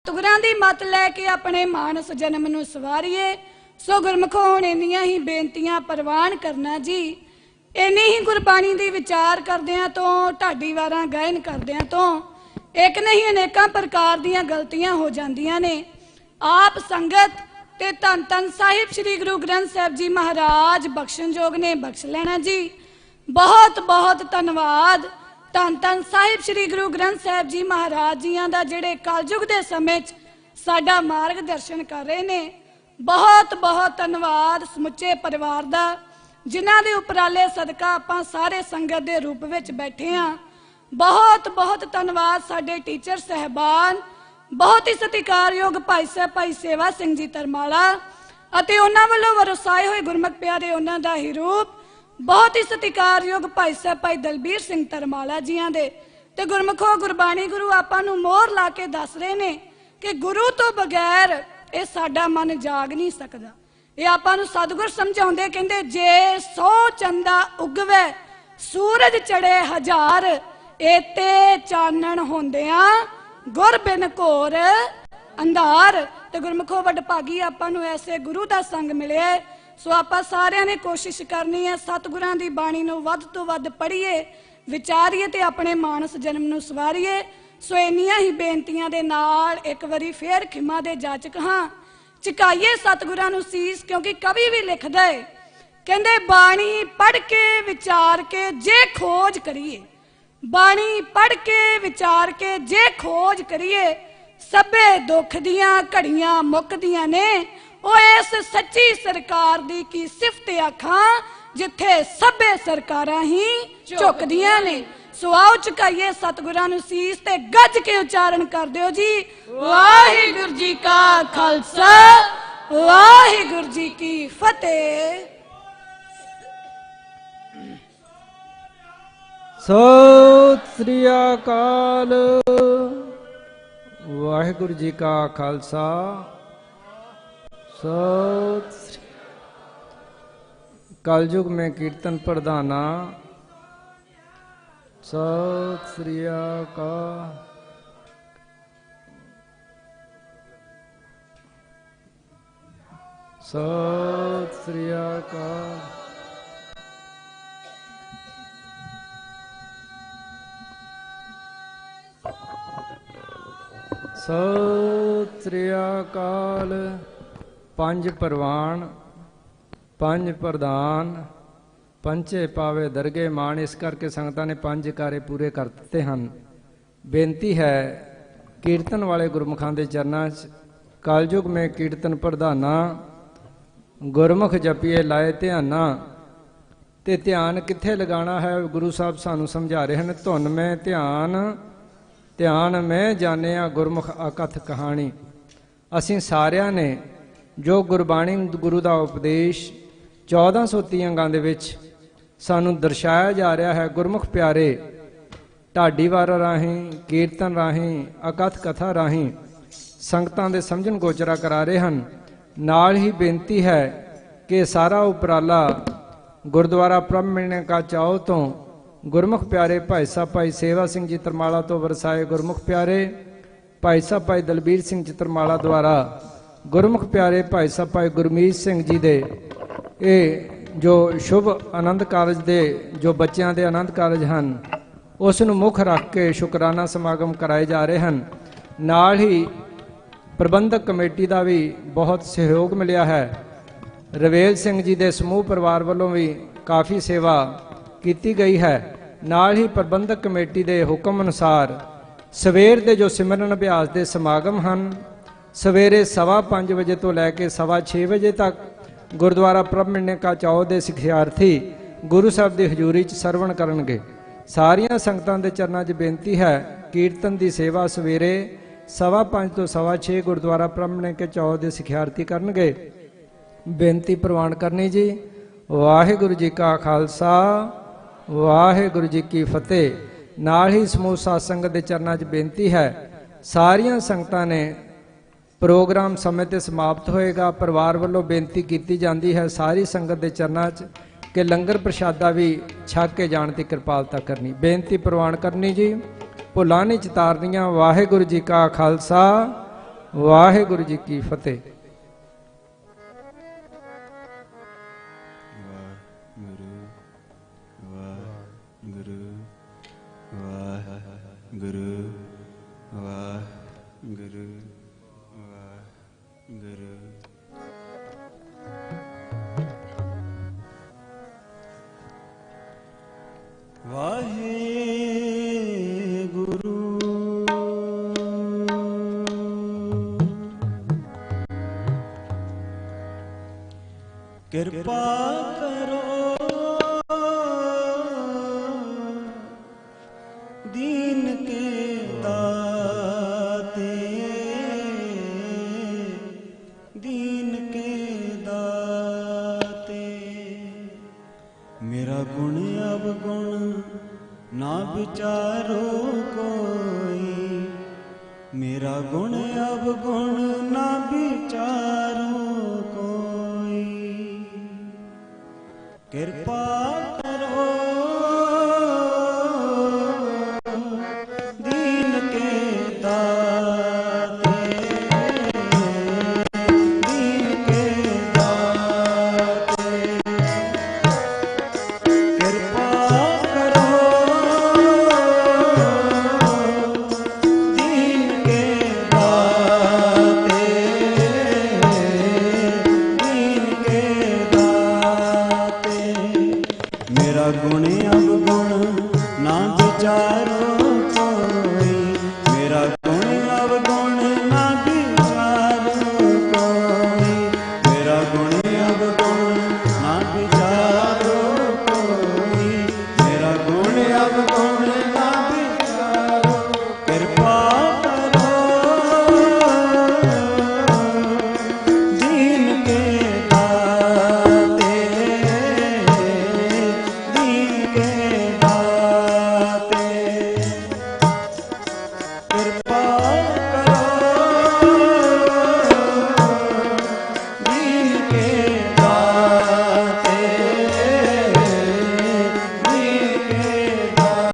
सतगुरां दी मत लैके अपने मानस जन्म नूं सवारीए। सो गुरमुखो हुण इन्नियां ही बेनतियां प्रवान करना जी। इन्नी ही गुरबाणी दी विचार करदियां तो ढाडी वारां गायन करदियां तो एक नहीं अनेकां प्रकार दीयां गलतियां हो जांदियां ने। आप संगत ते धन धन साहिब श्री गुरु ग्रंथ साहिब जी महाराज बख्शनजोग ने बख्श लेना जी। बहुत बहुत धन्नवाद। धन धन साहिब श्री गुरु ग्रंथ साहिब जी महाराज जियां दा जिहड़े कलयुग दे समय साडा मार्गदर्शन कर रहे ने। बहुत बहुत धन्नवाद समुचे परिवार दा, जिन्हां दे उपराले सदका आपां सारे संगत दे रूप विच बैठे हाँ। बहुत बहुत धन्नवाद साडे टीचर साहबान, बहुत ही सत्कारयोग भाई साहब भाई सेवा सिंह जी तरमाला अते उन्हां वल्लों वरसाए होए गुरमुख प्यारे उन्हां दा ही रूप। बहुत ही सत्कारयोग भाई साहब भाई दलबीर सिंह तरमाला जियां दे ते गुरमुखो गुरबाणी गुरु आपां नूं मोहर ला के दस रहे ने कि गुरु तो बगैर ये साडा मन जाग नहीं सकदा। ये आपां नूं सतगुर समझाउंदे कहंदे जे 100 चंदा उगवे सूरज चढ़े हजार एते चानण होंदियां गुर बिन घोर अंधार। ते गुरमुखो वडभागी आपां नूं ऐसे गुरु दा संग मिले। सो आपां सारियां ने कोशिश करनी है सतगुरां दी बाणी नूं वध तो वध पढ़ीए, विचारीए ते अपने मानस जन्म नूं सवारीए। सो इन्नियां ही बेनतियां दे नाल एक वारी फेर खिमा दे जाचक हाँ, झुकाइए सतगुरां नूं सीस। क्योंकि कवि भी लिखदा है कहंदे बाणी पढ़ के विचार के जे खोज करिए, बाणी पढ़ के विचार के जे खोज करिए सभे दुख दियां घड़ियां मुकदियां ने। ओ इस सच्ची सरकार दी की सिफत आखां जिथे सभे सरकारां ही झुकदियां ने। सो आओ झुकाइए सतगुरां नूं सीस ते गज के उच्चारण कर दिओ जी। वाहिगुरू जी का खालसा वाहिगुरू जी की फतेह। सत श्री अकाल। वाहिगुरू जी का खालसा सत श्री। कलयुग में कीर्तन प्रधाना सत श्री अकाल। सत श्री अकाल। सत श्री अकाल। पंज परवान पंज प्रधान पंचे पावे दरगे मान। इस करके संगतां ने पंज कारे पूरे कर दिते हैं। बेनती है कीर्तन वाले गुरमुखां दे चरनां च कलयुग में कीर्तन प्रधाना गुरमुख जपिए लाए ध्याना। ते ध्यान कित्थे लगाना है गुरु साहब सानू समझा रहे हैं। धुन में ध्यान ध्यान में जानिया गुरमुख अकथ कहानी। असीं सारियां ने जो गुरबाणी गुरु का उपदेश 1430 अंगां दे विच सानू दर्शाया जा रहा है। गुरमुख प्यारे ढाडी वार राहीं कीर्तन राहीं अकथ कथा राहीं संगतां दे समझण गोचरा करा रहे हैं। नाल ही बेनती है कि सारा उपराला गुरुद्वारा प्रभ मिलने का चाओ तो गुरमुख प्यारे भाई साहब भाई सेवा सिंह जी तरमाला तो वरसाए गुरमुख प्यारे भाई साहब भाई दलबीर सिंह जी तरमाला द्वारा गुरमुख प्यारे भाई साहब भाई गुरमीत सिंह जी दे ये जो शुभ आनंद कारज दे जो बच्चों के आनंद कारज हैं उस मुख रख के शुकराना समागम कराए जा रहे हैं। नाल ही प्रबंधक कमेटी का भी बहुत सहयोग मिलया है। रवेल सिंह जी के समूह परिवार वालों भी काफ़ी सेवा की गई है। नाल ही प्रबंधक कमेटी के हुक्म अनुसार सवेर के जो सिमरन अभ्यास के समागम हैं सवेरे 5:15 बजे तो लैके 6:15 बजे तक गुरुद्वारा प्रभ मिलने का चाओ के सिखियार्थी गुरु साहब की हजूरी च सरवण करनगे। सारियां संगतां दे चरनां च बेनती है कीर्तन की सेवा सवेरे 5:15 तो 6:15 गुरुद्वारा प्रभ मिलने के चाओ के सिखियार्थी करनगे। बेनती प्रवान करनी जी। वाहिगुरू जी का खालसा वाहिगुरू जी की फतेह। नाल ही समूह सत्संग के चरनां च बेनती है सारियां संगतां ने प्रोग्राम समय ते समाप्त होएगा। परिवार वालों बेनती की जाती है सारी संगत के चरनां च कि लंगर प्रशादा भी छक के जाने की कृपालता करनी। बेनती प्रवान करनी जी। भुलां नहीं चितारनियां। वाहिगुरू जी का खालसा ਵਾਹਿਗੁਰੂ ਜੀ ਕੀ ਫਤਿਹ। ਕਿਰਪਾ ਕਰੋ ਦੀਨ ਕੇ ਦਾਤੇ, ਦੀਨ ਕੇ ਦਾਤੇ। ਮੇਰਾ ਗੁਣ ਅਵਗੁਣ ਨਾ ਵਿਚਾਰੋ ਕੋਈ, ਮੇਰਾ ਗੁਣ ਅਵਗੁਣ ਨਾ ਵਿਚਾਰੋ ਕੋਈ। ਕਿਰਪਾ ਕਰੋ ਦੀਨ ਕੇ ਦਾਤੇ, ਦੀਨ ਕੇ ਦਾਤੇ। ਕਿਰਪਾ ਕਰੋ ਦੀਨ ਕੇ ਦਾਤੇ, ਦੀਨ ਕੇ ਦਾਤੇ। ਮੇਰਾ ਗੁਣ ਅਵਗੁਣ ਨਾ ਵਿਚਾਰੋ ਕੋਈ, ਮੇਰਾ ਗੁਣ ਅਵਗੁਣ ਨਾ ਵਿਚਾਰੋ ਕੋਈ, ਮੇਰਾ ਗੁਣ ਅਵਗੁਣ ਨਾ ਵਿਚਾਰੋ ਕੋਈ, ਮੇਰਾ ਗੁਣ ਅਵਗੁਣ ਨਾ ਵਿਚਾਰੋ। ਕਿਰਪਾ ਕਰੋ ਦੀਨ ਕੇ ਦਾਤੇ, ਦੀਨ ਕੇ ਦਾਤੇ। ਕਿਰਪਾ ਕਰੋ ਦੀਨ ਕੇ ਦਾਤੇ, ਦੀਨ ਕੇ ਦਾਤੇ।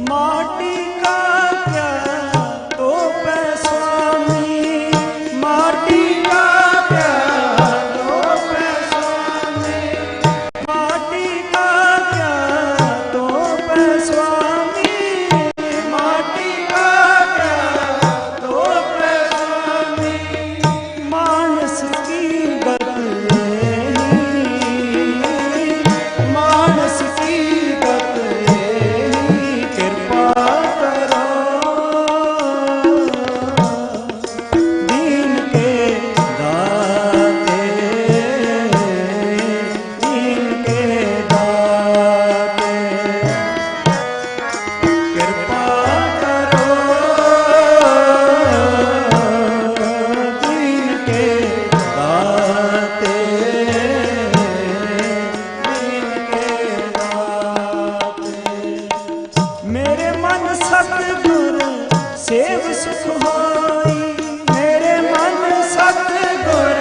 माटी का क्या तोपै स्वामी, माटी का क्या तोपै स्वामी, माटी का क्या तोपै स्वामी, माटी का क्या तोपै स्वामी। मानस की गत यही, मानस की गत यही। किरपा करो दीन के दाते, दीन के दाते। किरपा करो दीन के दाते, दीन के दाते। मेरे मन सतगुर सेव सुख होई, मेरे मन सतगुर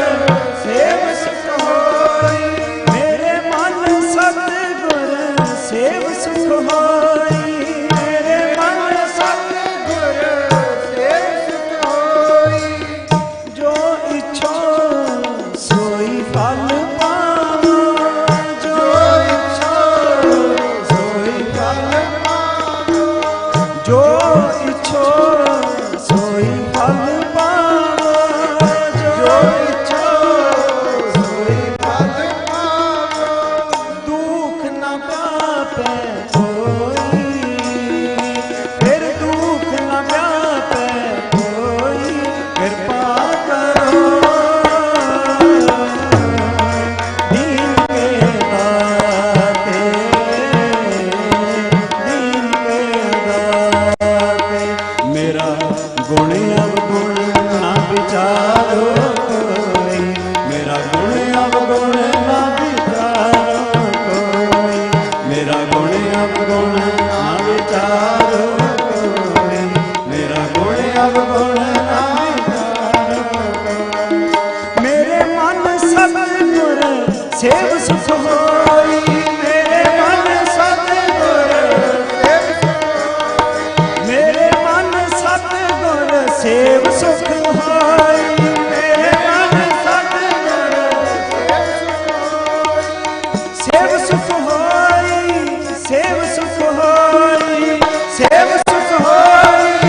सेव सुख होई, मेरे मन सतगुर सेव सुख होई, मेरे मन सतगुर सेव सुख होई। जो इच्छो सोई फल पावो, जो इच्छो सोई फल पावो, जो इच्छो सोई फल पावो, जो इच्छो सोई फल पावो। दुख न पापै कोई, फिर दुख न व्यापै कोई। किरपा करो दीन के दाते, दीन के दाते। मेरा गुण अवगुण ना विचारो कोई, मेरा गुण अवगुण ना विचारो कोई, मेरा गुण अवगुण ना विचारो कोई, मेरा गुण अवगुण ना विचारो कोई। मेरे मन सतगुर सेव सुख होई, मेरे मन सतगुर सेव सुख होई, मेरे मन सतगुर सेव सुख होई मेरे मन सतगुर सेव सुख होई सेव सुख होई सेव सुख होई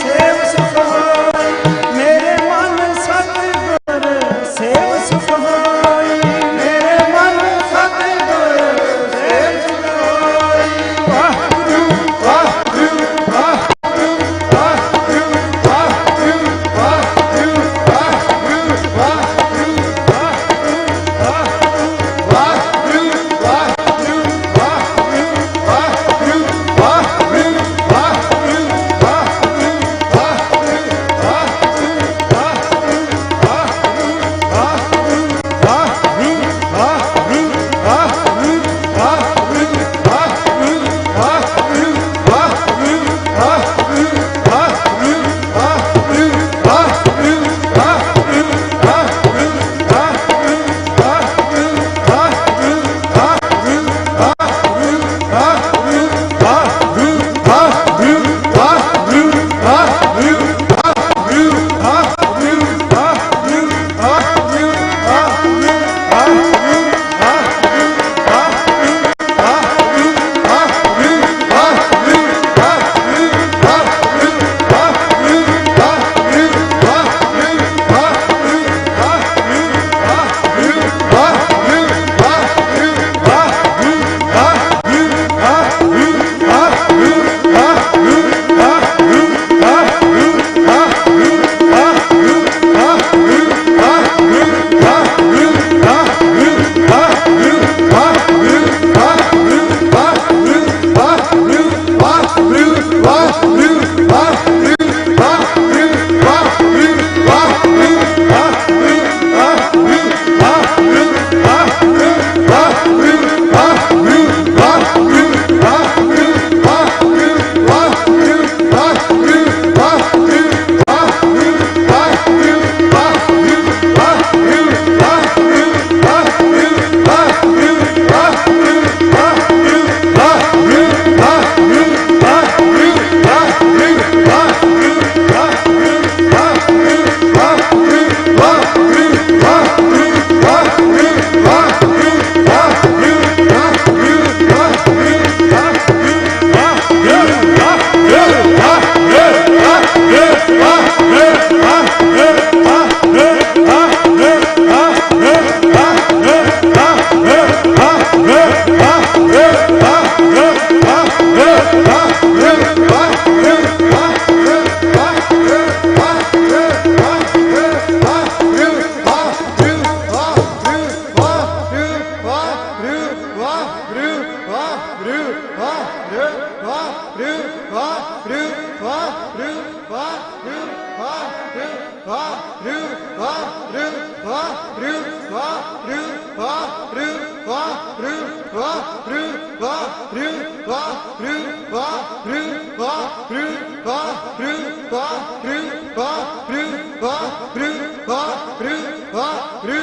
सेव सुख होई मेरे मन सतगुर सेव सुख होई मेरे मन सतगुर सेव सुख होई वाहिगुरू वाहिगुरू वाहिगुरू वाहिगुरू वाहिगुरू वाहिगुरू वाहिगुरू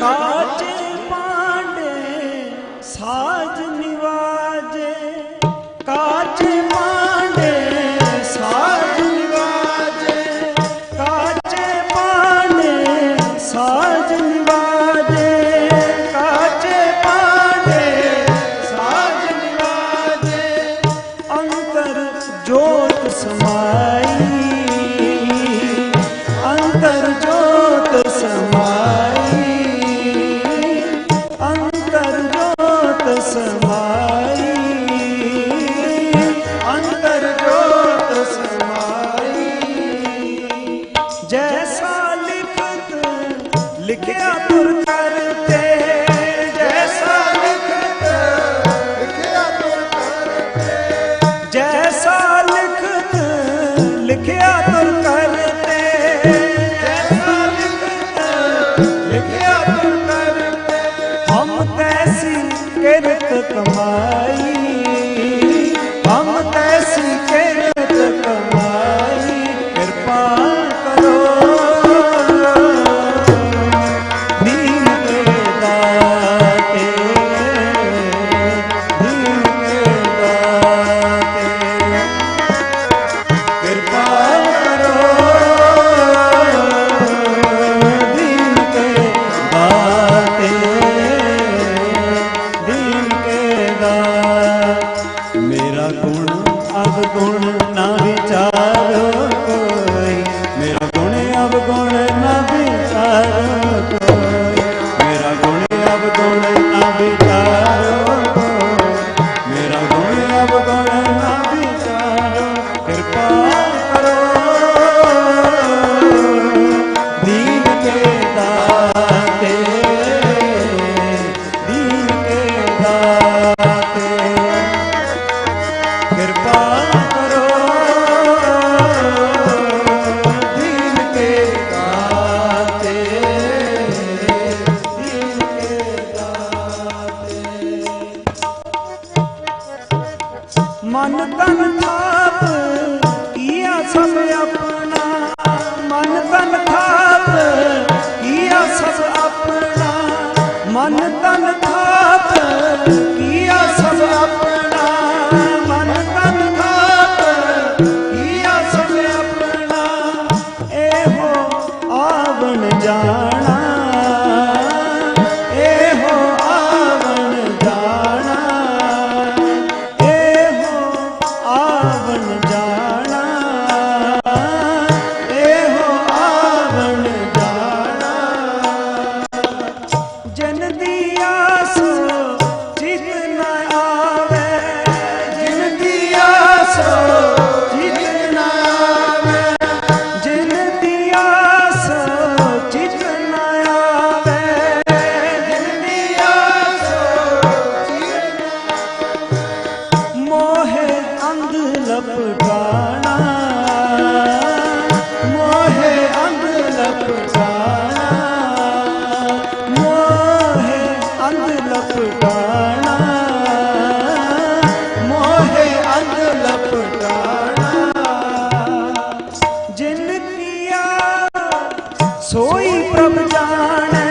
काचे पांडे साज निवाजे काचे पांडे साज निवाजे काचे पांडे साज निवाजे काचे पांडे साज निवाजे अंतर जोत समाई अंतर जोत समाई अंतर जोत समाई अंतर जोत समाई जैसा लिखत लिखिया तुर करते जैसा लिखत लिखिया तुर करते जैसा लिखत लिखिया तुर करते जैसा लिखत लिखिया तुर करते हम तैसी किरत कमाई हम तैसी किरत कमाई कृपा करो नी सोई प्रभ जाने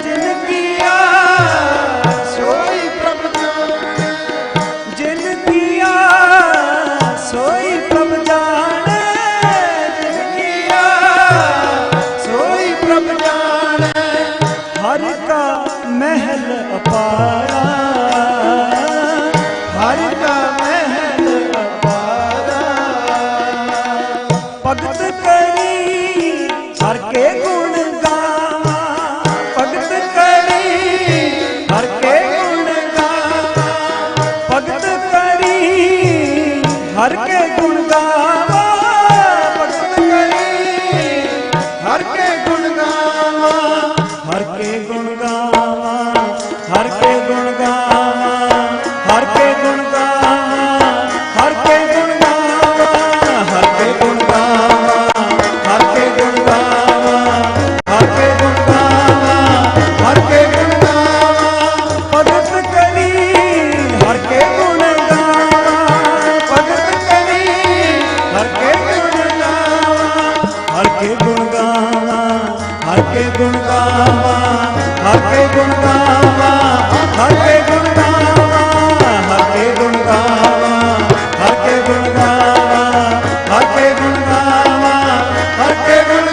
जिन किया, सोई प्रभ जाने जिन किया सोई प्रभ जाने, जिन किया सोई प्रभ जाने। हर का महल अपारा, हर का महल अपारा। भगत करी हर के गुण गावा, भगत करी हर के गुण गावा, भगत करी हर के गुण गावा, भगत करी हर के गुण गावा, हर के गुण गावा, हर के गुण गावा, हर के गुण गावा, हर के गुण गावा, हर के गुण गावा, हर के गुण गावा, हर के गुण गावा, हर के गुण गावा, भगत करी हर के गुण गावा, भगत करी हर के गुण गावा, हर के गुण गावा, हर के गुण गावा, हर के गुण गावा, हर के गुण गावा, हर के गुण गावा, हर के गुण गावा, हर के गुण गावा, हर के गुण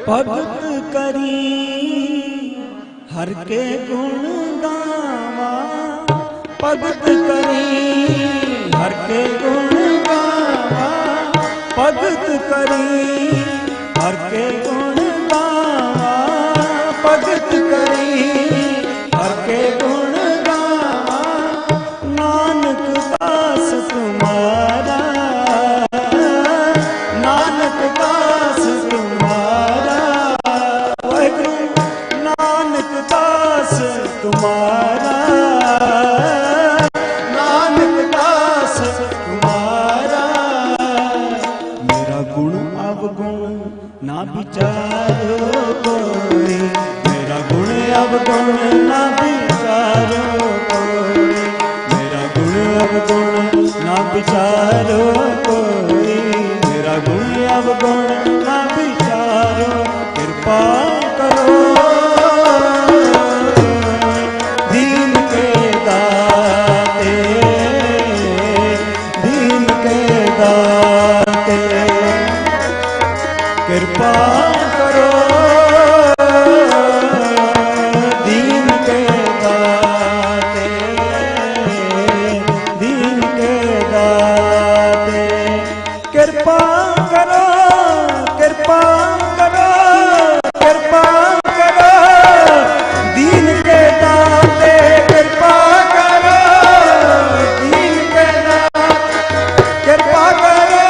भगत करी हर के गुण गावा, भगत करी हर के गुण गावा, भगत करी हर के गुण गावा, भगत करी हर के गुण गावा, नानक दास तुम्हारा, नानक दास तुम्हारा, नानक दास तुम्हारा, नानक दास तुम्हारा। मेरा गुण अवगुण ना विचारो कोई, मेरा गुण अवगुण ना विचारो कोई, मेरा गुण अवगुण ना विचारो कोई, मेरा गुण अवगुण ना विचारो। कृपा करो दीन के दाते, दीन के दाते, कृपा करो दीन के दाते, दीन के दाते, कृपा करो, कृपा करो, कृपा करो दीन के दाते, कृपा करो दीन के दाते, कृपा करो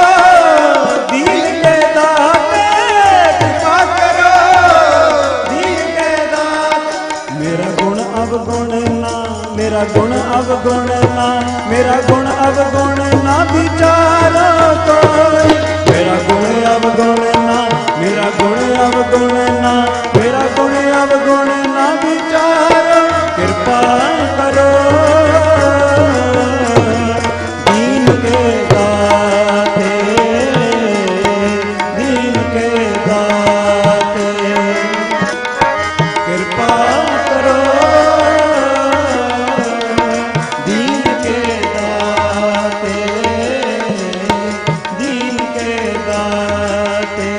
दीन के दाते, कृपा करो दीन के दाते। मेरा गुण अवगुण ना, मेरा गुण अवगुण ना, मेरा गुण अवगुण ना विचारो कोई, मेरा गुण अवगुण ना, मेरा गुण अवगुण ना, मेरा गुण अवगुण ना विचारो। कृपा करो दीन के दाते, दीन के दाते, कृपा करो दीन के दाते, दीन के दाते,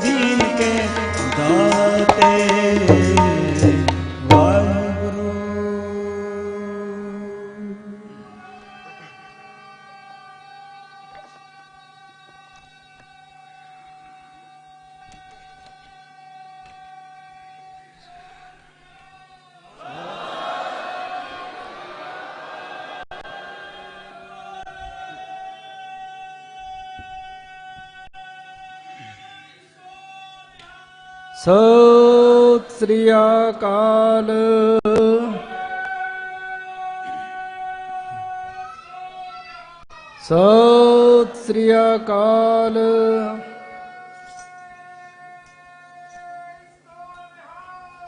दीन के दाते। वाहिगुरु। ਸਤਿ ਸ੍ਰੀ ਅਕਾਲ। ਸਤਿ ਸ੍ਰੀ ਅਕਾਲ।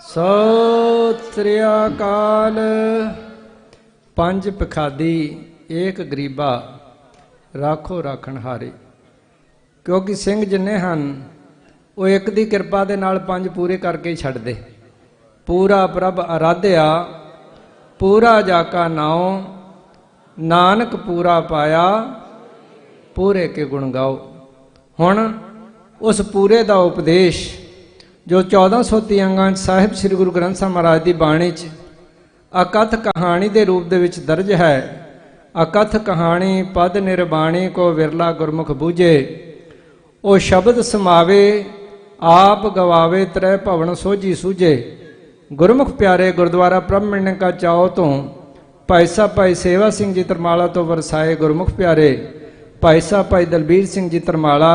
ਸਤਿ ਸ੍ਰੀ ਅਕਾਲ। ਪੰਜ ਪਖਾਦੀ ਏਕ ਗਰੀਬਾ ਰਾਖੋ ਰਾਖਣ ਹਾਰੇ। ਕਿਉਂਕਿ ਸਿੰਘ ਜਿੰਨੇ ਹਨ ਉਹ ਇੱਕ ਦੀ ਕਿਰਪਾ ਦੇ ਨਾਲ ਪੰਜ ਪੂਰੇ ਕਰਕੇ ਹੀ ਛੱਡਦੇ। ਪੂਰਾ ਪ੍ਰਭ ਅਰਾਧਿਆ ਪੂਰਾ ਜਾਕਾ ਨਾਉ, ਨਾਨਕ ਪੂਰਾ ਪਾਇਆ ਪੂਰੇ ਕੇ ਗੁਣ ਗਾਓ। ਹੁਣ ਉਸ ਪੂਰੇ ਦਾ ਉਪਦੇਸ਼ ਜੋ 1430 ਅੰਗਾਂ 'ਚ ਸਾਹਿਬ ਸ੍ਰੀ ਗੁਰੂ ਗ੍ਰੰਥ ਸਾਹਿਬ ਮਹਾਰਾਜ ਦੀ ਬਾਣੀ 'ਚ ਅਕਥ ਕਹਾਣੀ ਦੇ ਰੂਪ ਦੇ ਵਿੱਚ ਦਰਜ ਹੈ। ਅਕਥ ਕਹਾਣੀ ਪਦ ਨਿਰਬਾਣੀ ਕੋ ਵਿਰਲਾ ਗੁਰਮੁਖ ਬੂਝੇ। ਉਹ ਸ਼ਬਦ ਸਮਾਵੇ ਆਪ ਗਵਾਵੇ ਤ੍ਰੈ ਭਵਨ ਸੋਝੀ ਸੂਝੇ। ਗੁਰਮੁਖ ਪਿਆਰੇ ਗੁਰਦੁਆਰਾ ਪ੍ਰਭ ਮਿਲਣ ਕਾ ਚਾਓ ਤੋਂ ਭਾਈ ਸਾਹਿਬ ਭਾਈ ਸੇਵਾ ਸਿੰਘ ਜੀ ਤਰਮਾਲਾ ਤੋਂ ਵਰਸਾਏ ਗੁਰਮੁਖ ਪਿਆਰੇ ਭਾਈ ਸਾਹਿਬ ਭਾਈ ਦਲਬੀਰ ਸਿੰਘ ਜੀ ਤਰਮਾਲਾ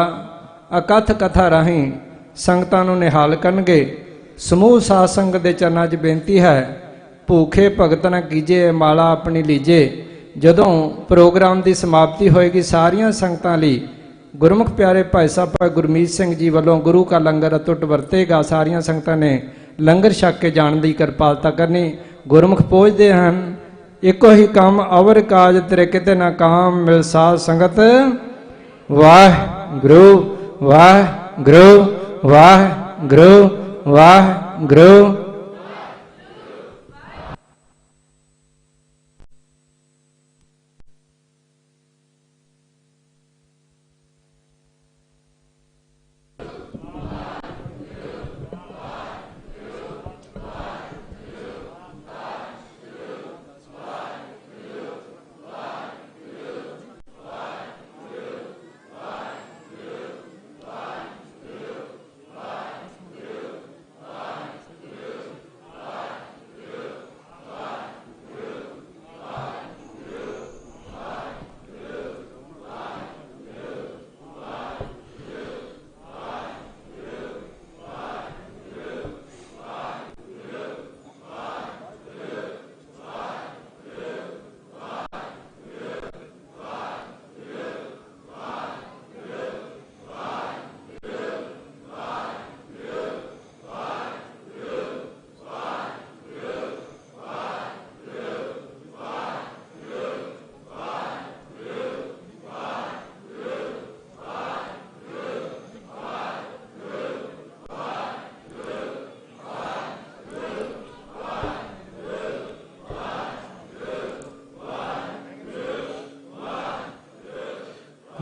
ਅਕਥ ਕਥਾ ਰਾਹੀਂ ਸੰਗਤਾਂ ਨੂੰ ਨਿਹਾਲ ਕਰਨਗੇ। ਸਮੂਹ ਸਾਧ ਸੰਗਤ ਦੇ ਚਰਨਾਂ 'ਚ ਬੇਨਤੀ ਹੈ, ਭੂਖੇ ਭਗਤ ਨਾ ਕੀਜੇ ਮਾਲਾ ਆਪਣੀ ਲੀਜੇ। ਜਦੋਂ ਪ੍ਰੋਗਰਾਮ ਦੀ ਸਮਾਪਤੀ ਹੋਏਗੀ ਸਾਰੀਆਂ ਸੰਗਤਾਂ ਲਈ ਗੁਰਮੁਖ ਪਿਆਰੇ ਭਾਈ ਸਾਹਿਬ ਭਾਈ ਗੁਰਮੀਤ ਸਿੰਘ ਜੀ ਵੱਲੋਂ ਗੁਰੂ ਕਾ ਲੰਗਰ ਅਟੁੱਟ ਵਰਤੇਗਾ। ਸਾਰੀਆਂ ਸੰਗਤਾਂ ਨੇ ਲੰਗਰ ਛਕ ਕੇ ਜਾਣ ਦੀ ਕਿਰਪਾਲਤਾ ਕਰਨੀ। ਗੁਰਮੁਖ ਪਹੁੰਚਦੇ ਹਨ, ਇੱਕੋ ਹੀ ਕੰਮ ਅਵਰ ਕਾਜ ਤੇਰੇ ਕਿਤੇ ਨਾ ਕਾਮ ਮਿਲ ਸਾਧ ਸੰਗਤ। ਵਾਹਿਗੁਰੂ ਵਾਹਿਗੁਰੂ ਵਾਹਿਗੁਰੂ ਵਾਹਿਗੁਰੂ।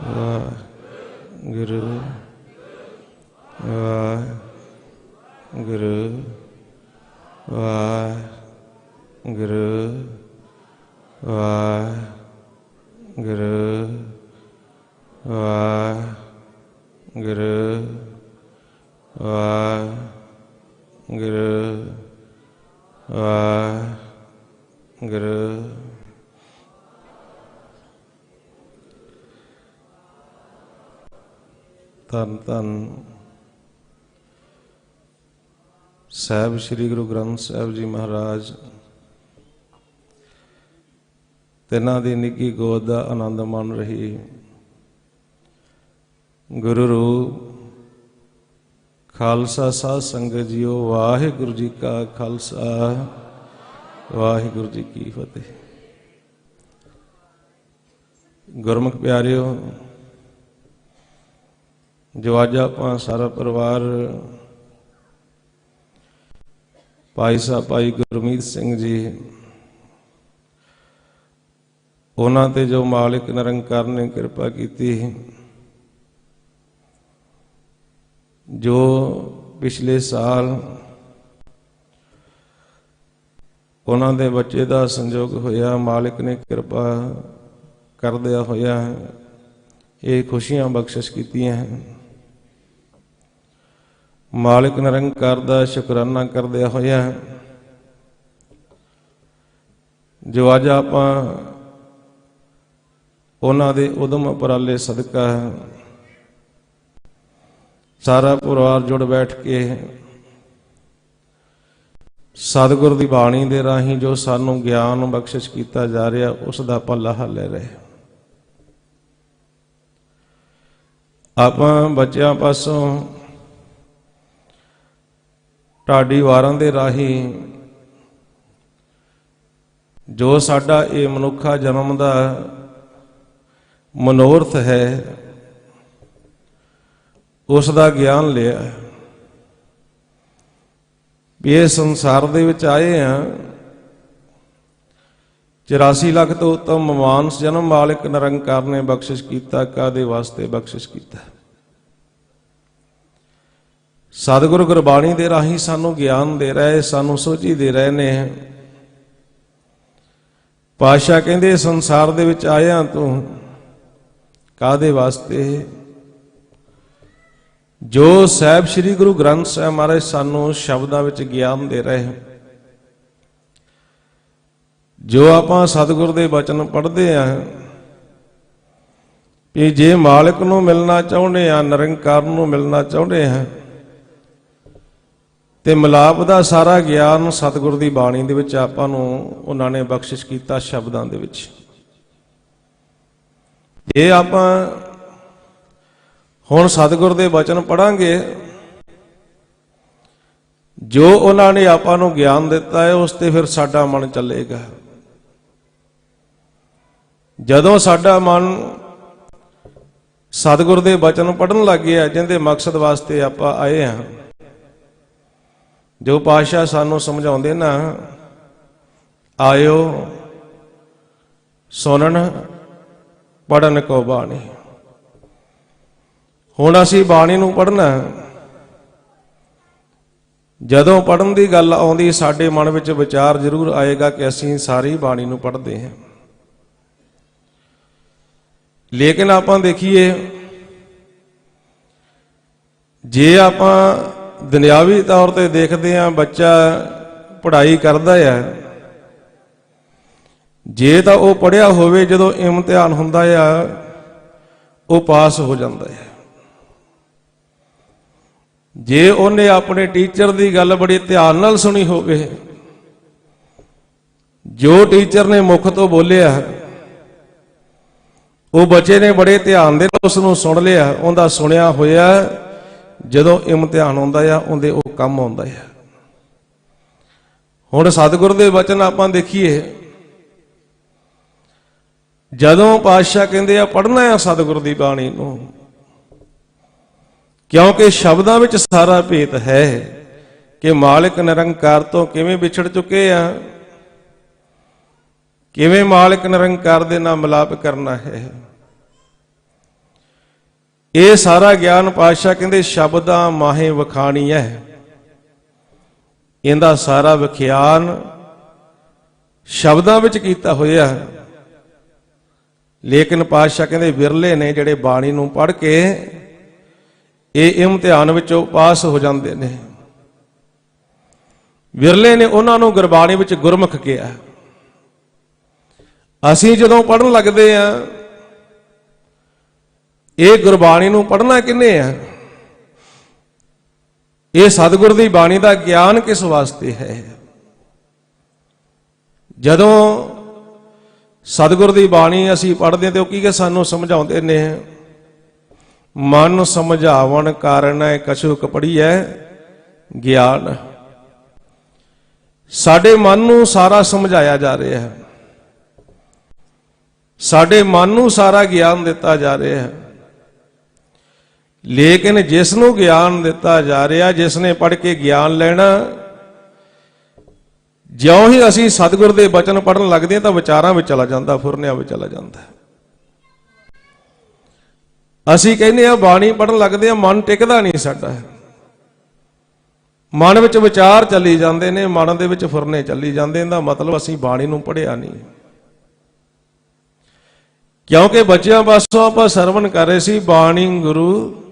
ਵਾਹਿਗੁਰੂ ਵਾਹਿਗੁਰੂ ਵਾਹਿਗੁਰੂ ਵਾਹਿਗੁਰੂ ਵਾਹਿਗੁਰੂ ਵਾਹਿਗੁਰੂ ਵਾਹਿਗੁਰੂ। ਧੰਨ ਧੰਨ ਸਾਹਿਬ ਸ੍ਰੀ ਗੁਰੂ ਗ੍ਰੰਥ ਸਾਹਿਬ ਜੀ ਮਹਾਰਾਜ, ਤਿੰਨਾਂ ਦੀ ਨਿੱਘੀ ਗੋਦ ਦਾ ਆਨੰਦ ਮਾਣ ਰਹੀ। ਗੁਰੂ ਰੂਪ ਖਾਲਸਾ ਸਾਧ ਸੰਗਤ ਜੀਓ, ਵਾਹਿਗੁਰੂ ਜੀ ਕਾ ਖਾਲਸਾ ਵਾਹਿਗੁਰੂ ਜੀ ਕੀ ਫਤਿਹ। ਗੁਰਮੁਖ ਪਿਆਰਿਓ, ਜੋ ਅੱਜ ਆਪਾਂ ਸਾਰਾ ਪਰਿਵਾਰ ਭਾਈ ਸਾਹਿਬ ਭਾਈ ਗੁਰਮੀਤ ਸਿੰਘ ਜੀ, ਉਹਨਾਂ ਤੇ ਜੋ ਮਾਲਿਕ ਨਿਰੰਕਾਰ ਨੇ ਕਿਰਪਾ ਕੀਤੀ, ਜੋ ਪਿਛਲੇ ਸਾਲ ਉਹਨਾਂ ਦੇ ਬੱਚੇ ਦਾ ਸੰਜੋਗ ਹੋਇਆ, ਮਾਲਿਕ ਨੇ ਕਿਰਪਾ ਕਰਦਿਆ ਹੋਇਆ ਇਹ ਖੁਸ਼ੀਆਂ ਬਖਸ਼ਿਸ਼ ਕੀਤੀਆਂ। ਮਾਲਿਕ ਨਿਰੰਕਾਰ ਦਾ ਸ਼ੁਕਰਾਨਾ ਕਰਦਿਆ ਹੋਇਆ ਜੋ ਅੱਜ ਆਪਾਂ ਉਹਨਾਂ ਦੇ ਉਦਮ ਉਪਰਾਲੇ ਸਦਕਾ ਸਾਰਾ ਪਰਿਵਾਰ ਜੁੜ ਬੈਠ ਕੇ ਸਤਿਗੁਰ ਦੀ ਬਾਣੀ ਦੇ ਰਾਹੀਂ ਜੋ ਸਾਨੂੰ ਗਿਆਨ ਬਖਸ਼ਿਸ਼ ਕੀਤਾ ਜਾ ਰਿਹਾ, ਉਸ ਦਾ ਭਲਾ ਲੈ ਰਹੇ। ਆਪਾਂ ਬੱਚਿਆਂ ਪਾਸੋਂ ਢਾਡੀ ਵਾਰਾਂ ਦੇ ਰਾਹੀਂ ਜੋ ਸਾਡਾ ਇਹ ਮਨੁੱਖਾ ਜਨਮ ਦਾ ਮਨੋਰਥ ਹੈ ਉਸ ਦਾ ਗਿਆਨ ਲਿਆ। ਵੀ ਇਹ ਸੰਸਾਰ ਦੇ ਵਿੱਚ ਆਏ ਆ 84 ਲੱਖ ਤੋਂ ਉੱਤਮ ਮਾਨਸ ਜਨਮ ਮਾਲਿਕ ਨਿਰੰਕਾਰ ਨੇ ਬਖਸ਼ਿਸ਼ ਕੀਤਾ। ਕਾਹਦੇ ਵਾਸਤੇ ਬਖਸ਼ਿਸ਼ ਕੀਤਾ? ਸਤਿਗੁਰੂ ਗੁਰਬਾਣੀ ਦੇ ਰਾਹੀਂ ਸਾਨੂੰ ਗਿਆਨ ਦੇ ਰਹੇ, ਸਾਨੂੰ ਸੋਝੀ ਦੇ ਰਹੇ ਨੇ। ਪਾਤਸ਼ਾਹ ਕਹਿੰਦੇ ਸੰਸਾਰ ਦੇ ਵਿੱਚ ਆਇਆ ਤੂੰ ਕਾਹਦੇ ਵਾਸਤੇ? ਜੋ ਸਾਹਿਬ ਸ੍ਰੀ ਗੁਰੂ ਗ੍ਰੰਥ ਸਾਹਿਬ ਮਹਾਰਾਜ ਸਾਨੂੰ ਸ਼ਬਦਾਂ ਵਿੱਚ ਗਿਆਨ ਦੇ ਰਹੇ, ਜੋ ਆਪਾਂ ਸਤਿਗੁਰ ਦੇ ਬਚਨ ਪੜ੍ਹਦੇ ਆ ਕਿ ਜੇ ਮਾਲਕ ਨੂੰ ਮਿਲਣਾ ਚਾਹੁੰਦੇ ਆ, ਨਿਰੰਕਾਰ ਨੂੰ ਮਿਲਣਾ ਚਾਹੁੰਦੇ ਆ, ਤੇ ਮਿਲਾਪ ਦਾ ਸਾਰਾ ਗਿਆਨ ਸਤਿਗੁਰ ਦੀ ਬਾਣੀ ਦੇ ਵਿੱਚ ਆਪਾਂ ਨੂੰ ਉਹਨਾਂ ਨੇ ਬਖਸ਼ਿਸ਼ ਕੀਤਾ ਸ਼ਬਦਾਂ ਦੇ ਵਿੱਚ। ਇਹ ਆਪਾਂ ਹੁਣ ਸਤਿਗੁਰ ਦੇ ਬਚਨ ਪੜਾਂਗੇ, ਜੋ ਉਹਨਾਂ ਨੇ ਆਪਾਂ ਨੂੰ ਗਿਆਨ ਦਿੱਤਾ ਹੈ ਉਸ ਤੇ ਫਿਰ ਸਾਡਾ ਮਨ ਚੱਲੇਗਾ। ਜਦੋਂ ਸਾਡਾ ਮਨ ਸਤਿਗੁਰ ਦੇ ਬਚਨ ਪੜਨ ਲੱਗ ਗਿਆ, ਜਿਹਦੇ ਮਕਸਦ ਵਾਸਤੇ ਆਪਾਂ ਆਏ ਹਾਂ, ਜੋ ਪਾਤਸ਼ਾਹ ਸਾਨੂੰ ਸਮਝਾਉਂਦੇ ਨਾ, ਆਇਓ ਸੁਣਨ ਪੜਨ ਕੋ ਬਾਣੀ। ਹੁਣ ਅਸੀਂ ਬਾਣੀ ਨੂੰ ਪੜ੍ਹਨਾ। ਜਦੋਂ ਪੜ੍ਹਨ ਦੀ ਗੱਲ ਆਉਂਦੀ ਸਾਡੇ ਮਨ ਵਿੱਚ ਵਿਚਾਰ ਜ਼ਰੂਰ ਆਏਗਾ ਕਿ ਅਸੀਂ ਸਾਰੀ ਬਾਣੀ ਨੂੰ ਪੜ੍ਹਦੇ ਹਾਂ। ਲੇਕਿਨ ਆਪਾਂ ਦੇਖੀਏ, ਜੇ ਆਪਾਂ ਦੁਨਿਆਵੀ ਤੌਰ ਤੇ ਦੇਖਦੇ ਹਾਂ, ਬੱਚਾ ਪੜ੍ਹਾਈ ਕਰਦਾ ਹੈ, ਜੇ ਤਾਂ ਉਹ ਪੜ੍ਹਿਆ ਹੋਵੇ, ਜਦੋਂ ਇਮਤਿਹਾਨ ਹੁੰਦਾ ਆ ਉਹ ਪਾਸ ਹੋ ਜਾਂਦਾ ਹੈ। ਜੇ ਉਹਨੇ ਆਪਣੇ ਟੀਚਰ ਦੀ ਗੱਲ ਬੜੀ ਧਿਆਨ ਨਾਲ ਸੁਣੀ ਹੋਵੇ, ਜੋ ਟੀਚਰ ਨੇ ਮੁਖ ਤੋਂ ਬੋਲਿਆ ਉਹ ਬੱਚੇ ਨੇ ਬੜੇ ਧਿਆਨ ਦੇ ਨਾਲ ਉਸ ਨੂੰ ਸੁਣ ਲਿਆ, ਉਹਦਾ ਸੁਣਿਆ ਹੋਇਆ ਜਦੋਂ ਇਮਤਿਹਾਨ ਆਉਂਦਾ ਆ ਉਹਦੇ ਉਹ ਕੰਮ ਆਉਂਦਾ ਆ। ਹੁਣ ਸਤਿਗੁਰ ਦੇ ਬਚਨ ਆਪਾਂ ਦੇਖੀਏ, ਜਦੋਂ ਪਾਤਸ਼ਾਹ ਕਹਿੰਦੇ ਆ ਪੜ੍ਹਨਾ ਆ ਸਤਿਗੁਰ ਦੀ ਬਾਣੀ ਨੂੰ, ਕਿਉਂਕਿ ਸ਼ਬਦਾਂ ਵਿੱਚ ਸਾਰਾ ਭੇਤ ਹੈ ਕਿ ਮਾਲਿਕ ਨਿਰੰਕਾਰ ਤੋਂ ਕਿਵੇਂ ਵਿਛੜ ਚੁੱਕੇ ਆ, ਕਿਵੇਂ ਮਾਲਿਕ ਨਿਰੰਕਾਰ ਦੇ ਨਾਲ ਮਿਲਾਪ ਕਰਨਾ ਹੈ। ਇਹ ਸਾਰਾ ਗਿਆਨ ਪਾਤਸ਼ਾਹ ਕਹਿੰਦੇ ਸ਼ਬਦਾਂ ਮਾਹੇ ਵਖਾਣੀ ਹੈ। ਇਹਦਾ ਸਾਰਾ ਵਿਖਿਆਨ ਸ਼ਬਦਾਂ ਵਿੱਚ ਕੀਤਾ ਹੋਇਆ। ਲੇਕਿਨ ਪਾਤਸ਼ਾਹ ਕਹਿੰਦੇ ਵਿਰਲੇ ਨੇ ਜਿਹੜੇ ਬਾਣੀ ਨੂੰ ਪੜ੍ਹ ਕੇ ਇਹ ਇਮਤਿਹਾਨ ਵਿੱਚੋਂ ਪਾਸ ਹੋ ਜਾਂਦੇ ਨੇ। ਵਿਰਲੇ ਨੇ ਉਹਨਾਂ ਨੂੰ ਗੁਰਬਾਣੀ ਵਿੱਚ ਗੁਰਮੁਖ ਕਿਹਾ। ਅਸੀਂ ਜਦੋਂ ਪੜ੍ਹਨ ਲੱਗਦੇ ਆ, ਇਹ ਗੁਰਬਾਣੀ ਨੂੰ ਪੜ੍ਹਨਾ ਕਿਹਨੇ ਆ? ਇਹ ਸਤਿਗੁਰ ਦੀ ਬਾਣੀ ਦਾ ਗਿਆਨ ਕਿਸ ਵਾਸਤੇ ਹੈ? ਜਦੋਂ ਸਤਿਗੁਰ ਦੀ ਬਾਣੀ ਅਸੀਂ ਪੜ੍ਹਦੇ ਤੇ ਉਹ ਕੀ ਸਾਨੂੰ ਸਮਝਾਉਂਦੇ ਨੇ? ਮਨ ਸਮਝਾਵਣ ਕਾਰਨ ਕਛੁਕ ਪੜੀਐ ਗਿਆਨ। ਸਾਡੇ ਮਨ ਨੂੰ ਸਾਰਾ ਸਮਝਾਇਆ ਜਾ ਰਿਹਾ ਹੈ, ਸਾਡੇ ਮਨ ਨੂੰ ਸਾਰਾ ਗਿਆਨ ਦਿੱਤਾ ਜਾ ਰਿਹਾ ਹੈ। ਲੇਕਿਨ ਜਿਸ ਨੂੰ ਗਿਆਨ ਦਿੱਤਾ ਜਾ ਰਿਹਾ, ਜਿਸ ਨੇ ਪੜ੍ਹ ਕੇ ਗਿਆਨ ਲੈਣਾ, ਜਿਉਂ ਹੀ ਅਸੀਂ ਸਤਿਗੁਰ ਦੇ ਬਚਨ ਪੜ੍ਹਨ ਲੱਗਦੇ ਹਾਂ ਤਾਂ ਵਿਚਾਰਾਂ ਵਿੱਚ ਚਲਾ ਜਾਂਦਾ, ਫੁਰਨਿਆਂ ਵਿੱਚ ਚਲਾ ਜਾਂਦਾ। ਅਸੀਂ ਕਹਿੰਦੇ ਆ ਬਾਣੀ ਪੜ੍ਹਨ ਲੱਗਦੇ ਆ, ਮਨ ਟਿਕਦਾ ਨਹੀਂ ਸਾਡਾ, ਮਨ ਵਿੱਚ ਵਿਚਾਰ ਚੱਲੀ ਜਾਂਦੇ ਨੇ, ਮਨ ਦੇ ਵਿੱਚ ਫੁਰਨੇ ਚੱਲੀ ਜਾਂਦੇ। ਇਹਦਾ ਮਤਲਬ ਅਸੀਂ ਬਾਣੀ ਨੂੰ ਪੜ੍ਹਿਆ ਨਹੀਂ। ਕਿਉਂਕਿ ਬੱਚਿਆਂ ਪਾਸੋਂ ਆਪਾਂ ਸਰਵਣ ਕਰ ਰਹੇ ਸੀ, ਬਾਣੀ ਗੁਰੂ,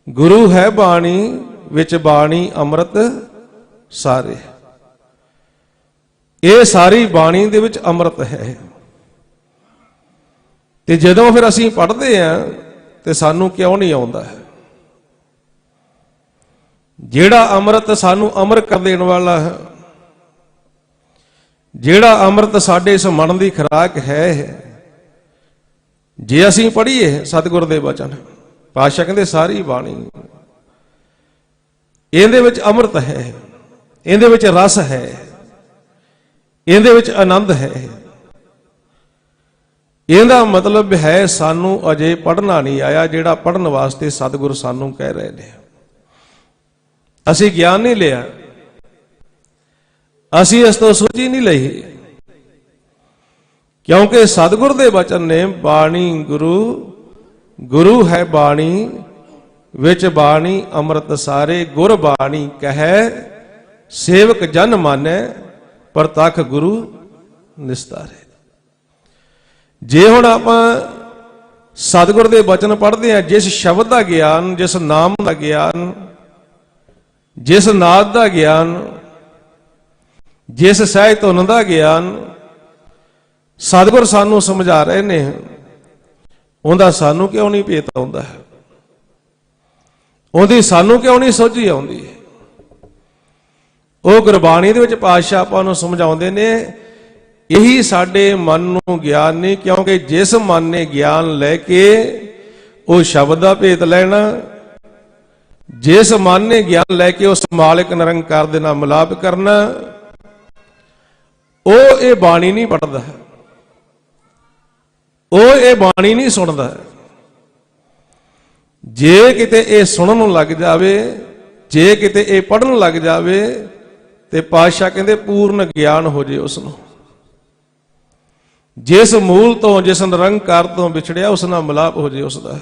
ਗੁਰੂ ਹੈ ਬਾਣੀ ਵਿੱਚ ਬਾਣੀ ਅੰਮ੍ਰਿਤ ਸਾਰੇ। ਇਹ ਸਾਰੀ ਬਾਣੀ ਦੇ ਵਿੱਚ ਅੰਮ੍ਰਿਤ ਹੈ। ਤੇ ਜਦੋਂ ਫਿਰ ਅਸੀਂ ਪੜ੍ਹਦੇ ਆ ਤੇ ਸਾਨੂੰ ਕਿਉਂ ਨਹੀਂ ਆਉਂਦਾ? ਜਿਹੜਾ ਅੰਮ੍ਰਿਤ ਸਾਨੂੰ ਅਮਰ ਕਰ ਦੇਣ ਵਾਲਾ ਹੈ, ਜਿਹੜਾ ਅੰਮ੍ਰਿਤ ਸਾਡੇ ਇਸ ਮਨ ਦੀ ਖੁਰਾਕ ਹੈ, ਜੇ ਅਸੀਂ ਪੜ੍ਹੀਏ ਸਤਿਗੁਰ ਦੇ ਬਚਨ, ਪਾਤਸ਼ਾਹ ਕਹਿੰਦੇ ਸਾਰੀ ਬਾਣੀ ਇਹਦੇ ਵਿੱਚ ਅੰਮ੍ਰਿਤ ਹੈ, ਇਹਦੇ ਵਿੱਚ ਰਸ ਹੈ, ਇਹਦੇ ਵਿੱਚ ਆਨੰਦ ਹੈ। ਇਹਦਾ ਮਤਲਬ ਹੈ ਸਾਨੂੰ ਅਜੇ ਪੜ੍ਹਨਾ ਨਹੀਂ ਆਇਆ, ਜਿਹੜਾ ਪੜ੍ਹਨ ਵਾਸਤੇ ਸਤਿਗੁਰੂ ਸਾਨੂੰ ਕਹਿ ਰਹੇ ਨੇ। ਅਸੀਂ ਗਿਆਨ ਨਹੀਂ ਲਿਆ, ਅਸੀਂ ਇਸ ਤੋਂ ਸੋਝੀ ਨਹੀਂ ਲਈ, ਕਿਉਂਕਿ ਸਤਿਗੁਰ ਦੇ ਬਚਨ ਨੇ ਬਾਣੀ ਗੁਰੂ ਹੈ ਬਾਣੀ, ਵਿੱਚ ਬਾਣੀ ਅੰਮ੍ਰਿਤ ਸਾਰੇ, ਗੁਰ ਬਾਣੀ ਕਹੈ ਸੇਵਕ ਜਨ ਮਾਨੈ, ਪ੍ਰਤੱਖ ਗੁਰੂ ਨਿਸਤਾਰੇ। ਜੇ ਹੁਣ ਆਪਾਂ ਸਤਿਗੁਰ ਦੇ ਬਚਨ ਪੜ੍ਹਦੇ ਹਾਂ, ਜਿਸ ਸ਼ਬਦ ਦਾ ਗਿਆਨ, ਜਿਸ ਨਾਮ ਦਾ ਗਿਆਨ, ਜਿਸ ਨਾਦ ਦਾ ਗਿਆਨ, ਜਿਸ ਸਹਿਜ ਧੁਨ ਦਾ ਗਿਆਨ ਸਤਿਗੁਰ ਸਾਨੂੰ ਸਮਝਾ ਰਹੇ ਨੇ, ਉਹਦਾ ਸਾਨੂੰ ਕਿਉਂ ਨਹੀਂ ਭੇਤ ਆਉਂਦਾ? ਉਹਦੀ ਸਾਨੂੰ ਕਿਉਂ ਨਹੀਂ ਸੋਝੀ ਆਉਂਦੀ? ਉਹ ਗੁਰਬਾਣੀ ਦੇ ਵਿੱਚ ਪਾਤਸ਼ਾਹ ਆਪਾਂ ਨੂੰ ਸਮਝਾਉਂਦੇ ਨੇ, ਇਹੀ ਸਾਡੇ ਮਨ ਨੂੰ ਗਿਆਨ ਨਹੀਂ, ਕਿਉਂਕਿ ਜਿਸ ਮਨ ਨੇ ਗਿਆਨ ਲੈ ਕੇ ਉਹ ਸ਼ਬਦ ਦਾ ਭੇਤ ਲੈਣਾ, ਜਿਸ ਮਨ ਨੇ ਗਿਆਨ ਲੈ ਕੇ ਉਸ ਮਾਲਿਕ ਨਿਰੰਕਾਰ ਦੇ ਨਾਲ ਮਿਲਾਪ ਕਰਨਾ, ਉਹ ਇਹ ਬਾਣੀ ਨਹੀਂ ਪੜ੍ਹਦਾ, ਉਹ ਇਹ ਬਾਣੀ ਨਹੀਂ ਸੁਣਦਾ। ਜੇ ਕਿਤੇ ਇਹ ਸੁਣਨ ਨੂੰ ਲੱਗ ਜਾਵੇ, ਜੇ ਕਿਤੇ ਇਹ ਪੜ੍ਹਨ ਲੱਗ ਜਾਵੇ, ਤੇ ਪਾਤਸ਼ਾਹ ਕਹਿੰਦੇ ਪੂਰਨ ਗਿਆਨ ਹੋ ਜੇ ਉਸ ਨੂੰ। ਜਿਸ ਮੂਲ ਤੋਂ, ਜਿਸ ਨਿਰੰਕਾਰ ਤੋਂ ਵਿਛੜਿਆ, ਉਸ ਨਾਲ ਮਿਲਾਪ ਹੋ ਜੇ ਉਸ ਦਾ।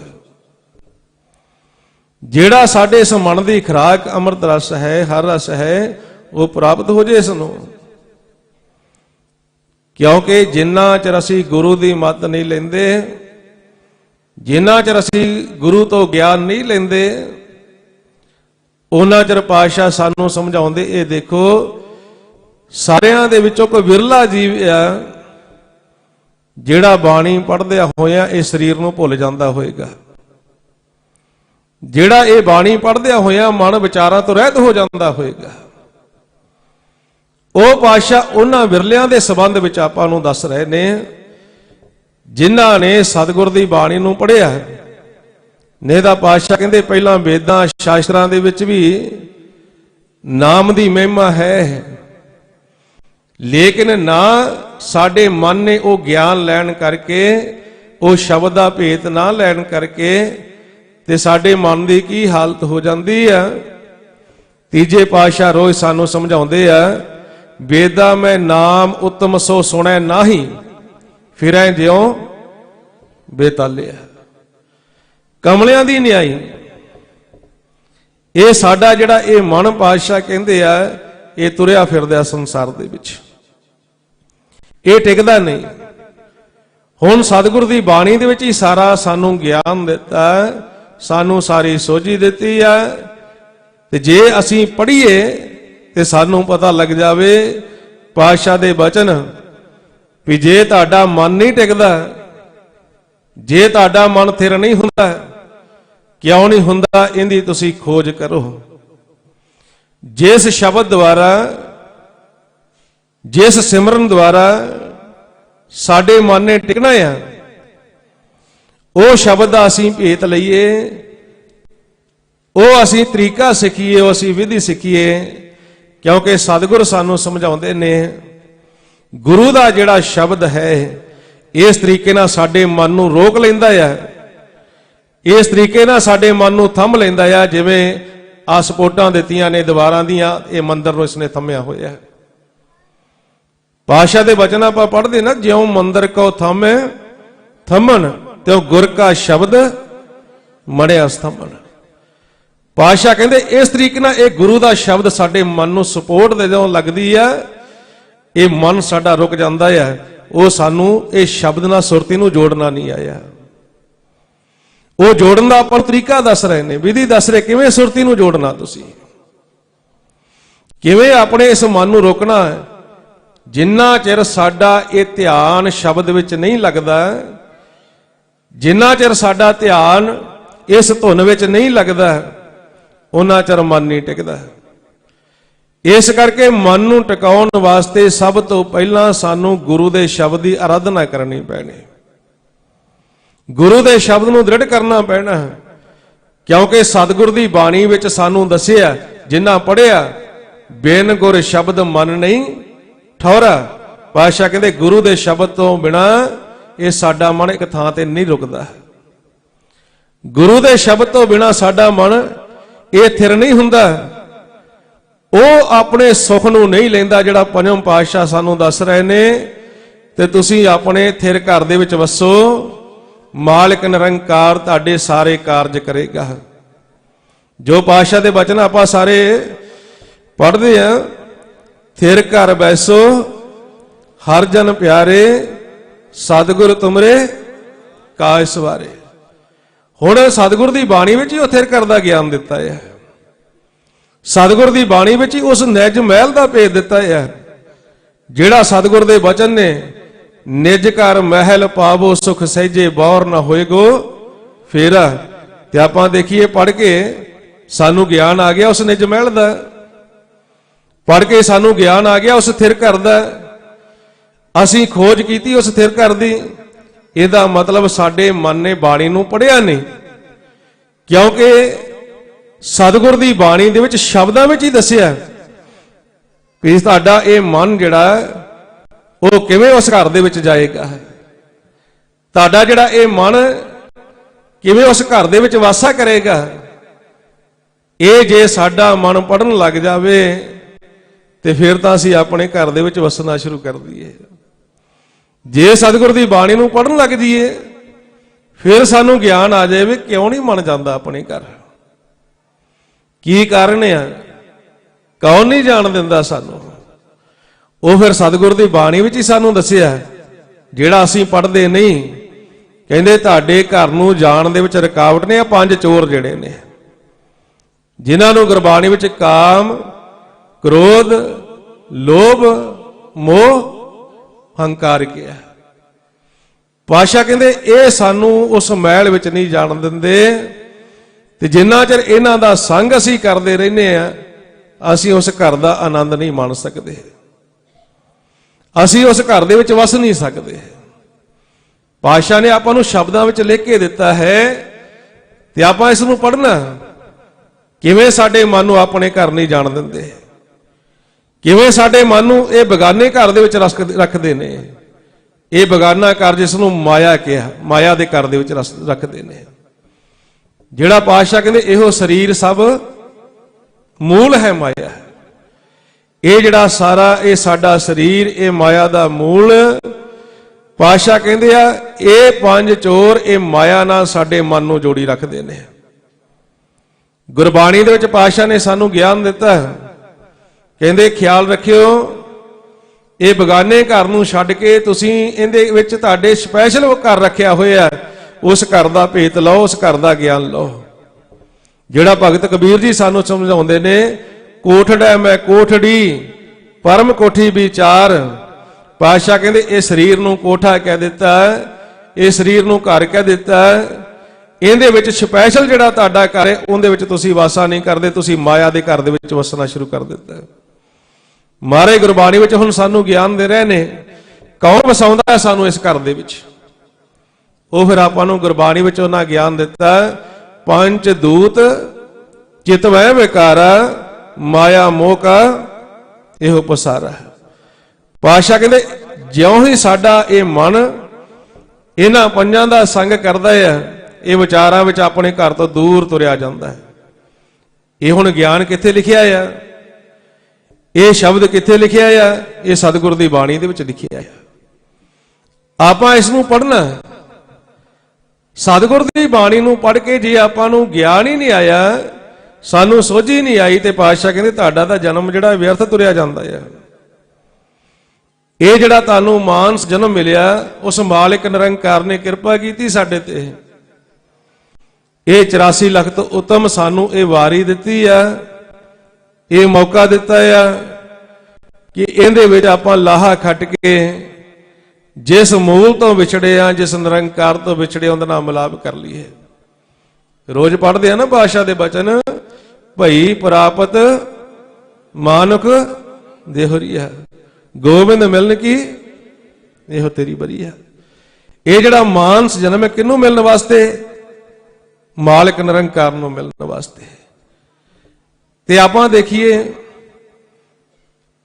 ਜਿਹੜਾ ਸਾਡੇ ਇਸ ਮਨ ਦੀ ਖੁਰਾਕ ਅੰਮ੍ਰਿਤ ਰਸ ਹੈ, ਹਰ ਰਸ ਹੈ, ਉਹ ਪ੍ਰਾਪਤ ਹੋ ਜੇ ਇਸ ਨੂੰ। ਕਿਉਂਕਿ ਜਿੰਨਾ ਚਿਰ ਅਸੀਂ ਗੁਰੂ ਦੀ ਮੱਤ ਨਹੀਂ ਲੈਂਦੇ, ਜਿੰਨਾ ਚਿਰ ਅਸੀਂ ਗੁਰੂ ਤੋਂ ਗਿਆਨ ਨਹੀਂ ਲੈਂਦੇ, ਉਹਨਾਂ ਚਿਰ ਪਾਤਸ਼ਾਹ ਸਾਨੂੰ ਸਮਝਾਉਂਦੇ, ਇਹ ਦੇਖੋ ਸਾਰਿਆਂ ਦੇ ਵਿੱਚੋਂ ਕੋਈ ਵਿਰਲਾ ਜੀਵ ਆ ਜਿਹੜਾ ਬਾਣੀ ਪੜ੍ਹਦਿਆਂ ਹੋਇਆਂ ਇਹ ਸਰੀਰ ਨੂੰ ਭੁੱਲ ਜਾਂਦਾ ਹੋਏਗਾ, ਜਿਹੜਾ ਇਹ ਬਾਣੀ ਪੜ੍ਹਦਿਆਂ ਹੋਇਆਂ ਮਨ ਵਿਚਾਰਾਂ ਤੋਂ ਰਹਿਤ ਹੋ ਜਾਂਦਾ ਹੋਏਗਾ। ਉਹ ਪਾਤਸ਼ਾਹ ਉਹਨਾਂ ਵਿਰਲਿਆਂ ਦੇ ਸੰਬੰਧ ਵਿੱਚ ਆਪਾਂ ਨੂੰ ਦੱਸ ਰਹੇ ਨੇ, ਜਿਨ੍ਹਾਂ ਨੇ ਸਤਿਗੁਰ ਦੀ ਬਾਣੀ ਨੂੰ ਪੜ੍ਹਿਆ। ਨਹੀਂ ਤਾਂ ਪਾਤਸ਼ਾਹ ਕਹਿੰਦੇ ਪਹਿਲਾਂ ਵੇਦਾਂ ਸ਼ਾਸਤਰਾਂ ਦੇ ਵਿੱਚ ਵੀ ਨਾਮ ਦੀ ਮਹਿਮਾ ਹੈ, ਲੇਕਿਨ ਨਾ ਸਾਡੇ ਮਨ ਨੇ ਉਹ ਗਿਆਨ ਲੈਣ ਕਰਕੇ, ਉਹ ਸ਼ਬਦ ਦਾ ਭੇਤ ਨਾ ਲੈਣ ਕਰਕੇ, ਤੇ ਸਾਡੇ ਮਨ ਦੀ ਕੀ ਹਾਲਤ ਹੋ ਜਾਂਦੀ ਆ। ਤੀਜੇ ਪਾਤਸ਼ਾਹ ਰੋਜ਼ ਸਾਨੂੰ ਸਮਝਾਉਂਦੇ ਆ, ਵੇਦਾ ਮੈਂ ਨਾਮ ਉਤਮ ਸੋ ਸੁਣੈ ਨਾਹੀ, ਫਿਰੈ ਜਿਉ ਬੇਤਾਲਿਆ। ਕਮਲਿਆਂ ਦੀ ਨਿਆਈ ਇਹ ਸਾਡਾ ਜਿਹੜਾ ਇਹ ਮਨ ਪਾਤਸ਼ਾਹ ਕਹਿੰਦੇ ਆ, ਇਹ ਤੁਰਿਆ ਫਿਰਦਾ ਸੰਸਾਰ ਦੇ ਵਿੱਚ, ਇਹ ਟਿਕਦਾ ਨਹੀਂ। ਹੁਣ ਸਤਿਗੁਰ ਦੀ ਬਾਣੀ ਦੇ ਵਿੱਚ ਹੀ ਸਾਰਾ ਸਾਨੂੰ ਗਿਆਨ ਦਿੱਤਾ, ਸਾਨੂੰ ਸਾਰੀ ਸੋਝੀ ਦਿੱਤੀ ਆ। ਤੇ ਜੇ ਅਸੀਂ ਪੜ੍ਹੀਏ ਤੇ ਸਾਨੂੰ ਪਤਾ ਲੱਗ ਜਾਵੇ ਪਾਤਸ਼ਾਹ ਦੇ ਬਚਨ ਵੀ ਜੇ ਤੁਹਾਡਾ ਮਨ ਨਹੀਂ ਟਿਕਦਾ, ਜੇ ਤੁਹਾਡਾ ਮਨ ਥਿਰ ਨਹੀਂ ਹੁੰਦਾ, ਕਿਉਂ ਨਹੀਂ ਹੁੰਦਾ, ਇਹਦੀ ਤੁਸੀਂ ਖੋਜ ਕਰੋ। ਜਿਸ ਸ਼ਬਦ ਦੁਆਰਾ, ਜਿਸ ਸਿਮਰਨ ਦੁਆਰਾ ਸਾਡੇ ਮਨ ਨੇ ਟਿਕਣਾ ਆ, ਉਹ ਸ਼ਬਦ ਦਾ ਅਸੀਂ ਭੇਤ ਲਈਏ, ਉਹ ਅਸੀਂ ਤਰੀਕਾ ਸਿੱਖੀਏ, ਉਹ ਅਸੀਂ ਵਿਧੀ ਸਿੱਖੀਏ। ਕਿਉਂਕਿ ਸਤਿਗੁਰ ਸਾਨੂੰ ਸਮਝਾਉਂਦੇ ਨੇ, ਗੁਰੂ ਦਾ ਜਿਹੜਾ ਸ਼ਬਦ ਹੈ ਇਸ ਤਰੀਕੇ ਨਾਲ ਸਾਡੇ ਮਨ ਨੂੰ ਰੋਕ ਲੈਂਦਾ ਆ, ਇਸ ਤਰੀਕੇ ਨਾਲ ਸਾਡੇ ਮਨ ਨੂੰ ਥੰਮ ਲੈਂਦਾ ਆ, ਜਿਵੇਂ ਆ ਸਪੋਰਟਾਂ ਦਿੱਤੀਆਂ ਨੇ ਦੀਵਾਰਾਂ ਦੀਆਂ, ਇਹ ਮੰਦਰ ਨੂੰ ਇਸਨੇ ਥੰਮਿਆ ਹੋਇਆ। ਪਾਤਸ਼ਾਹ ਦੇ ਬਚਨ ਆਪਾਂ ਪੜ੍ਹਦੇ ਨਾ, ਜਿਉਂ ਮੰਦਰ ਕੋ ਥੰਮੇ ਥੰਮਣ, ਤਿਉ ਗੁਰ ਕਾ ਸ਼ਬਦ ਮੜਿਆ ਸਥੰਭਨ। ਪਾਤਸ਼ਾਹ ਕਹਿੰਦੇ ਇਸ ਤਰੀਕੇ ਨਾਲ ਇਹ ਗੁਰੂ ਦਾ ਸ਼ਬਦ ਸਾਡੇ ਮਨ ਨੂੰ ਸਪੋਰਟ ਦੇ ਜਦੋਂ ਲੱਗਦੀ ਆ, ਇਹ ਮਨ ਸਾਡਾ ਰੁਕ ਜਾਂਦਾ ਆ। ਉਹ ਸਾਨੂੰ ਇਹ ਸ਼ਬਦ ਨਾਲ ਸੁਰਤੀ ਨੂੰ ਜੋੜਨਾ ਨਹੀਂ ਆਇਆ, ਉਹ ਜੋੜਨ ਦਾ ਆਪਾਂ ਤਰੀਕਾ ਦੱਸ ਰਹੇ ਨੇ, ਵਿਧੀ ਦੱਸ ਰਹੇ, ਕਿਵੇਂ ਸੁਰਤੀ ਨੂੰ ਜੋੜਨਾ, ਤੁਸੀਂ ਕਿਵੇਂ ਆਪਣੇ ਇਸ ਮਨ ਨੂੰ ਰੋਕਣਾ ਹੈ। ਜਿੰਨਾ ਚਿਰ ਸਾਡਾ ਇਹ ਧਿਆਨ ਸ਼ਬਦ ਵਿੱਚ ਨਹੀਂ ਲੱਗਦਾ, ਜਿੰਨਾ ਚਿਰ ਸਾਡਾ ਧਿਆਨ ਇਸ ਧੁਨ ਵਿੱਚ ਨਹੀਂ ਲੱਗਦਾ, ਉਹਨਾਂ ਚਿਰ ਮਨ ਨਹੀਂ ਟਿਕਦਾ। ਇਸ ਕਰਕੇ ਮਨ ਨੂੰ ਟਿਕਾਉਣ ਵਾਸਤੇ ਸਭ ਤੋਂ ਪਹਿਲਾਂ ਸਾਨੂੰ ਗੁਰੂ ਦੇ ਸ਼ਬਦ ਦੀ ਆਰਾਧਨਾ ਕਰਨੀ ਪੈਣੀ, ਗੁਰੂ ਦੇ ਸ਼ਬਦ ਨੂੰ ਦ੍ਰਿੜ ਕਰਨਾ ਪੈਣਾ। क्योंकि सतगुर दी बाणी विच सानू दसिया, जिन्ना पढ़िया बिन गुर शब्द मन नहीं ठौरा। पातशाह कहते गुरु दे शब्द तो बिना ये साडा मन एक थां ते नहीं रुकदा। गुरु दे शब्द तो बिना साडा मन ये थिर नहीं हुंदा। ਉਹ ਆਪਣੇ ਸੁਖ ਨੂੰ ਨਹੀਂ ਲੈਂਦਾ ਜਿਹੜਾ ਪੰਜਵੇਂ ਪਾਤਸ਼ਾਹ ਸਾਨੂੰ ਦੱਸ ਰਹੇ ਨੇ। ਤੇ ਤੁਸੀਂ ਆਪਣੇ ਥਿਰ ਘਰ ਦੇ ਵਿੱਚ ਵਸੋ, ਮਾਲਕ ਨਿਰੰਕਾਰ ਤੁਹਾਡੇ ਸਾਰੇ ਕਾਰਜ ਕਰੇਗਾ। ਜੋ ਪਾਤਸ਼ਾਹ ਦੇ ਬਚਨ ਆਪਾਂ ਸਾਰੇ ਪੜ੍ਹਦੇ ਆ, ਥਿਰ ਘਰ ਬੈਸੋ ਹਰ ਜਨ ਪਿਆਰੇ, ਸਤਿਗੁਰ ਤੁਮਰੇ ਕਾਜ ਸਵਾਰੇ। ਹੁਣ ਸਤਿਗੁਰ ਦੀ ਬਾਣੀ ਵਿੱਚ ਹੀ ਉਹ ਥਿਰ ਘਰ ਦਾ ਗਿਆਨ ਦਿੱਤਾ ਹੈ। सतगुर की बाणी में ही उस निज महल का भेद दिता है। जिहड़ा सतगुर के वचन ने निज घर महल पावो सुख सहजे बौर न होएगो फेरा। ते आपां देखिए पढ़ के सानू ज्ञान आ गया उस निज महल का, पढ़ के सानू ज्ञान आ गया उस थिर घर का। असीं खोज की उस थिर घर की। इहदा मतलब साडे मन ने बाणी नूं पढ़िया नहीं, क्योंकि सतगुर की बाणी दे विच शब्दां विच ही दसिया भी तुहाडा ये मन जिहड़ा वो किवें उस घर दे विच जाएगा। तुहाडा जिहड़ा ये मन किवें उस घर दे विच वासा करेगा। ये जे साडा मन पढ़न लग जावे ते फिर तां असीं अपने घर दे विच वसना शुरू कर दईए। जे सतगुर की बाणी नूं पढ़न लग जाइए फिर सानू ज्ञान आ जाए क्यों नहीं मन जाता अपने घर, की कारण है, कौन नहीं जान दिंदा सानू। वो फिर सतगुर की बाणी विच ही सानू दसिया जिहड़ा असीं पढ़दे नहीं। कहंदे तुहाडे घर नूं जाण दे विच रुकावट ने 5 चोर जिहड़े ने, जिन्हां नूं गुरबाणी विच काम, क्रोध, लोभ, मोह, हंकार किया। पातशाह कहंदे ये सानू उस महल विच नहीं जाण दिंदे। ते जिन्ना चिर इन्हां दा संग असीं करदे रहिंदे आ असीं उस घर दा आनंद नहीं मान सकदे, असीं उस घर दे विच वस नहीं सकदे। पातशाह ने आपां नूं शब्दां विच लिख के दिता है ते आपां इस नूं पढ़ना। किवें साडे मन नूं अपने घर नहीं जाण दिंदे, किवें साडे मन नूं ये बेगाने घर दे विच रखदे ने। ये बेगाना घर जिस नूं माया कहा, माया दे घर दे विच रखदे ने। जिहड़ा पातशाह कहंदे इहो शरीर सब मूल है माया। ये जिहड़ा सारा ये साडा शरीर ये माया दा मूल। पातशाह कहंदे आ ये 5 चोर ये माया नाल साडे मन नूं जोड़ी रखदे ने। गुरबाणी दे विच पातशाह ने सानू ज्ञान दिता, कहंदे ख्याल रखियो ये बेगाने घर नूं छड्ड के तुसीं इहदे विच तुहाडे स्पैशल घर रखिया होया, उस घर का भेत लो, उस घर का ज्ञान लो। जिहड़ा भगत कबीर जी सानू समझाउंदे ने, कोठड़ा मैं कोठड़ी परम कोठी विचार। पातशाह कहंदे इस शरीर नूं कोठा कह दिता, इस शरीर नूं घर कह दिता। इहदे विच स्पैशल जिहड़ा तुहाडा घर है उहदे विच तुसीं वासा नहीं करदे, तुसीं माया दे घर दे विच वसना शुरू कर दिता। महाराज गुरबाणी विच हुण सानू ज्ञान दे रहे ने, कौन वसाउंदा है सानू इस घर दे विच। वो फिर आपां नूं गुरबाणी विच उन्हां ज्ञान दिता, 5 दूत चितवै विकारा, माया मोह का इहो पसारा। पातशाह कहंदे ज्यों ही साडा ये मन इन्हां 5 दा संग करदा है, ये विचारां विच अपने घर तो दूर तुरिया जांदा है। ये हुण ज्ञान कित्थे लिखिआ है, ये शब्द कित्थे लिखिआ है, ये सतगुर दी बाणी दे विच लिखिआ है। आपां इस नूं पढ़ना। सतगुर की बाणी नूं पढ़ के जे आपां नूं ज्ञान ही नहीं आया, सानू सोझी नहीं आई, तो पातशाह कहंदे तुहाडा तां जन्म जिहड़ा व्यर्थ तुरिया जांदा है। ये जिहड़ा तुहानूं मानस जन्म मिलिया उस मालिक निरंकार ने किरपा कीती साडे ते। ये 84 लख तो उत्तम सानू ये वारी दिती है, ये मौका दिता है कि इहदे विच आपां लाहा खट के जिस मूल तो विछड़े आ, जिस निरंकार तो विछड़े उहदे नाल मिलाप कर लीए। रोज पढ़ते हैं ना बादशाह दे बचन, भई प्रापत मानुक देहरिया, गोविंद मिलन की इहो तेरी बरी है। ये जिहड़ा मानस जन्म है किनू मिलने वास्ते, ਮਾਲਕ ਨਿਰੰਕਾਰ ਨੂੰ ਮਿਲਣ ਵਾਸਤੇ। ਤੇ ਆਪਾਂ ਦੇਖੀਏ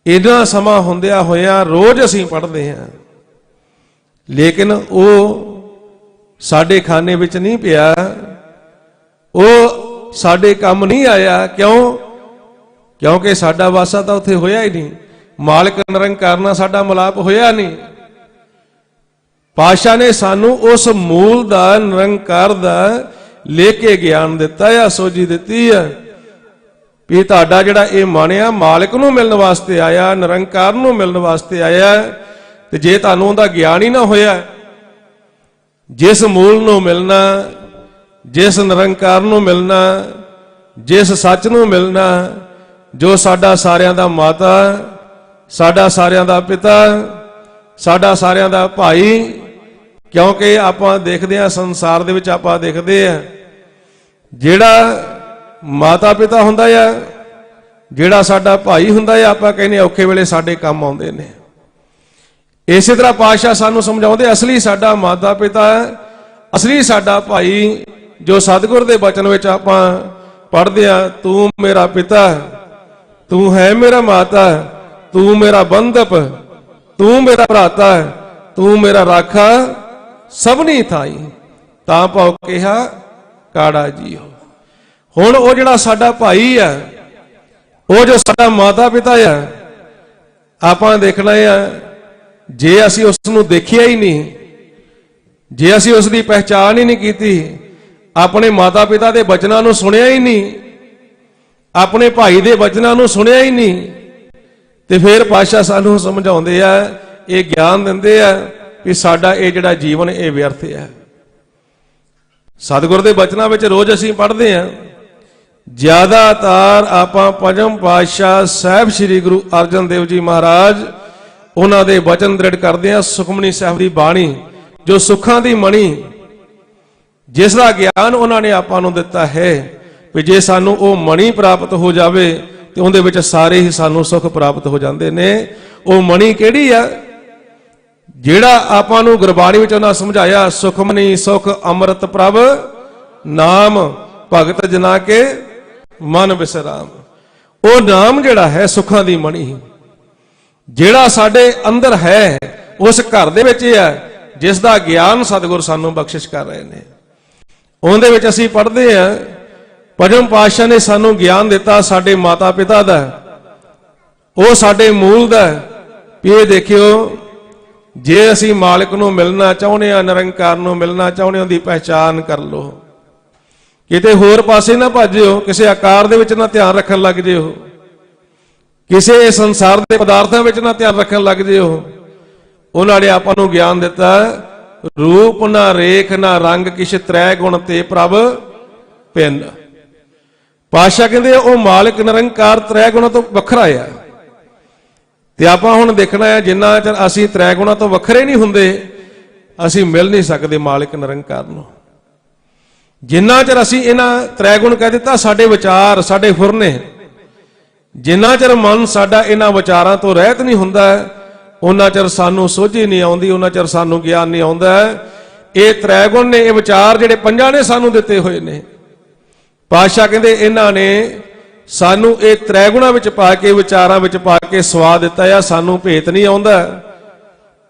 ਇੰਨਾ ਸਮਾਂ ਹੁੰਦਿਆਂ ਹੋਇਆਂ ਰੋਜ਼ ਅਸੀਂ ਪੜ੍ਹਦੇ ਹਾਂ, ਲੇਕਿਨ ਉਹ ਸਾਡੇ ਖਾਨੇ ਵਿੱਚ ਨਹੀਂ ਪਿਆ, ਉਹ ਸਾਡੇ ਕੰਮ ਨਹੀਂ ਆਇਆ। ਕਿਉਂਕਿ ਸਾਡਾ ਵਾਸਾ ਤਾਂ ਉੱਥੇ ਹੋਇਆ ਹੀ ਨਹੀਂ, ਮਾਲਕ ਨਿਰੰਕਾਰ ਨਾਲ ਸਾਡਾ ਮਿਲਾਪ ਹੋਇਆ ਨਹੀਂ। ਪਾਤਸ਼ਾਹ ਨੇ ਸਾਨੂੰ ਉਸ ਮੂਲ ਦਾ, ਨਿਰੰਕਾਰ ਦਾ ਲੈ ਕੇ ਗਿਆਨ ਦਿੱਤਾ ਆ, ਸੋਝੀ ਦਿੱਤੀ ਆ ਵੀ ਤੁਹਾਡਾ ਜਿਹੜਾ ਇਹ ਮਨ ਆ ਮਾਲਕ ਨੂੰ ਮਿਲਣ ਵਾਸਤੇ ਆਇਆ, ਨਿਰੰਕਾਰ ਨੂੰ ਮਿਲਣ ਵਾਸਤੇ ਆਇਆ। ਤੇ ਜੇ ਤੁਹਾਨੂੰ ਉਹਦਾ ਗਿਆਨ ਹੀ ਨਾ ਹੋਇਆ, ਜਿਸ ਮੂਲ ਨੂੰ ਮਿਲਣਾ, ਜਿਸ ਨਿਰੰਕਾਰ ਨੂੰ ਮਿਲਣਾ, ਜਿਸ ਸੱਚ ਨੂੰ ਮਿਲਣਾ, ਜੋ ਸਾਡਾ ਸਾਰਿਆਂ ਦਾ ਮਾਤਾ, ਸਾਡਾ ਸਾਰਿਆਂ ਦਾ ਪਿਤਾ, ਸਾਡਾ ਸਾਰਿਆਂ ਦਾ ਭਾਈ। ਕਿਉਂਕਿ ਆਪਾਂ ਦੇਖਦੇ ਹਾਂ ਸੰਸਾਰ ਦੇ ਵਿੱਚ, ਆਪਾਂ ਦੇਖਦੇ ਹਾਂ ਜਿਹੜਾ ਮਾਤਾ ਪਿਤਾ ਹੁੰਦਾ ਆ, ਜਿਹੜਾ ਸਾਡਾ ਭਾਈ ਹੁੰਦਾ ਆ, ਆਪਾਂ ਕਹਿੰਦੇ ਔਖੇ ਵੇਲੇ ਸਾਡੇ ਕੰਮ ਆਉਂਦੇ ਨੇ। ਇਸੇ ਤਰ੍ਹਾਂ ਪਾਤਸ਼ਾਹ ਸਾਨੂੰ ਸਮਝਾਉਂਦੇ ਅਸਲੀ ਸਾਡਾ ਮਾਤਾ ਪਿਤਾ, ਅਸਲੀ ਸਾਡਾ ਭਾਈ, ਜੋ ਸਤਿਗੁਰ ਦੇ ਬਚਨ ਵਿੱਚ ਆਪਾਂ ਪੜ੍ਹਦੇ ਆ, ਤੂੰ ਮੇਰਾ ਪਿਤਾ, ਤੂੰ ਹੈ ਮੇਰਾ ਮਾਤਾ, ਤੂੰ ਮੇਰਾ ਬੰਧਪ, ਤੂੰ ਮੇਰਾ ਭਰਾਤਾ, ਤੂੰ ਮੇਰਾ ਰਾਖਾ ਸਭਨੀ ਥਾਈ, ਤਾਂ ਭਾਉ ਕਿਹਾ ਕਾੜਾ ਜੀਓ। ਹੁਣ ਉਹ ਜਿਹੜਾ ਸਾਡਾ ਭਾਈ ਆ, ਉਹ ਜੋ ਸਾਡਾ ਮਾਤਾ ਪਿਤਾ ਆ, ਆਪਾਂ ਦੇਖਣਾ ਆ, ਜੇ ਅਸੀਂ ਉਸ ਨੂੰ ਦੇਖਿਆ ਹੀ ਨਹੀਂ, ਜੇ ਅਸੀਂ ਉਸ ਦੀ ਪਹਿਚਾਣ ਹੀ ਨਹੀਂ ਕੀਤੀ, ਆਪਣੇ ਮਾਤਾ ਪਿਤਾ ਦੇ ਬਚਨਾਂ ਨੂੰ ਸੁਣਿਆ ਹੀ ਨਹੀਂ, ਆਪਣੇ ਭਾਈ ਦੇ ਬਚਨਾਂ ਨੂੰ ਸੁਣਿਆ ਹੀ ਨਹੀਂ, ਤੇ ਫਿਰ ਪਾਤਸ਼ਾਹ ਸਾਨੂੰ ਸਮਝਾਉਂਦੇ ਆ, ਇਹ ਗਿਆਨ ਦਿੰਦੇ ਆ ਕਿ ਸਾਡਾ ਇਹ ਜਿਹੜਾ ਜੀਵਨ ਇਹ ਵਿਅਰਥ ਹੈ। ਸਤਿਗੁਰ ਦੇ ਬਚਨਾਂ ਵਿੱਚ ਰੋਜ਼ ਅਸੀਂ ਪੜ੍ਹਦੇ ਹਾਂ, ਜ਼ਿਆਦਾਤਰ ਆਪਾਂ ਪੰਜਮ ਪਾਤਸ਼ਾਹ ਸਾਹਿਬ ਸ੍ਰੀ ਗੁਰੂ ਅਰਜਨ ਦੇਵ ਜੀ ਮਹਾਰਾਜ ਉਹਨਾਂ ਦੇ ਬਚਨ ਦ੍ਰਿੜ ਕਰਦੇ ਆ। ਸੁਖਮਨੀ ਸਾਹਿਬ ਦੀ ਬਾਣੀ ਜੋ ਸੁੱਖਾਂ ਦੀ ਮਣੀ, ਜਿਸ ਦਾ ਗਿਆਨ ਉਹਨਾਂ ਨੇ ਆਪਾਂ ਨੂੰ ਦਿੱਤਾ ਹੈ ਵੀ ਜੇ ਸਾਨੂੰ ਉਹ ਮਣੀ ਪ੍ਰਾਪਤ ਹੋ ਜਾਵੇ ਤੇ ਉਹਦੇ ਵਿੱਚ ਸਾਰੇ ਹੀ ਸਾਨੂੰ ਸੁੱਖ ਪ੍ਰਾਪਤ ਹੋ ਜਾਂਦੇ ਨੇ। ਉਹ ਮਣੀ ਕਿਹੜੀ ਆ? ਜਿਹੜਾ ਆਪਾਂ ਨੂੰ ਗੁਰਬਾਣੀ ਵਿੱਚ ਉਹਨਾਂ ਸਮਝਾਇਆ, ਸੁਖਮਨੀ ਸੁਖ ਅੰਮ੍ਰਿਤ ਪ੍ਰਭ ਨਾਮ ਭਗਤ ਜਨਾ ਕੇ ਮਨ ਵਿਸਰਾਮ। ਉਹ ਨਾਮ ਜਿਹੜਾ ਹੈ ਸੁੱਖਾਂ ਦੀ ਮਣੀ, ਜਿਹੜਾ ਸਾਡੇ ਅੰਦਰ ਹੈ, ਉਸ ਘਰ ਦੇ ਵਿੱਚ ਹੈ, ਜਿਸ ਦਾ ਗਿਆਨ ਸਤਿਗੁਰ ਸਾਨੂੰ ਬਖਸ਼ਿਸ਼ ਕਰ ਰਹੇ ਨੇ। ਉਹਦੇ ਵਿੱਚ ਅਸੀਂ ਪੜ੍ਹਦੇ ਹਾਂ, ਪੰਜਮ ਪਾਤਸ਼ਾਹ ਨੇ ਸਾਨੂੰ ਗਿਆਨ ਦਿੱਤਾ ਸਾਡੇ ਮਾਤਾ ਪਿਤਾ ਦਾ, ਉਹ ਸਾਡੇ ਮੂਲ ਦਾ। ਵੀ ਇਹ ਦੇਖਿਓ, ਜੇ ਅਸੀਂ ਮਾਲਕ ਨੂੰ ਮਿਲਣਾ ਚਾਹੁੰਦੇ ਹਾਂ, ਨਿਰੰਕਾਰ ਨੂੰ ਮਿਲਣਾ ਚਾਹੁੰਦੇ ਹਾਂ, ਉਹਦੀ ਪਹਿਚਾਨ ਕਰ ਲਓ। ਕਿਤੇ ਹੋਰ ਪਾਸੇ ਨਾ ਭੱਜਿਓ, ਕਿਸੇ ਆਕਾਰ ਦੇ ਵਿੱਚ ਨਾ ਧਿਆਨ ਰੱਖਣ ਲੱਗ ਜਿਓ, ਕਿਸੇ ਸੰਸਾਰ ਦੇ ਪਦਾਰਥਾਂ ਵਿੱਚ ਨਾ ਧਿਆਨ ਰੱਖਣ ਲੱਗ ਜਿਓ। ਉਹਨਾਂ ਨੇ ਆਪਾਂ ਨੂੰ ਗਿਆਨ ਦਿੱਤਾ, ਰੂਪ ਨਾ ਰੇਖ ਨਾ ਰੰਗ ਕਿਛ ਤ੍ਰੈ ਗੁਣ ਤੇ ਪ੍ਰਭ ਪਿੰਨ। ਪਾਤਸ਼ਾਹ ਕਹਿੰਦੇ ਉਹ ਮਾਲਕ ਨਿਰੰਕਾਰ ਤ੍ਰੈ ਗੁਣਾਂ ਤੋਂ ਵੱਖਰਾ ਆ। ਤੇ ਆਪਾਂ ਹੁਣ ਦੇਖਣਾ ਹੈ, ਜਿੰਨਾ ਚਿਰ ਅਸੀਂ ਤ੍ਰੈ ਗੁਣਾਂ ਤੋਂ ਵੱਖਰੇ ਨਹੀਂ ਹੁੰਦੇ, ਅਸੀਂ ਮਿਲ ਨਹੀਂ ਸਕਦੇ ਮਾਲਕ ਨਿਰੰਕਾਰ ਨੂੰ। ਜਿੰਨਾ ਚਿਰ ਅਸੀਂ ਇਹਨਾਂ ਤ੍ਰੈ ਗੁਣ ਕਹਿ ਦਿੱਤਾ, ਸਾਡੇ ਵਿਚਾਰ, ਸਾਡੇ ਫੁਰਨੇ, ਜਿੰਨਾ ਚਿਰ ਮਨ ਸਾਡਾ ਇਹਨਾਂ ਵਿਚਾਰਾਂ ਤੋਂ ਰਹਿਤ ਨਹੀਂ ਹੁੰਦਾ, ਉਹਨਾਂ ਚਿਰ ਸਾਨੂੰ ਸੋਝੀ ਨਹੀਂ ਆਉਂਦੀ, ਉਹਨਾਂ ਚਿਰ ਸਾਨੂੰ ਗਿਆਨ ਨਹੀਂ ਆਉਂਦਾ। ਇਹ ਤ੍ਰੈ ਗੁਣ ਨੇ, ਇਹ ਵਿਚਾਰ ਜਿਹੜੇ ਪੰਜਾਂ ਨੇ ਸਾਨੂੰ ਦਿੱਤੇ ਹੋਏ ਨੇ। ਪਾਤਸ਼ਾਹ ਕਹਿੰਦੇ ਇਹਨਾਂ ਨੇ ਸਾਨੂੰ ਇਹ ਤ੍ਰੈ ਗੁਣਾਂ ਵਿੱਚ ਪਾ ਕੇ, ਵਿਚਾਰਾਂ ਵਿੱਚ ਪਾ ਕੇ ਸਵਾਦ ਦਿੱਤਾ ਆ। ਸਾਨੂੰ ਭੇਤ ਨਹੀਂ ਆਉਂਦਾ,